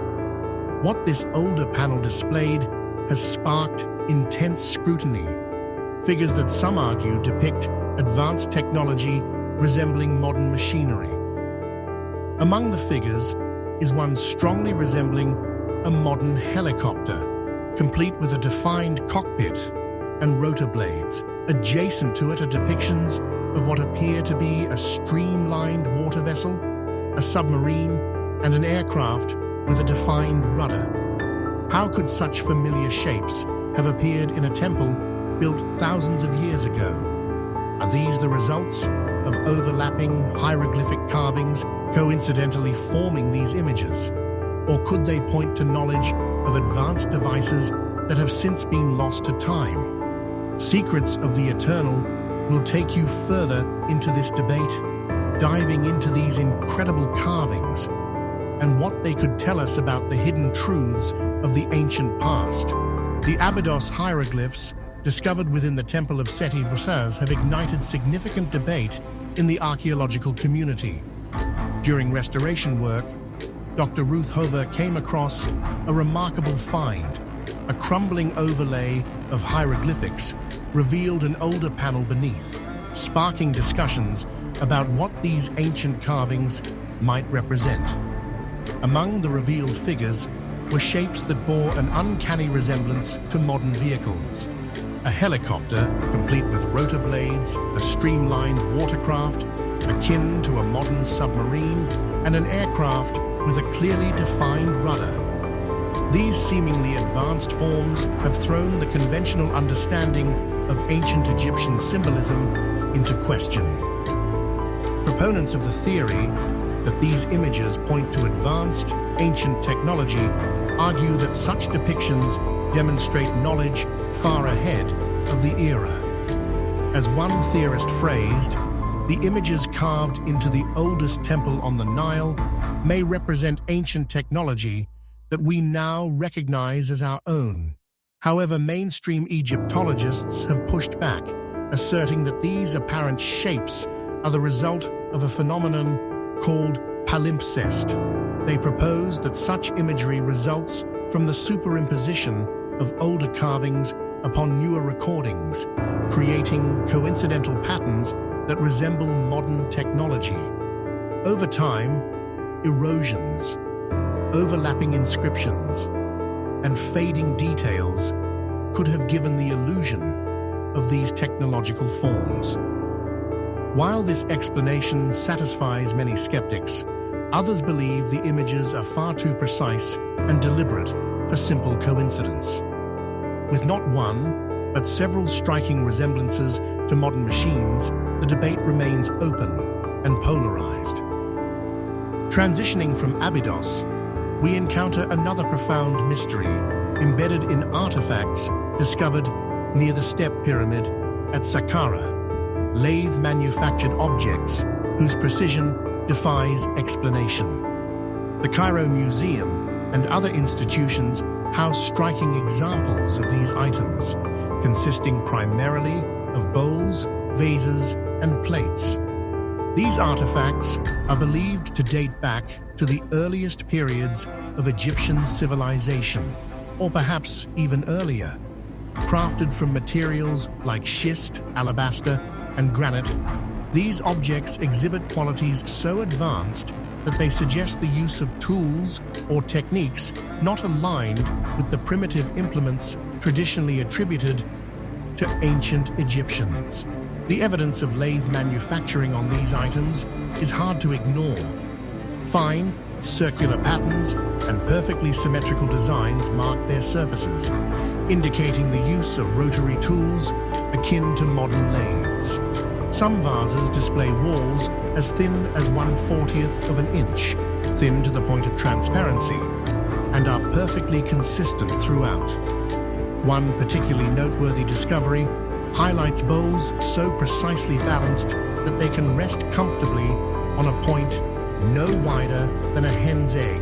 What this older panel displayed has sparked intense scrutiny. Figures that some argue depict advanced technology resembling modern machinery. Among the figures is one strongly resembling a modern helicopter, complete with a defined cockpit and rotor blades. Adjacent to it are depictions of what appear to be a streamlined water vessel, a submarine, and an aircraft with a defined rudder. How could such familiar shapes have appeared in a temple built thousands of years ago? Are these the results of overlapping hieroglyphic carvings coincidentally forming these images? Or could they point to knowledge of advanced devices that have since been lost to time? Secrets of the Eternal will take you further into this debate, diving into these incredible carvings and what they could tell us about the hidden truths of the ancient past. The Abydos hieroglyphs, discovered within the Temple of Seti Versailles, have ignited significant debate in the archaeological community. During restoration work, Dr. Ruth Hover came across a remarkable find. A crumbling overlay of hieroglyphics revealed an older panel beneath, sparking discussions about what these ancient carvings might represent. Among the revealed figures were shapes that bore an uncanny resemblance to modern vehicles. A helicopter, complete with rotor blades, a streamlined watercraft, akin to a modern submarine, and an aircraft with a clearly defined rudder. These seemingly advanced forms have thrown the conventional understanding of ancient Egyptian symbolism into question. Proponents of the theory that these images point to advanced, ancient technology argue that such depictions demonstrate knowledge far ahead of the era. As one theorist phrased, the images carved into the oldest temple on the Nile may represent ancient technology that we now recognize as our own. However, mainstream Egyptologists have pushed back, asserting that these apparent shapes are the result of a phenomenon called palimpsest. They propose that such imagery results from the superimposition of older carvings upon newer recordings, creating coincidental patterns that resemble modern technology. Over time, erosions, overlapping inscriptions, and fading details could have given the illusion of these technological forms. While this explanation satisfies many skeptics, Others believe the images are far too precise and deliberate for simple coincidence. With not one, but several striking resemblances to modern machines, the debate remains open and polarized. Transitioning from Abydos, we encounter another profound mystery embedded in artifacts discovered near the Step Pyramid at Saqqara, lathe-manufactured objects whose precision defies explanation. The Cairo Museum and other institutions house striking examples of these items, consisting primarily of bowls, vases, and plates. These artifacts are believed to date back to the earliest periods of Egyptian civilization, or perhaps even earlier. Crafted from materials like schist, alabaster, and granite, these objects exhibit qualities so advanced that they suggest the use of tools or techniques not aligned with the primitive implements traditionally attributed to ancient Egyptians. The evidence of lathe manufacturing on these items is hard to ignore. Fine, circular patterns and perfectly symmetrical designs mark their surfaces, indicating the use of rotary tools akin to modern lathes. Some vases display walls as thin as 1/40th of an inch, thin to the point of transparency, and are perfectly consistent throughout. One particularly noteworthy discovery highlights bowls so precisely balanced that they can rest comfortably on a point no wider than a hen's egg,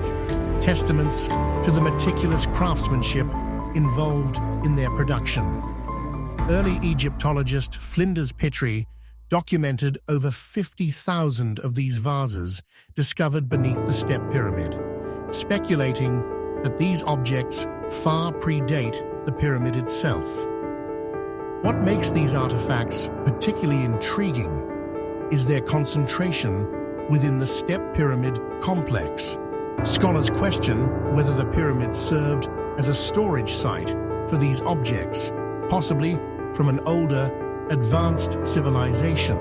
testaments to the meticulous craftsmanship involved in their production. Early Egyptologist Flinders Petrie documented over 50,000 of these vases discovered beneath the Step Pyramid, speculating that these objects far predate the pyramid itself. What makes these artifacts particularly intriguing is their concentration within the Step Pyramid complex. Scholars question whether the pyramid served as a storage site for these objects, possibly from an older, advanced civilization.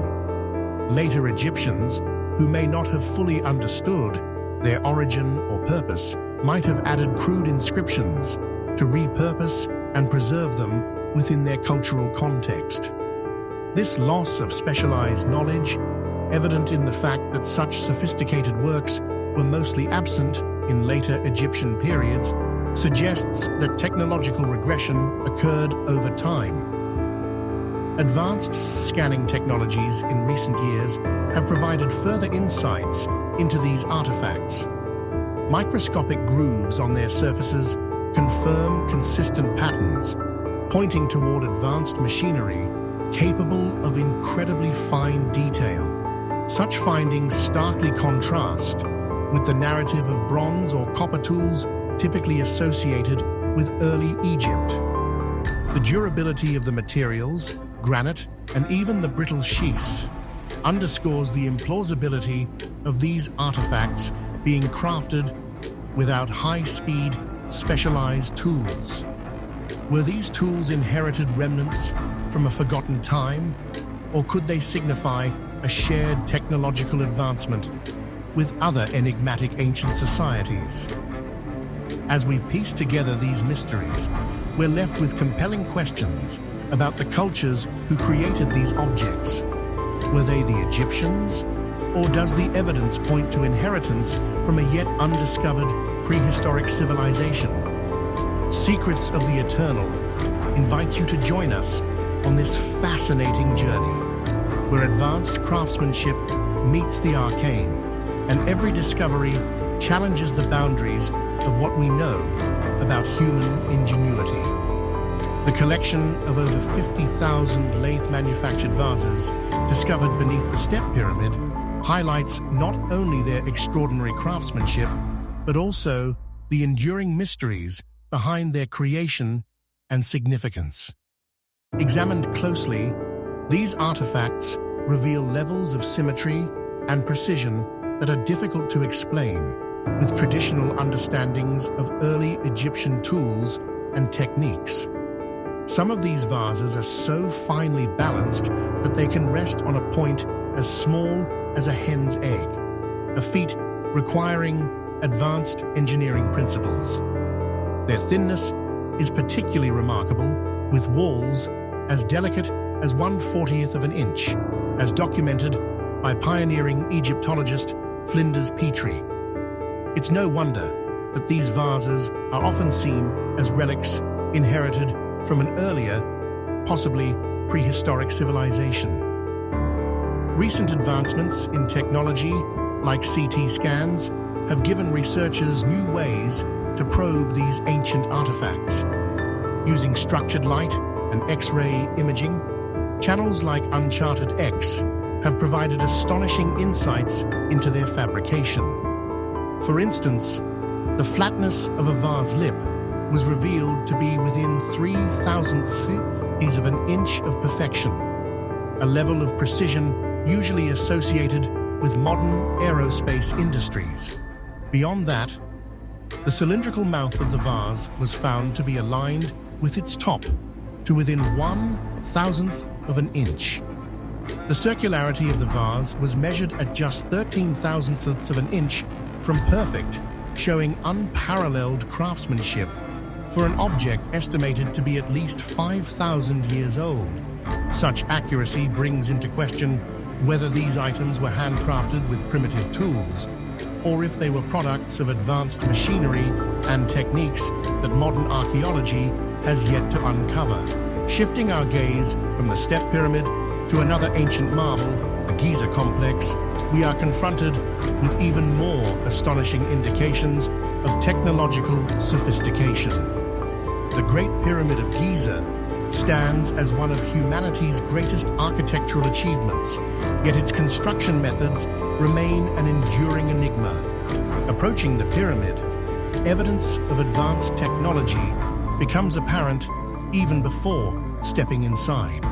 Later Egyptians, who may not have fully understood their origin or purpose, might have added crude inscriptions to repurpose and preserve them within their cultural context. This loss of specialized knowledge, evident in the fact that such sophisticated works were mostly absent in later Egyptian periods, suggests that technological regression occurred over time. Advanced scanning technologies in recent years have provided further insights into these artifacts. Microscopic grooves on their surfaces confirm consistent patterns, pointing toward advanced machinery capable of incredibly fine detail. Such findings starkly contrast with the narrative of bronze or copper tools typically associated with early Egypt. The durability of the materials, granite, and even the brittle schists, underscores the implausibility of these artifacts being crafted without high-speed, specialized tools. Were these tools inherited remnants from a forgotten time, or could they signify a shared technological advancement with other enigmatic ancient societies? As we piece together these mysteries, we're left with compelling questions about the cultures who created these objects. Were they the Egyptians, or does the evidence point to inheritance from a yet undiscovered prehistoric civilization? Secrets of the Eternal invites you to join us on this fascinating journey, where advanced craftsmanship meets the arcane, and every discovery challenges the boundaries of what we know about human ingenuity. The collection of over 50,000 lathe-manufactured vases discovered beneath the Step Pyramid highlights not only their extraordinary craftsmanship, but also the enduring mysteries behind their creation and significance. Examined closely, these artifacts reveal levels of symmetry and precision that are difficult to explain with traditional understandings of early Egyptian tools and techniques. Some of these vases are so finely balanced that they can rest on a point as small as a hen's egg, a feat requiring advanced engineering principles. Their thinness is particularly remarkable, with walls as delicate as 1/40th of an inch, as documented by pioneering Egyptologist Flinders Petrie. It's no wonder that these vases are often seen as relics inherited from an earlier, possibly prehistoric civilization. Recent advancements in technology, like CT scans, have given researchers new ways to probe these ancient artifacts. Using structured light and X-ray imaging, channels like Uncharted X have provided astonishing insights into their fabrication. For instance, the flatness of a vase lip was revealed to be within 0.003 of an inch of perfection, a level of precision usually associated with modern aerospace industries. Beyond that, the cylindrical mouth of the vase was found to be aligned with its top to within 1/1000th of an inch. The circularity of the vase was measured at just 13,000ths of an inch from perfect, showing unparalleled craftsmanship for an object estimated to be at least 5,000 years old. Such accuracy brings into question whether these items were handcrafted with primitive tools, or if they were products of advanced machinery and techniques that modern archaeology has yet to uncover. Shifting our gaze from the Step Pyramid to another ancient marvel, the Giza complex, we are confronted with even more astonishing indications of technological sophistication. The Great Pyramid of Giza stands as one of humanity's greatest architectural achievements, yet its construction methods remain an enduring enigma. Approaching the pyramid, evidence of advanced technology becomes apparent even before stepping inside.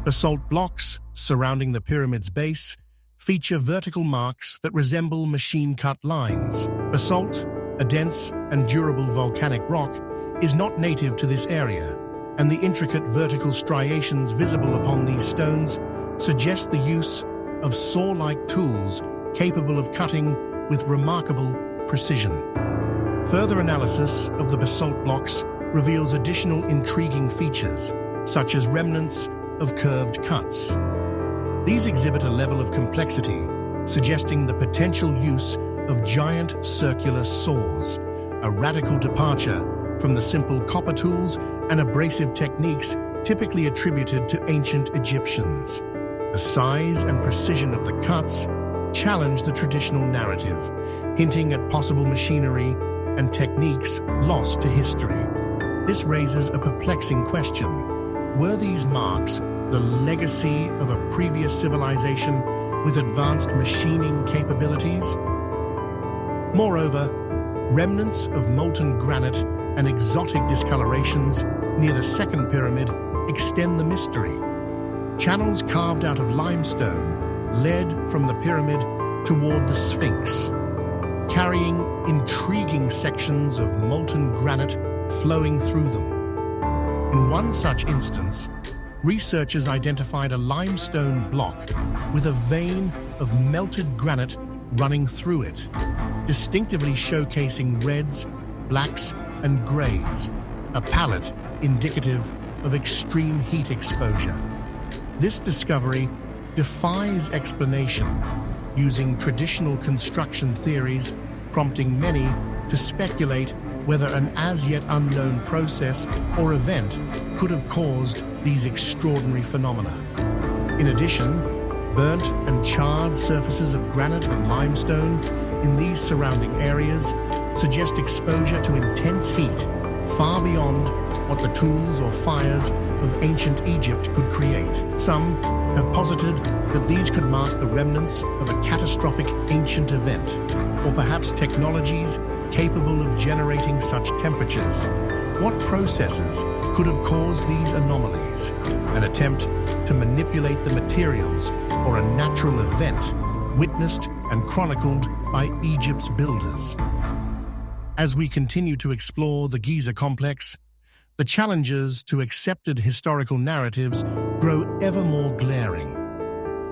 Basalt blocks surrounding the pyramid's base feature vertical marks that resemble machine-cut lines. Basalt, a dense and durable volcanic rock, is not native to this area, and the intricate vertical striations visible upon these stones suggest the use of saw-like tools capable of cutting with remarkable precision. Further analysis of the basalt blocks reveals additional intriguing features, such as remnants of curved cuts. These exhibit a level of complexity, suggesting the potential use of giant circular saws, a radical departure from the simple copper tools and abrasive techniques typically attributed to ancient Egyptians. The size and precision of the cuts challenge the traditional narrative, hinting at possible machinery and techniques lost to history. This raises a perplexing question. Were these marks the legacy of a previous civilization with advanced machining capabilities? Moreover, remnants of molten granite and exotic discolorations near the second pyramid extend the mystery. Channels carved out of limestone led from the pyramid toward the Sphinx, carrying intriguing sections of molten granite flowing through them. In one such instance, researchers identified a limestone block with a vein of melted granite running through it, distinctively showcasing reds, blacks, and grays, a palette indicative of extreme heat exposure. This discovery defies explanation, using traditional construction theories, prompting many to speculate whether an as-yet unknown process or event could have caused these extraordinary phenomena. In addition, burnt and charred surfaces of granite and limestone in these surrounding areas suggest exposure to intense heat far beyond what the tools or fires of ancient Egypt could create. Some have posited that these could mark the remnants of a catastrophic ancient event, or perhaps technologies capable of generating such temperatures. What processes could have caused these anomalies? An attempt to manipulate the materials, or a natural event witnessed and chronicled by Egypt's builders? As we continue to explore the Giza complex, the challenges to accepted historical narratives grow ever more glaring.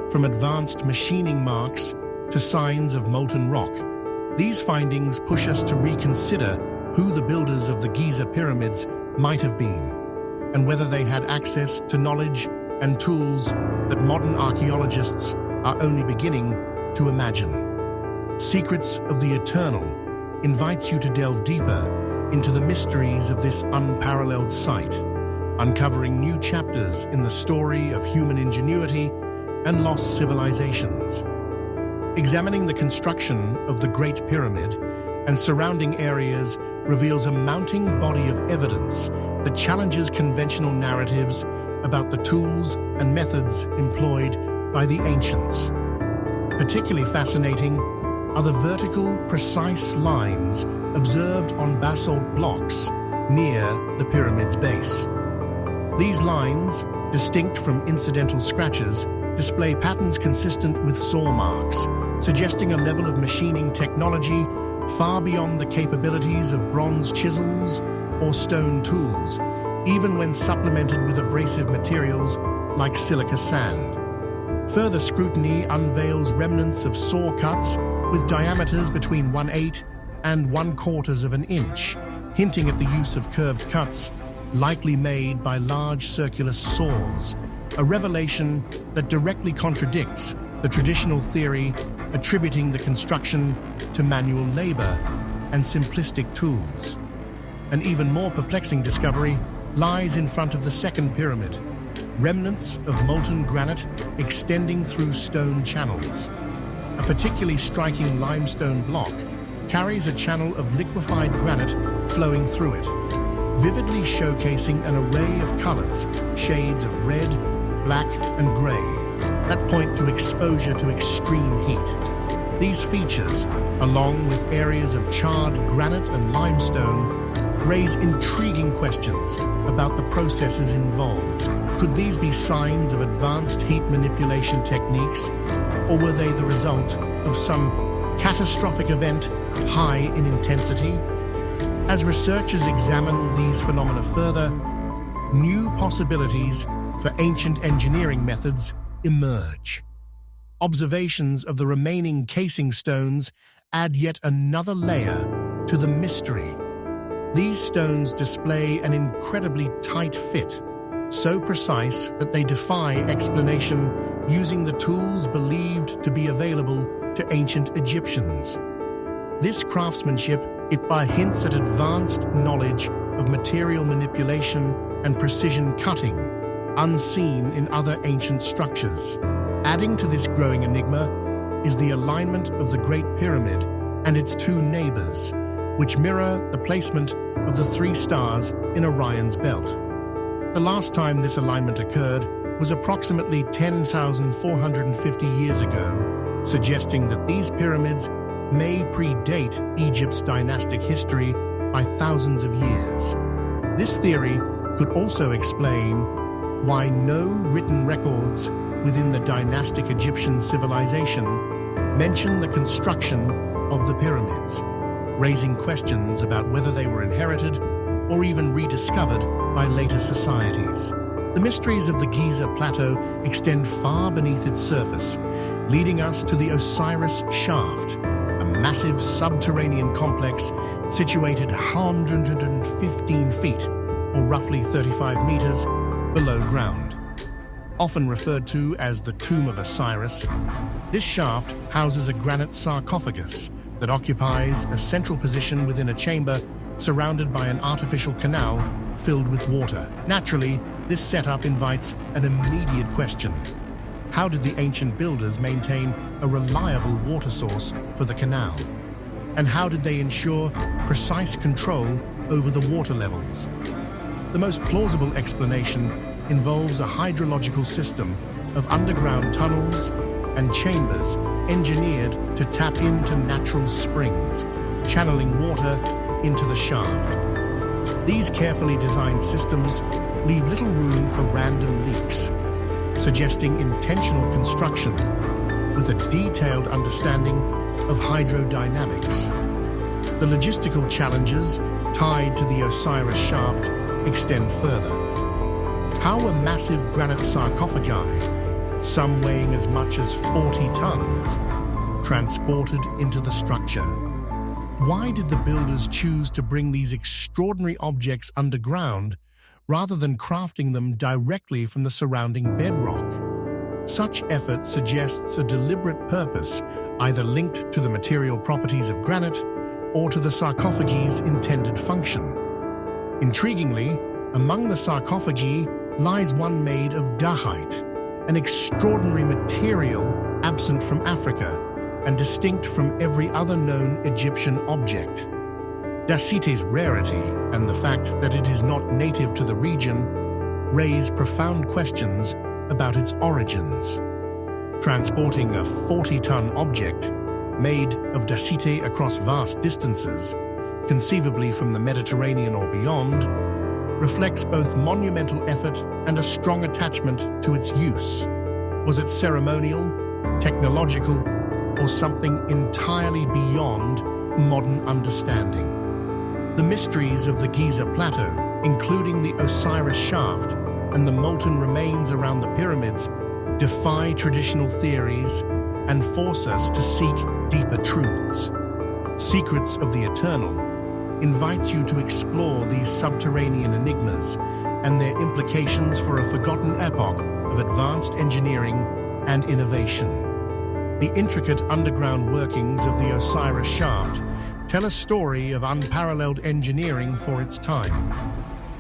From advanced machining marks to signs of molten rock, These findings push us to reconsider who the builders of the Giza pyramids might have been, and whether they had access to knowledge and tools that modern archaeologists are only beginning to imagine. Secrets of the Eternal invites you to delve deeper into the mysteries of this unparalleled site, uncovering new chapters in the story of human ingenuity and lost civilizations. Examining the construction of the Great Pyramid and surrounding areas reveals a mounting body of evidence that challenges conventional narratives about the tools and methods employed by the ancients. Particularly fascinating are the vertical, precise lines observed on basalt blocks near the pyramid's base. These lines, distinct from incidental scratches, display patterns consistent with saw marks, suggesting a level of machining technology far beyond the capabilities of bronze chisels or stone tools, even when supplemented with abrasive materials like silica sand. Further scrutiny unveils remnants of saw cuts with diameters between 1/8 and 1/4 of an inch, hinting at the use of curved cuts, likely made by large circular saws, a revelation that directly contradicts the traditional theory attributing the construction to manual labor and simplistic tools. An even more perplexing discovery lies in front of the second pyramid, remnants of molten granite extending through stone channels. A particularly striking limestone block carries a channel of liquefied granite flowing through it, vividly showcasing an array of colors, shades of red, black, and gray, that point to exposure to extreme heat. These features, along with areas of charred granite and limestone, raise intriguing questions about the processes involved. Could these be signs of advanced heat manipulation techniques, or were they the result of some catastrophic event high in intensity? As researchers examine these phenomena further, new possibilities for ancient engineering methods emerge. Observations of the remaining casing stones add yet another layer to the mystery. These stones display an incredibly tight fit, so precise that they defy explanation using the tools believed to be available to ancient Egyptians. This craftsmanship, it hints at advanced knowledge of material manipulation and precision cutting, unseen in other ancient structures. Adding to this growing enigma is the alignment of the Great Pyramid and its two neighbors, which mirror the placement of the 3 stars in Orion's belt. The last time this alignment occurred was approximately 10,450 years ago, suggesting that these pyramids may predate Egypt's dynastic history by thousands of years. This theory could also explain why no written records within the dynastic Egyptian civilization mention the construction of the pyramids, raising questions about whether they were inherited or even rediscovered by later societies. The mysteries of the Giza Plateau extend far beneath its surface, leading us to the Osiris Shaft, a massive subterranean complex situated 115 feet, or roughly 35 meters, below ground. Often referred to as the Tomb of Osiris, this shaft houses a granite sarcophagus that occupies a central position within a chamber surrounded by an artificial canal filled with water. Naturally, this setup invites an immediate question. How did the ancient builders maintain a reliable water source for the canal? And how did they ensure precise control over the water levels? The most plausible explanation involves a hydrological system of underground tunnels and chambers engineered to tap into natural springs, channeling water into the shaft. These carefully designed systems leave little room for random leaks, suggesting intentional construction with a detailed understanding of hydrodynamics. The logistical challenges tied to the Osiris shaft extend further. How were massive granite sarcophagi, some weighing as much as 40 tons, transported into the structure? Why did the builders choose to bring these extraordinary objects underground rather than crafting them directly from the surrounding bedrock? Such effort suggests a deliberate purpose, either linked to the material properties of granite or to the sarcophagi's intended function. Intriguingly, among the sarcophagi lies one made of dahite, an extraordinary material absent from Africa and distinct from every other known Egyptian object. Dacite's rarity and the fact that it is not native to the region raise profound questions about its origins. Transporting a 40-ton object made of dacite across vast distances, conceivably from the Mediterranean or beyond, reflects both monumental effort and a strong attachment to its use. Was it ceremonial, technological, or something entirely beyond modern understanding? The mysteries of the Giza Plateau, including the Osiris shaft and the molten remains around the pyramids, defy traditional theories and force us to seek deeper truths. Secrets of the Eternal invites you to explore these subterranean enigmas and their implications for a forgotten epoch of advanced engineering and innovation. The intricate underground workings of the Osiris shaft tell a story of unparalleled engineering for its time.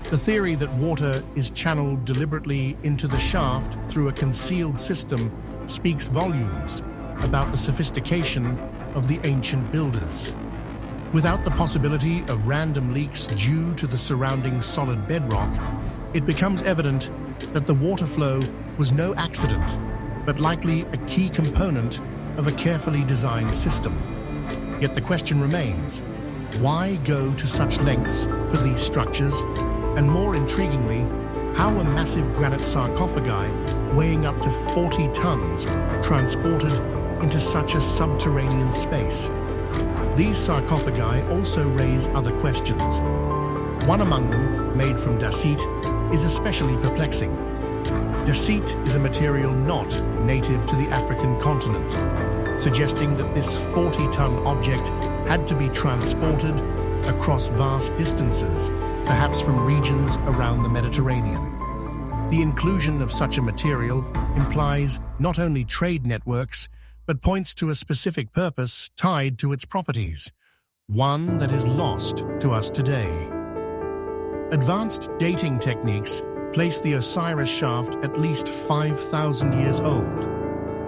The theory that water is channeled deliberately into the shaft through a concealed system speaks volumes about the sophistication of the ancient builders. Without the possibility of random leaks due to the surrounding solid bedrock, it becomes evident that the water flow was no accident, but likely a key component of a carefully designed system. Yet the question remains, why go to such lengths for these structures? And more intriguingly, how were massive granite sarcophagi weighing up to 40 tons transported into such a subterranean space? These sarcophagi also raise other questions. One among them, made from dacite, is especially perplexing. Dacite is a material not native to the African continent, suggesting that this 40-ton object had to be transported across vast distances, perhaps from regions around the Mediterranean. The inclusion of such a material implies not only trade networks, but points to a specific purpose tied to its properties, one that is lost to us today. Advanced dating techniques place the Osiris shaft at least 5,000 years old.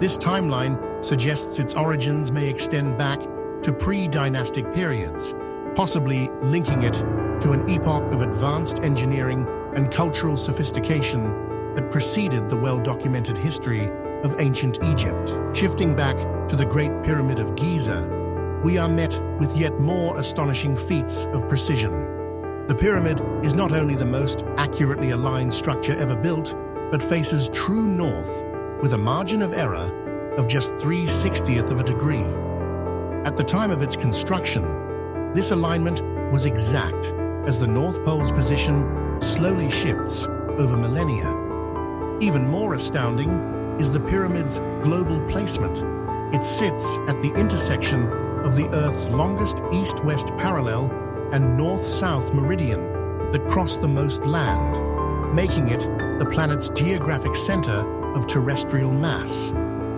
This timeline suggests its origins may extend back to pre-dynastic periods, possibly linking it to an epoch of advanced engineering and cultural sophistication that preceded the well-documented history of ancient Egypt. Shifting back to the Great Pyramid of Giza, we are met with yet more astonishing feats of precision. The pyramid is not only the most accurately aligned structure ever built, but faces true north with a margin of error of just 3/60th of a degree. At the time of its construction, this alignment was exact as the North Pole's position slowly shifts over millennia. Even more astounding is the pyramid's global placement. It sits at the intersection of the Earth's longest east-west parallel and north-south meridian that cross the most land, making it the planet's geographic center of terrestrial mass.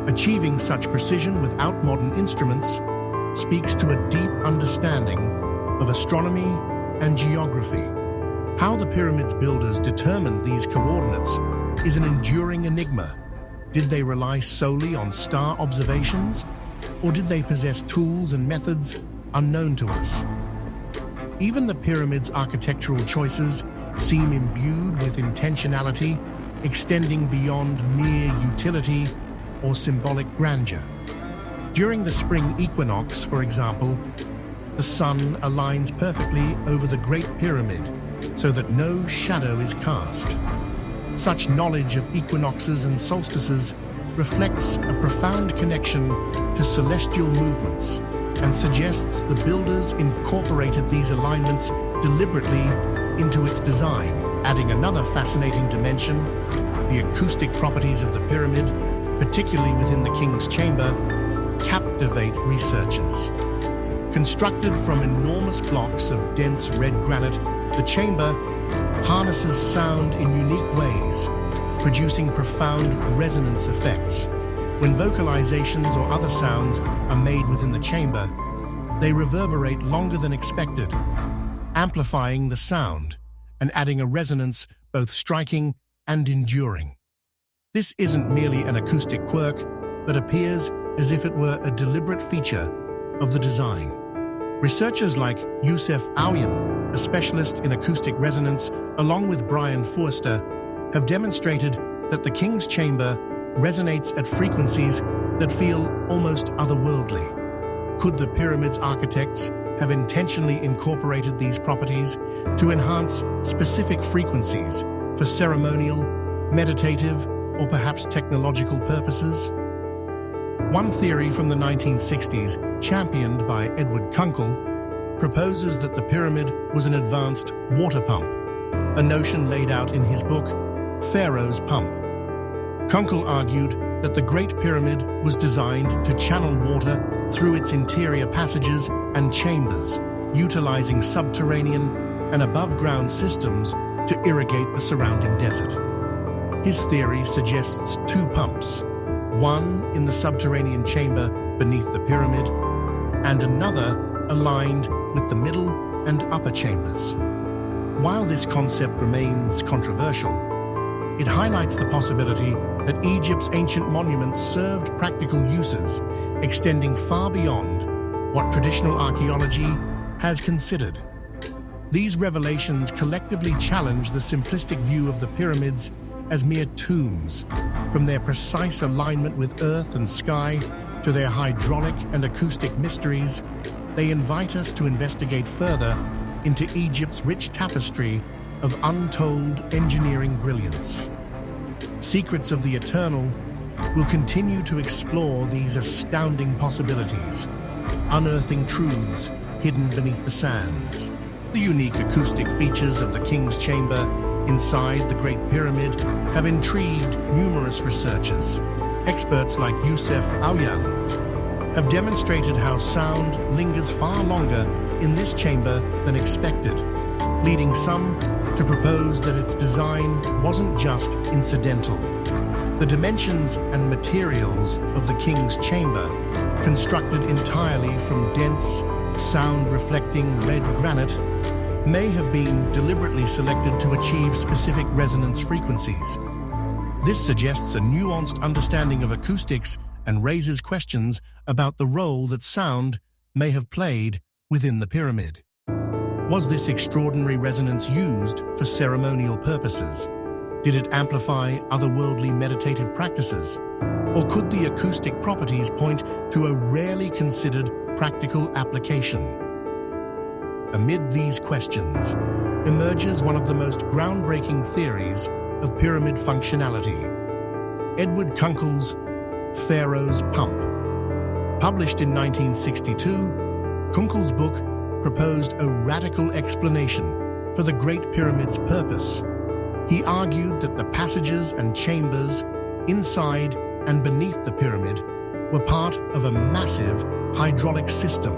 Achieving such precision without modern instruments speaks to a deep understanding of astronomy and geography. How the pyramid's builders determined these coordinates is an enduring enigma. Did they rely solely on star observations, or did they possess tools and methods unknown to us? Even the pyramid's architectural choices seem imbued with intentionality, extending beyond mere utility or symbolic grandeur. During the spring equinox, for example, the sun aligns perfectly over the Great Pyramid so that no shadow is cast. Such knowledge of equinoxes and solstices reflects a profound connection to celestial movements and suggests the builders incorporated these alignments deliberately into its design. Adding another fascinating dimension, the acoustic properties of the pyramid, particularly within the king's chamber, captivate researchers. Constructed from enormous blocks of dense red granite, the chamber harnesses sound in unique ways, producing profound resonance effects. When vocalizations or other sounds are made within the chamber, they reverberate longer than expected, amplifying the sound and adding a resonance both striking and enduring. This isn't merely an acoustic quirk, but appears as if it were a deliberate feature of the design. Researchers like Yusef Aouyan, a specialist in acoustic resonance, along with Brian Forster, have demonstrated that the King's Chamber resonates at frequencies that feel almost otherworldly. Could the pyramid's architects have intentionally incorporated these properties to enhance specific frequencies for ceremonial, meditative, or perhaps technological purposes? One theory from the 1960s, championed by Edward Kunkel, proposes that the pyramid was an advanced water pump, a notion laid out in his book, Pharaoh's Pump. Kunkel argued that the Great Pyramid was designed to channel water through its interior passages and chambers, utilizing subterranean and above-ground systems to irrigate the surrounding desert. His theory suggests two pumps, one in the subterranean chamber beneath the pyramid, and another aligned with the middle and upper chambers. While this concept remains controversial, it highlights the possibility that Egypt's ancient monuments served practical uses, extending far beyond what traditional archaeology has considered. These revelations collectively challenge the simplistic view of the pyramids as mere tombs, from their precise alignment with earth and sky to their hydraulic and acoustic mysteries. They invite us to investigate further into Egypt's rich tapestry of untold engineering brilliance. Secrets of the Eternal will continue to explore these astounding possibilities, unearthing truths hidden beneath the sands. The unique acoustic features of the King's Chamber inside the Great Pyramid have intrigued numerous researchers. Experts like Yusef Aouyan have demonstrated how sound lingers far longer in this chamber than expected, leading some to propose that its design wasn't just incidental. The dimensions and materials of the King's Chamber, constructed entirely from dense, sound-reflecting red granite, may have been deliberately selected to achieve specific resonance frequencies. This suggests a nuanced understanding of acoustics and raises questions about the role that sound may have played within the pyramid. Was this extraordinary resonance used for ceremonial purposes? Did it amplify otherworldly meditative practices? Or could the acoustic properties point to a rarely considered practical application? Amid these questions emerges one of the most groundbreaking theories of pyramid functionality: Edward Kunkel's Pharaoh's Pump. Published in 1962, Kunkel's book proposed a radical explanation for the Great Pyramid's purpose. He argued that the passages and chambers inside and beneath the pyramid were part of a massive hydraulic system,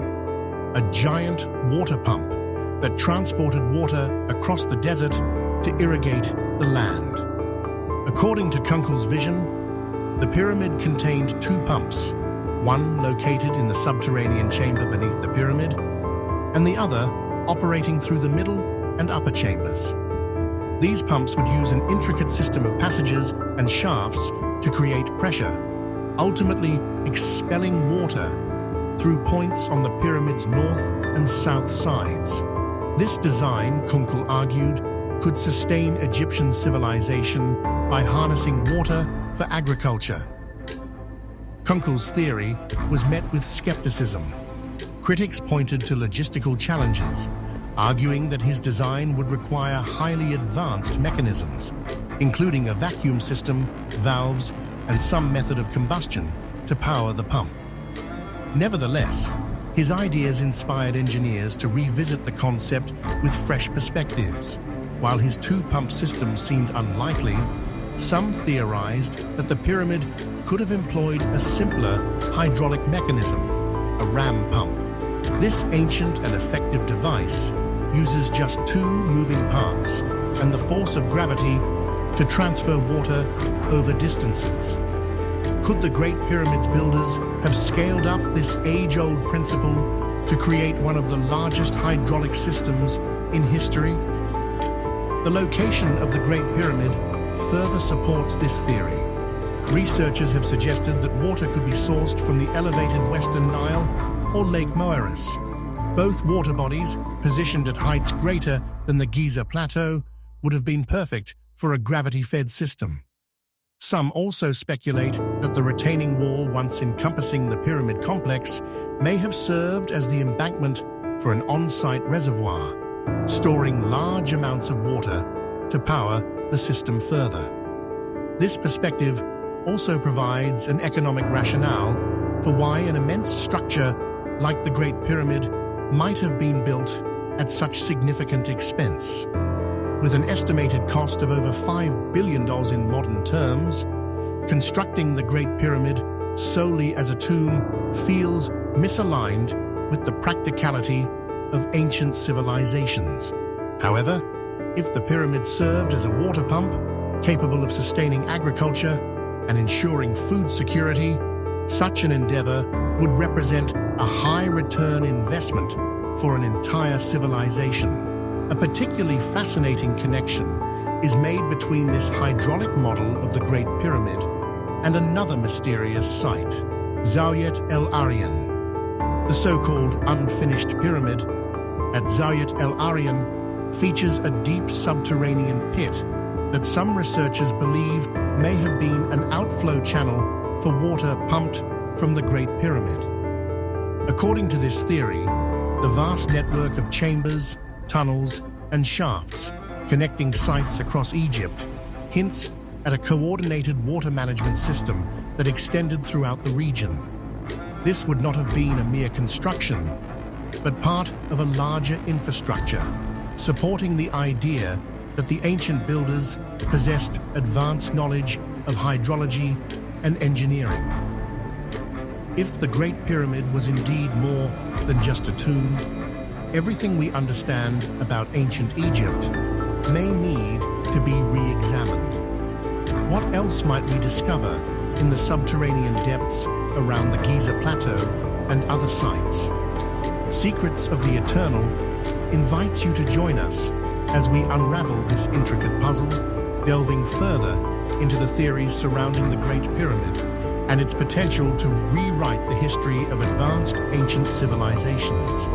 a giant water pump that transported water across the desert to irrigate the land. According to Kunkel's vision, the pyramid contained two pumps, one located in the subterranean chamber beneath the pyramid, and the other operating through the middle and upper chambers. These pumps would use an intricate system of passages and shafts to create pressure, ultimately expelling water through points on the pyramid's north and south sides. This design, Kunkel argued, could sustain Egyptian civilization by harnessing water for agriculture. Kunkel's theory was met with skepticism. Critics pointed to logistical challenges, arguing that his design would require highly advanced mechanisms, including a vacuum system, valves, and some method of combustion to power the pump. Nevertheless, his ideas inspired engineers to revisit the concept with fresh perspectives. While his two-pump system seemed unlikely, some theorized that the pyramid could have employed a simpler hydraulic mechanism, a ram pump. This ancient and effective device uses just two moving parts and the force of gravity to transfer water over distances. Could the Great Pyramid's builders have scaled up this age-old principle to create one of the largest hydraulic systems in history? The location of the Great Pyramid further supports this theory. Researchers have suggested that water could be sourced from the elevated Western Nile or Lake Moeris. Both water bodies, positioned at heights greater than the Giza Plateau, would have been perfect for a gravity-fed system. Some also speculate that the retaining wall once encompassing the pyramid complex may have served as the embankment for an on-site reservoir, storing large amounts of water to power the system further. This perspective also provides an economic rationale for why an immense structure like the Great Pyramid might have been built at such significant expense. With an estimated cost of over $5 billion in modern terms, constructing the Great Pyramid solely as a tomb feels misaligned with the practicality of ancient civilizations. However, if the pyramid served as a water pump, capable of sustaining agriculture and ensuring food security, such an endeavor would represent a high-return investment for an entire civilization. A particularly fascinating connection is made between this hydraulic model of the Great Pyramid and another mysterious site, Zawiat el-Aryan. The so-called unfinished pyramid at Zawiat el-Aryan features a deep subterranean pit that some researchers believe may have been an outflow channel for water pumped from the Great Pyramid. According to this theory, the vast network of chambers, tunnels, and shafts connecting sites across Egypt hints at a coordinated water management system that extended throughout the region. This would not have been a mere construction, but part of a larger infrastructure, supporting the idea that the ancient builders possessed advanced knowledge of hydrology and engineering. If the Great Pyramid was indeed more than just a tomb, everything we understand about ancient Egypt may need to be re-examined. What else might we discover in the subterranean depths around the Giza Plateau and other sites? Secrets of the Eternal invites you to join us as we unravel this intricate puzzle, delving further into the theories surrounding the Great Pyramid and its potential to rewrite the history of advanced ancient civilizations.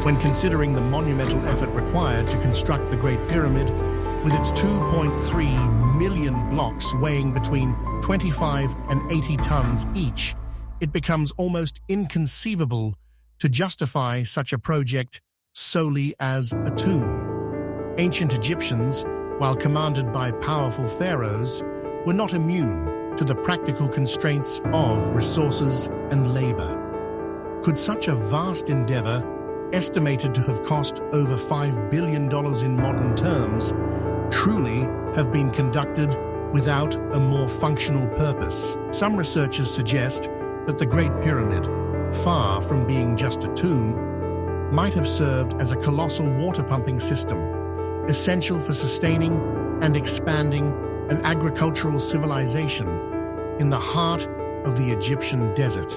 When considering the monumental effort required to construct the Great Pyramid, with its 2.3 million blocks weighing between 25 and 80 tons each, it becomes almost inconceivable to justify such a project solely as a tomb. Ancient Egyptians, while commanded by powerful pharaohs, were not immune to the practical constraints of resources and labor. Could such a vast endeavor, estimated to have cost over $5 billion in modern terms, truly have been conducted without a more functional purpose? Some researchers suggest that the Great Pyramid, far from being just a tomb, might have served as a colossal water pumping system, essential for sustaining and expanding an agricultural civilization in the heart of the Egyptian desert.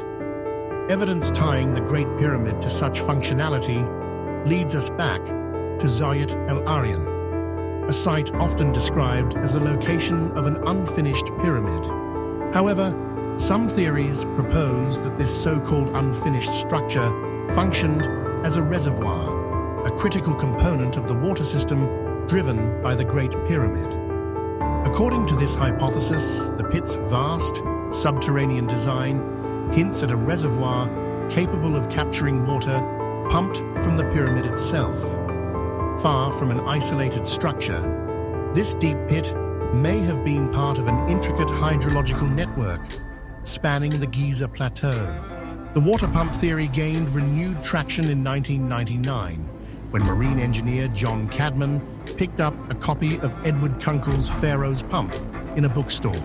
Evidence tying the Great Pyramid to such functionality leads us back to Zawiat el-Aryan, a site often described as the location of an unfinished pyramid. However, some theories propose that this so-called unfinished structure functioned as a reservoir, a critical component of the water system driven by the Great Pyramid. According to this hypothesis, the pit's vast, subterranean design hints at a reservoir capable of capturing water pumped from the pyramid itself. Far from an isolated structure, this deep pit may have been part of an intricate hydrological network spanning the Giza Plateau. The water pump theory gained renewed traction in 1999 when marine engineer John Cadman picked up a copy of Edward Kunkel's Pharaoh's Pump in a bookstore.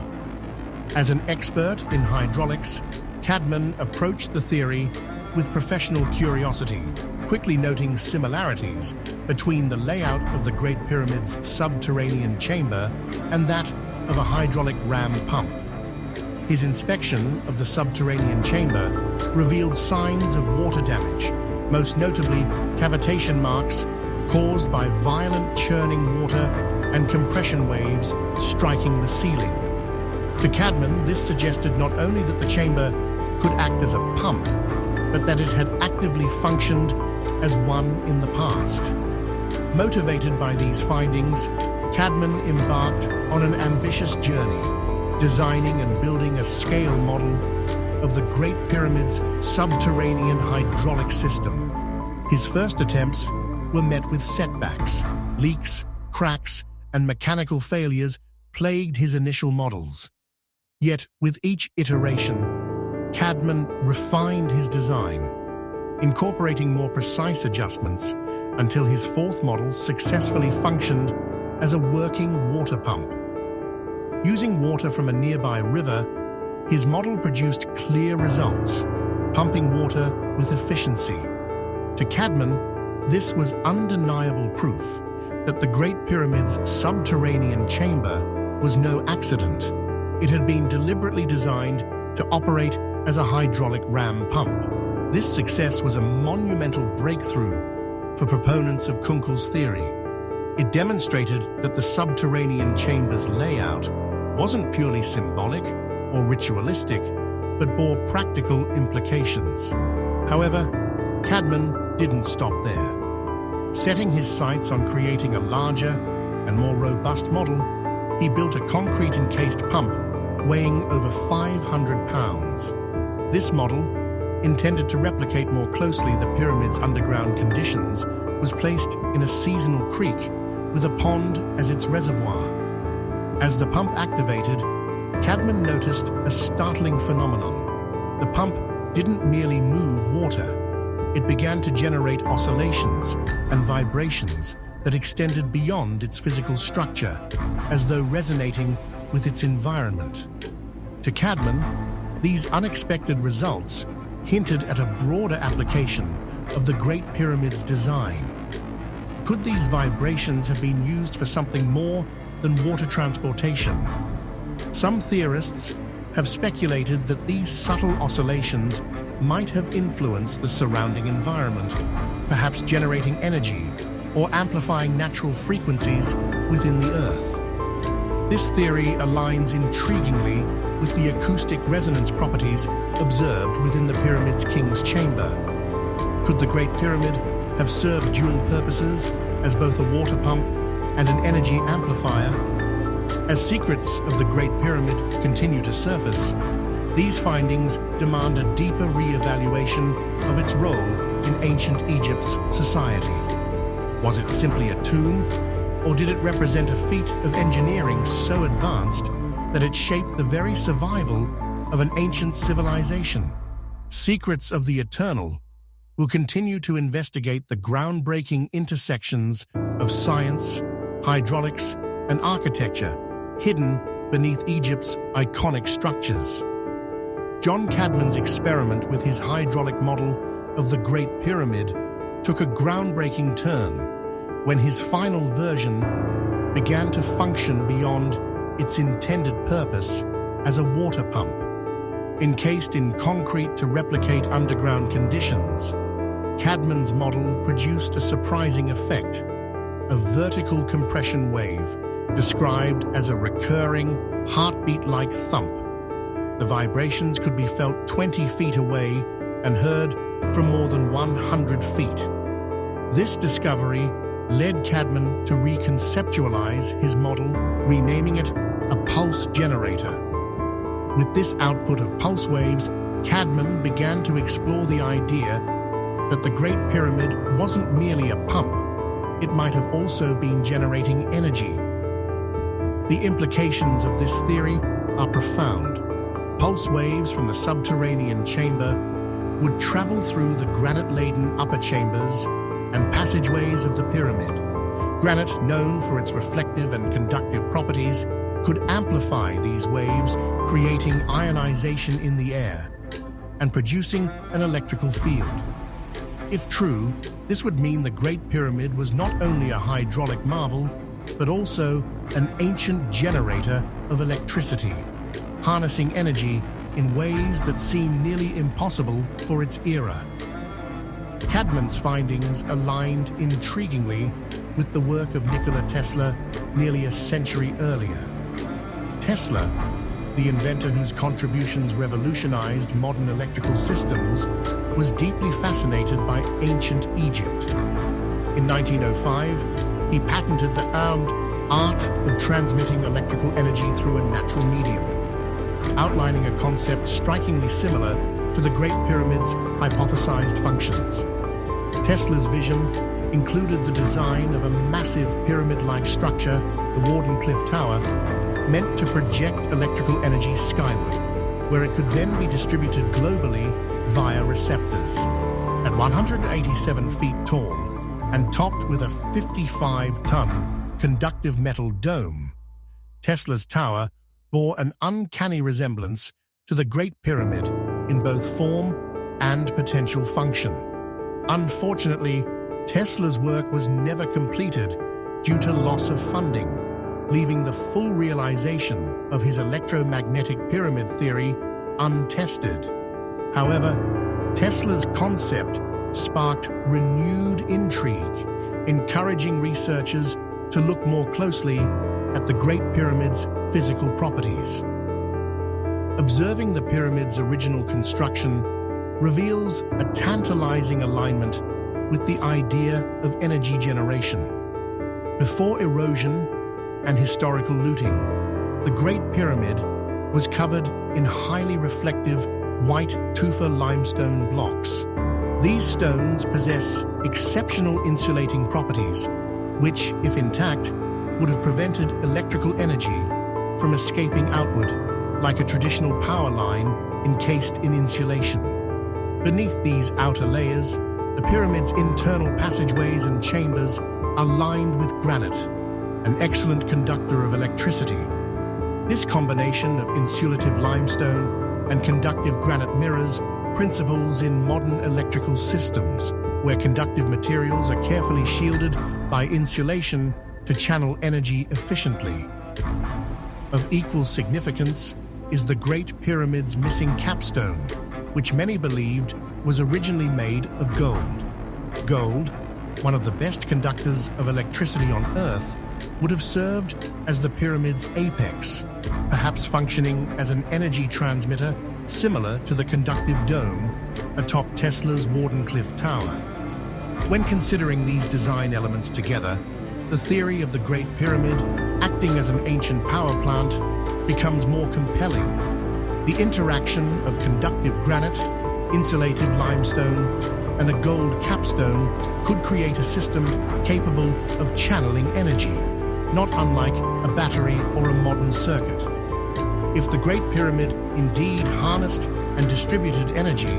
As an expert in hydraulics, Cadman approached the theory with professional curiosity, quickly noting similarities between the layout of the Great Pyramid's subterranean chamber and that of a hydraulic ram pump. His inspection of the subterranean chamber revealed signs of water damage, most notably cavitation marks caused by violent churning water and compression waves striking the ceiling. To Cadman, this suggested not only that the chamber could act as a pump, but that it had actively functioned as one in the past. Motivated by these findings, Cadman embarked on an ambitious journey, designing and building a scale model of the Great Pyramid's subterranean hydraulic system. His first attempts were met with setbacks. Leaks, cracks, and mechanical failures plagued his initial models. Yet, with each iteration, Cadman refined his design, incorporating more precise adjustments until his fourth model successfully functioned as a working water pump. Using water from a nearby river, his model produced clear results, pumping water with efficiency. To Cadman, this was undeniable proof that the Great Pyramid's subterranean chamber was no accident. It had been deliberately designed to operate as a hydraulic ram pump. This success was a monumental breakthrough for proponents of Kunkel's theory. It demonstrated that the subterranean chamber's layout wasn't purely symbolic or ritualistic, but bore practical implications. However, Cadman didn't stop there. Setting his sights on creating a larger and more robust model, he built a concrete-encased pump weighing over 500 pounds. This model, intended to replicate more closely the pyramid's underground conditions, was placed in a seasonal creek with a pond as its reservoir. As the pump activated, Cadman noticed a startling phenomenon. The pump didn't merely move water. It began to generate oscillations and vibrations that extended beyond its physical structure, as though resonating with its environment. To Cadman, these unexpected results hinted at a broader application of the Great Pyramid's design. Could these vibrations have been used for something more than water transportation? Some theorists have speculated that these subtle oscillations might have influenced the surrounding environment, perhaps generating energy or amplifying natural frequencies within the Earth. This theory aligns intriguingly with the acoustic resonance properties observed within the pyramid's king's chamber. Could the Great Pyramid have served dual purposes as both a water pump and an energy amplifier? As secrets of the Great Pyramid continue to surface, these findings demand a deeper re-evaluation of its role in ancient Egypt's society. Was it simply a tomb, or did it represent a feat of engineering so advanced that it shaped the very survival of an ancient civilization? Secrets of the Eternal will continue to investigate the groundbreaking intersections of science, hydraulics, and architecture hidden beneath Egypt's iconic structures. John Cadman's experiment with his hydraulic model of the Great Pyramid took a groundbreaking turn when his final version began to function beyond its intended purpose as a water pump. Encased in concrete to replicate underground conditions, Cadman's model produced a surprising effect, a vertical compression wave described as a recurring, heartbeat-like thump. The vibrations could be felt 20 feet away and heard from more than 100 feet. This discovery led Cadman to reconceptualize his model, renaming it a pulse generator. With this output of pulse waves, Cadman began to explore the idea that the Great Pyramid wasn't merely a pump, it might have also been generating energy. The implications of this theory are profound. Pulse waves from the subterranean chamber would travel through the granite-laden upper chambers and passageways of the pyramid. Granite, known for its reflective and conductive properties, could amplify these waves, creating ionization in the air. and producing an electrical field. If true, this would mean the Great Pyramid was not only a hydraulic marvel, but also an ancient generator of electricity, harnessing energy in ways that seem nearly impossible for its era. Cadman's findings aligned intriguingly with the work of Nikola Tesla nearly a century earlier. Tesla, the inventor whose contributions revolutionized modern electrical systems, was deeply fascinated by ancient Egypt. In 1905, he patented the art of transmitting electrical energy through a natural medium, outlining a concept strikingly similar to the Great Pyramid's hypothesized functions. Tesla's vision included the design of a massive pyramid-like structure, the Wardenclyffe Tower, meant to project electrical energy skyward, where it could then be distributed globally via receptors. At 187 feet tall and topped with a 55-ton conductive metal dome, Tesla's tower bore an uncanny resemblance to the Great Pyramid in both form and potential function. Unfortunately, Tesla's work was never completed due to loss of funding, leaving the full realization of his electromagnetic pyramid theory untested. However, Tesla's concept sparked renewed intrigue, encouraging researchers to look more closely at the Great Pyramid's physical properties. Observing the pyramid's original construction reveals a tantalizing alignment with the idea of energy generation. Before erosion and historical looting, the Great Pyramid was covered in highly reflective white tufa limestone blocks. These stones possess exceptional insulating properties, which, if intact, would have prevented electrical energy from escaping outward like a traditional power line encased in insulation. Beneath these outer layers, the pyramid's internal passageways and chambers are lined with granite, an excellent conductor of electricity. This combination of insulative limestone and conductive granite mirrors principles in modern electrical systems, where conductive materials are carefully shielded by insulation to channel energy efficiently. Of equal significance is the Great Pyramid's missing capstone, which many believed was originally made of gold. Gold, one of the best conductors of electricity on Earth, would have served as the pyramid's apex, perhaps functioning as an energy transmitter similar to the conductive dome atop Tesla's Wardenclyffe Tower. When considering these design elements together, the theory of the Great Pyramid acting as an ancient power plant becomes more compelling. The interaction of conductive granite, insulative limestone, and a gold capstone could create a system capable of channeling energy, not unlike a battery or a modern circuit. If the Great Pyramid indeed harnessed and distributed energy,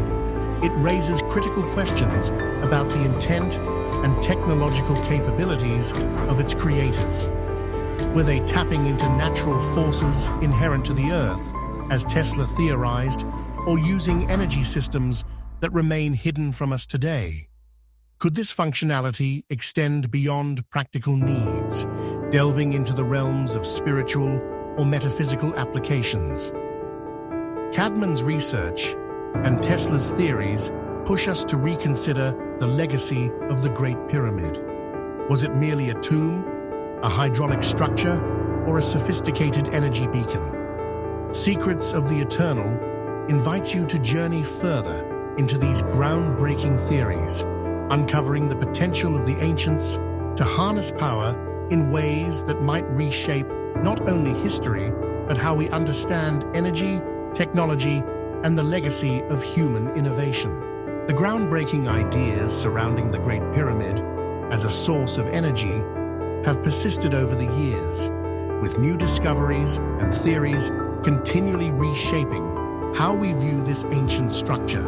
it raises critical questions about the intent and technological capabilities of its creators. Were they tapping into natural forces inherent to the Earth, as Tesla theorized, or using energy systems that remain hidden from us today? Could this functionality extend beyond practical needs, delving into the realms of spiritual or metaphysical applications? Cadman's research and Tesla's theories push us to reconsider the legacy of the Great Pyramid. Was it merely a tomb, a hydraulic structure, or a sophisticated energy beacon? Secrets of the Eternal invites you to journey further into these groundbreaking theories, uncovering the potential of the ancients to harness power in ways that might reshape not only history, but how we understand energy, technology, and the legacy of human innovation. The groundbreaking ideas surrounding the Great Pyramid as a source of energy have persisted over the years, with new discoveries and theories continually reshaping how we view this ancient structure.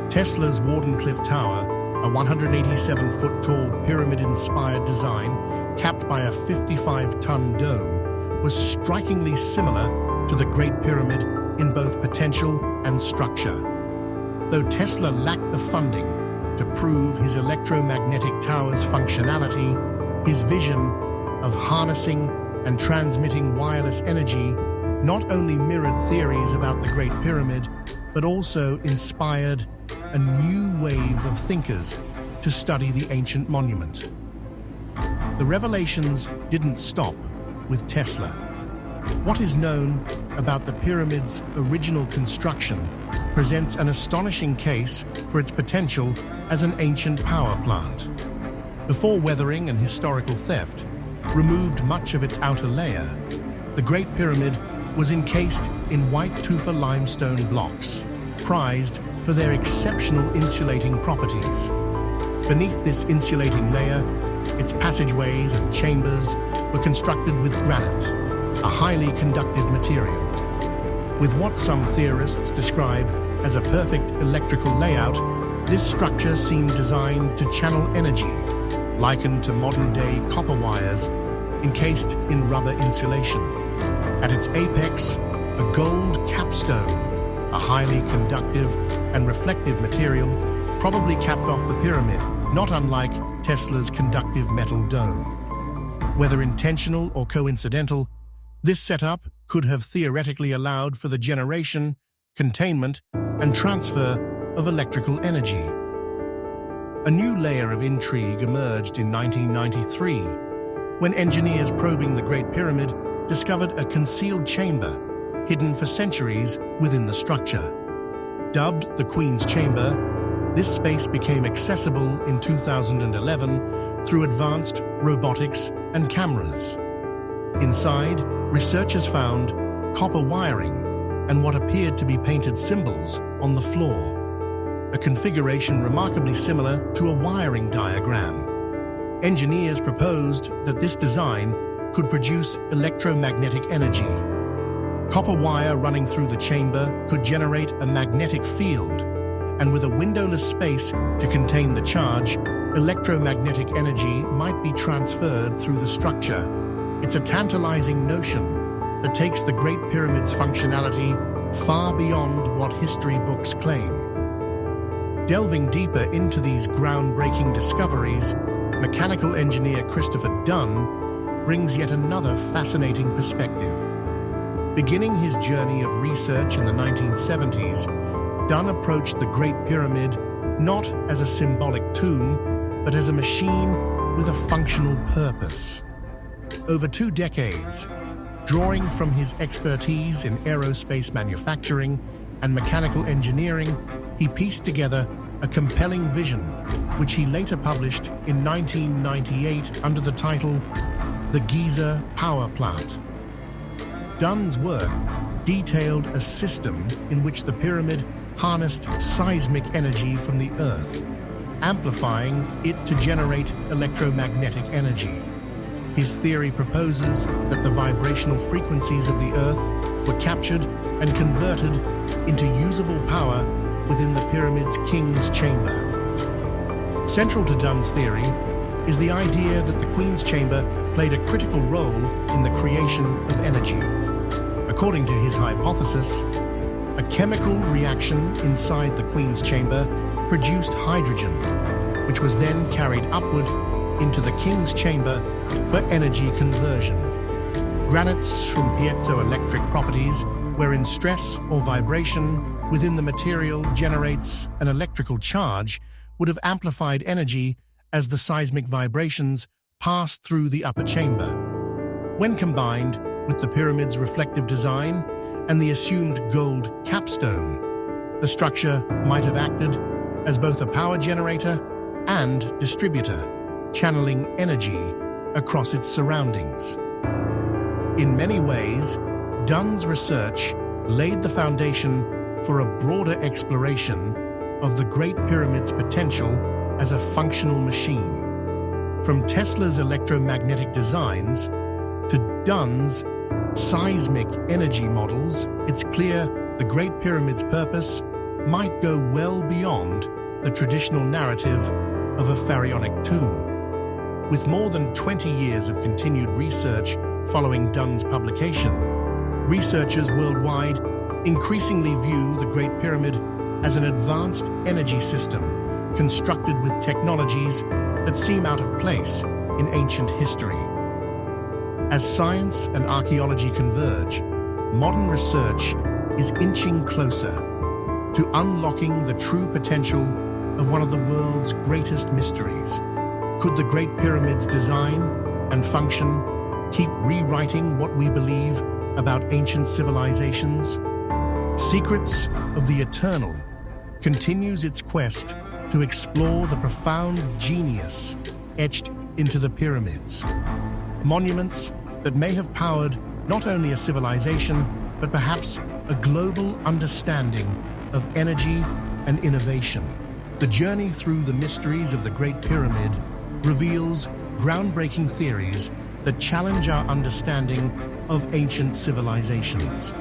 Tesla's Wardenclyffe Tower, a 187-foot-tall pyramid-inspired design capped by a 55-ton dome, was strikingly similar to the Great Pyramid in both potential and structure. Though Tesla lacked the funding to prove his electromagnetic tower's functionality, his vision of harnessing and transmitting wireless energy not only mirrored theories about the Great Pyramid, but also inspired a new wave of thinkers to study the ancient monument. The revelations didn't stop with Tesla. What is known about the pyramid's original construction presents an astonishing case for its potential as an ancient power plant. Before weathering and historical theft removed much of its outer layer, the Great Pyramid was encased in white tufa limestone blocks, prized for their exceptional insulating properties. Beneath this insulating layer, its passageways and chambers were constructed with granite, a highly conductive material. With what some theorists describe as a perfect electrical layout, this structure seemed designed to channel energy, likened to modern-day copper wires encased in rubber insulation. At its apex, a gold capstone, a highly conductive and reflective material, probably capped off the pyramid, not unlike Tesla's conductive metal dome. Whether intentional or coincidental, this setup could have theoretically allowed for the generation, containment, and transfer of electrical energy. A new layer of intrigue emerged in 1993 when engineers probing the Great Pyramid discovered a concealed chamber hidden for centuries within the structure. Dubbed the Queen's Chamber, this space became accessible in 2011 through advanced robotics and cameras. Inside, researchers found copper wiring and what appeared to be painted symbols on the floor, a configuration remarkably similar to a wiring diagram. Engineers proposed that this design could produce electromagnetic energy. Copper wire running through the chamber could generate a magnetic field, and with a windowless space to contain the charge, electromagnetic energy might be transferred through the structure. It's a tantalizing notion that takes the Great Pyramid's functionality far beyond what history books claim. Delving deeper into these groundbreaking discoveries, mechanical engineer Christopher Dunn brings yet another fascinating perspective. Beginning his journey of research in the 1970s, Dunn approached the Great Pyramid not as a symbolic tomb, but as a machine with a functional purpose. Over 2 decades, drawing from his expertise in aerospace manufacturing and mechanical engineering, he pieced together a compelling vision, which he later published in 1998 under the title The Giza Power Plant. Dunn's work detailed a system in which the pyramid harnessed seismic energy from the Earth, amplifying it to generate electromagnetic energy. His theory proposes that the vibrational frequencies of the Earth were captured and converted into usable power within the pyramid's King's Chamber. Central to Dunn's theory is the idea that the Queen's Chamber played a critical role in the creation of energy. According to his hypothesis, a chemical reaction inside the Queen's Chamber produced hydrogen, which was then carried upward into the King's Chamber for energy conversion. Granites from piezoelectric properties, wherein stress or vibration within the material generates an electrical charge, would have amplified energy as the seismic vibrations passed through the upper chamber. When combined with the pyramid's reflective design and the assumed gold capstone, the structure might have acted as both a power generator and distributor, channeling energy across its surroundings. In many ways, Dunn's research laid the foundation for a broader exploration of the Great Pyramid's potential as a functional machine. From Tesla's electromagnetic designs to Dunn's seismic energy models, it's clear the Great Pyramid's purpose might go well beyond the traditional narrative of a pharaonic tomb. With more than 20 years of continued research following Dunn's publication, researchers worldwide increasingly view the Great Pyramid as an advanced energy system constructed with technologies that seem out of place in ancient history. As science and archaeology converge, modern research is inching closer to unlocking the true potential of one of the world's greatest mysteries. Could the Great Pyramid's design and function keep rewriting what we believe about ancient civilizations? Secrets of the Eternal continues its quest to explore the profound genius etched into the pyramids. Monuments that may have powered not only a civilization, but perhaps a global understanding of energy and innovation. The journey through the mysteries of the Great Pyramid reveals groundbreaking theories that challenge our understanding of ancient civilizations.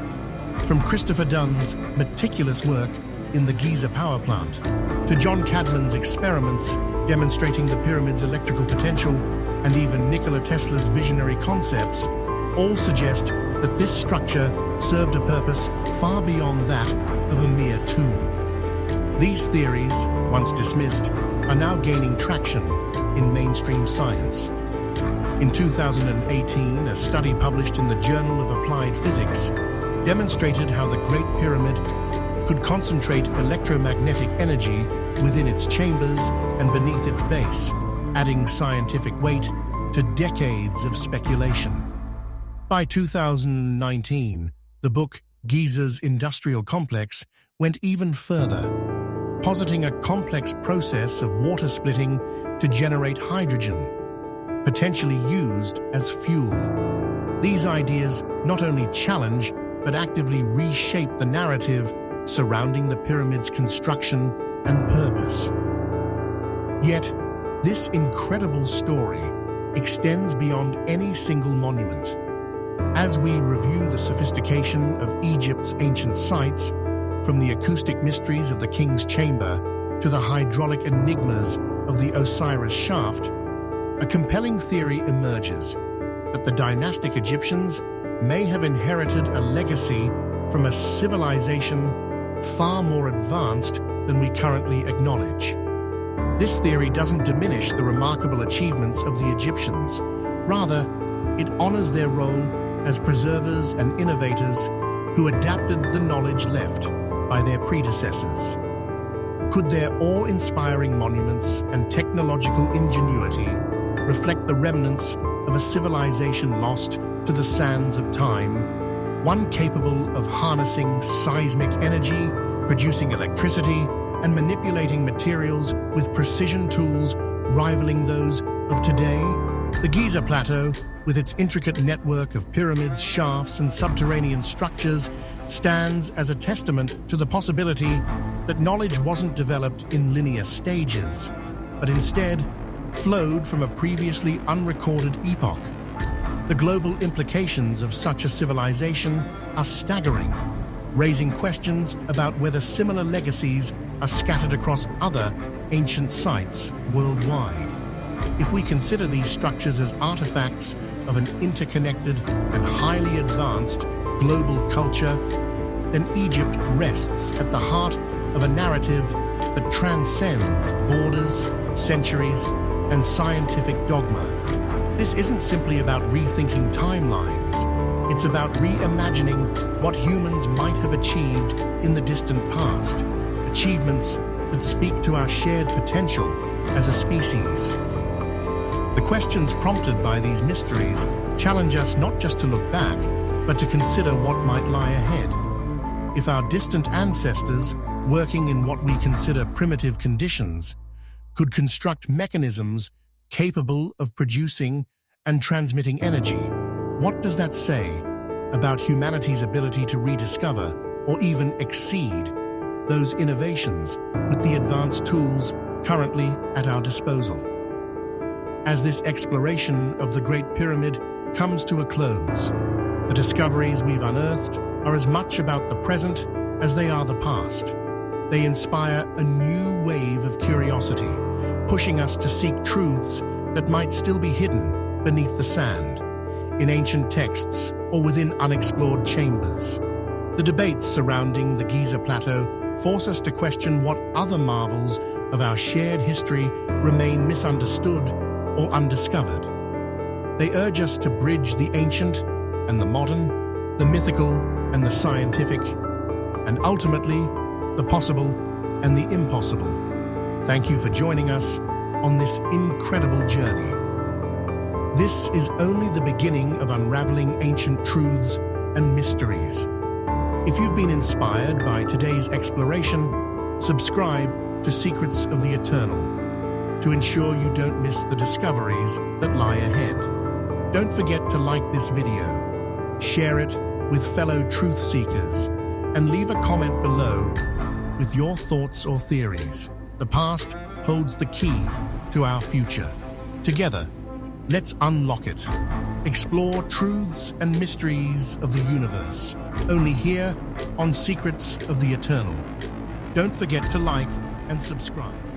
From Christopher Dunn's meticulous work in the Giza power plant to John Cadman's experiments demonstrating the pyramid's electrical potential, and even Nikola Tesla's visionary concepts, all suggest that this structure served a purpose far beyond that of a mere tomb. These theories, once dismissed, are now gaining traction in mainstream science. In 2018, a study published in the Journal of Applied Physics demonstrated how the Great Pyramid could concentrate electromagnetic energy within its chambers and beneath its base, adding scientific weight to decades of speculation. By 2019, the book Giza's Industrial Complex went even further, positing a complex process of water splitting to generate hydrogen, potentially used as fuel. These ideas not only challenge, but actively reshape the narrative surrounding the pyramid's construction and purpose. Yet, this incredible story extends beyond any single monument. As we review the sophistication of Egypt's ancient sites, from the acoustic mysteries of the King's Chamber to the hydraulic enigmas of the Osiris shaft, a compelling theory emerges that the dynastic Egyptians may have inherited a legacy from a civilization far more advanced than we currently acknowledge. This theory doesn't diminish the remarkable achievements of the Egyptians. Rather, it honors their role as preservers and innovators who adapted the knowledge left by their predecessors. Could their awe-inspiring monuments and technological ingenuity reflect the remnants of a civilization lost to the sands of time, one capable of harnessing seismic energy, producing electricity, and manipulating materials with precision tools rivaling those of today? The Giza Plateau, with its intricate network of pyramids, shafts, and subterranean structures, stands as a testament to the possibility that knowledge wasn't developed in linear stages, but instead flowed from a previously unrecorded epoch. The global implications of such a civilization are staggering, raising questions about whether similar legacies are scattered across other ancient sites worldwide. If we consider these structures as artifacts of an interconnected and highly advanced global culture, then Egypt rests at the heart of a narrative that transcends borders, centuries, and scientific dogma. This isn't simply about rethinking timelines. It's about reimagining what humans might have achieved in the distant past, achievements that speak to our shared potential as a species. The questions prompted by these mysteries challenge us not just to look back, but to consider what might lie ahead. If our distant ancestors, working in what we consider primitive conditions, could construct mechanisms capable of producing and transmitting energy, what does that say about humanity's ability to rediscover or even exceed those innovations with the advanced tools currently at our disposal? As this exploration of the Great Pyramid comes to a close, the discoveries we've unearthed are as much about the present as they are the past. They inspire a new wave of curiosity, pushing us to seek truths that might still be hidden beneath the sand, in ancient texts or within unexplored chambers. The debates surrounding the Giza Plateau force us to question what other marvels of our shared history remain misunderstood or undiscovered. They urge us to bridge the ancient and the modern, the mythical and the scientific, and ultimately, the possible and the impossible. Thank you for joining us on this incredible journey. This is only the beginning of unraveling ancient truths and mysteries. If you've been inspired by today's exploration, subscribe to Secrets of the Eternal to ensure you don't miss the discoveries that lie ahead. Don't forget to like this video, share it with fellow truth seekers, and leave a comment below with your thoughts or theories. The past holds the key to our future. Together, let's unlock it. Explore truths and mysteries of the universe, only here on Secrets of the Eternal. Don't forget to like and subscribe.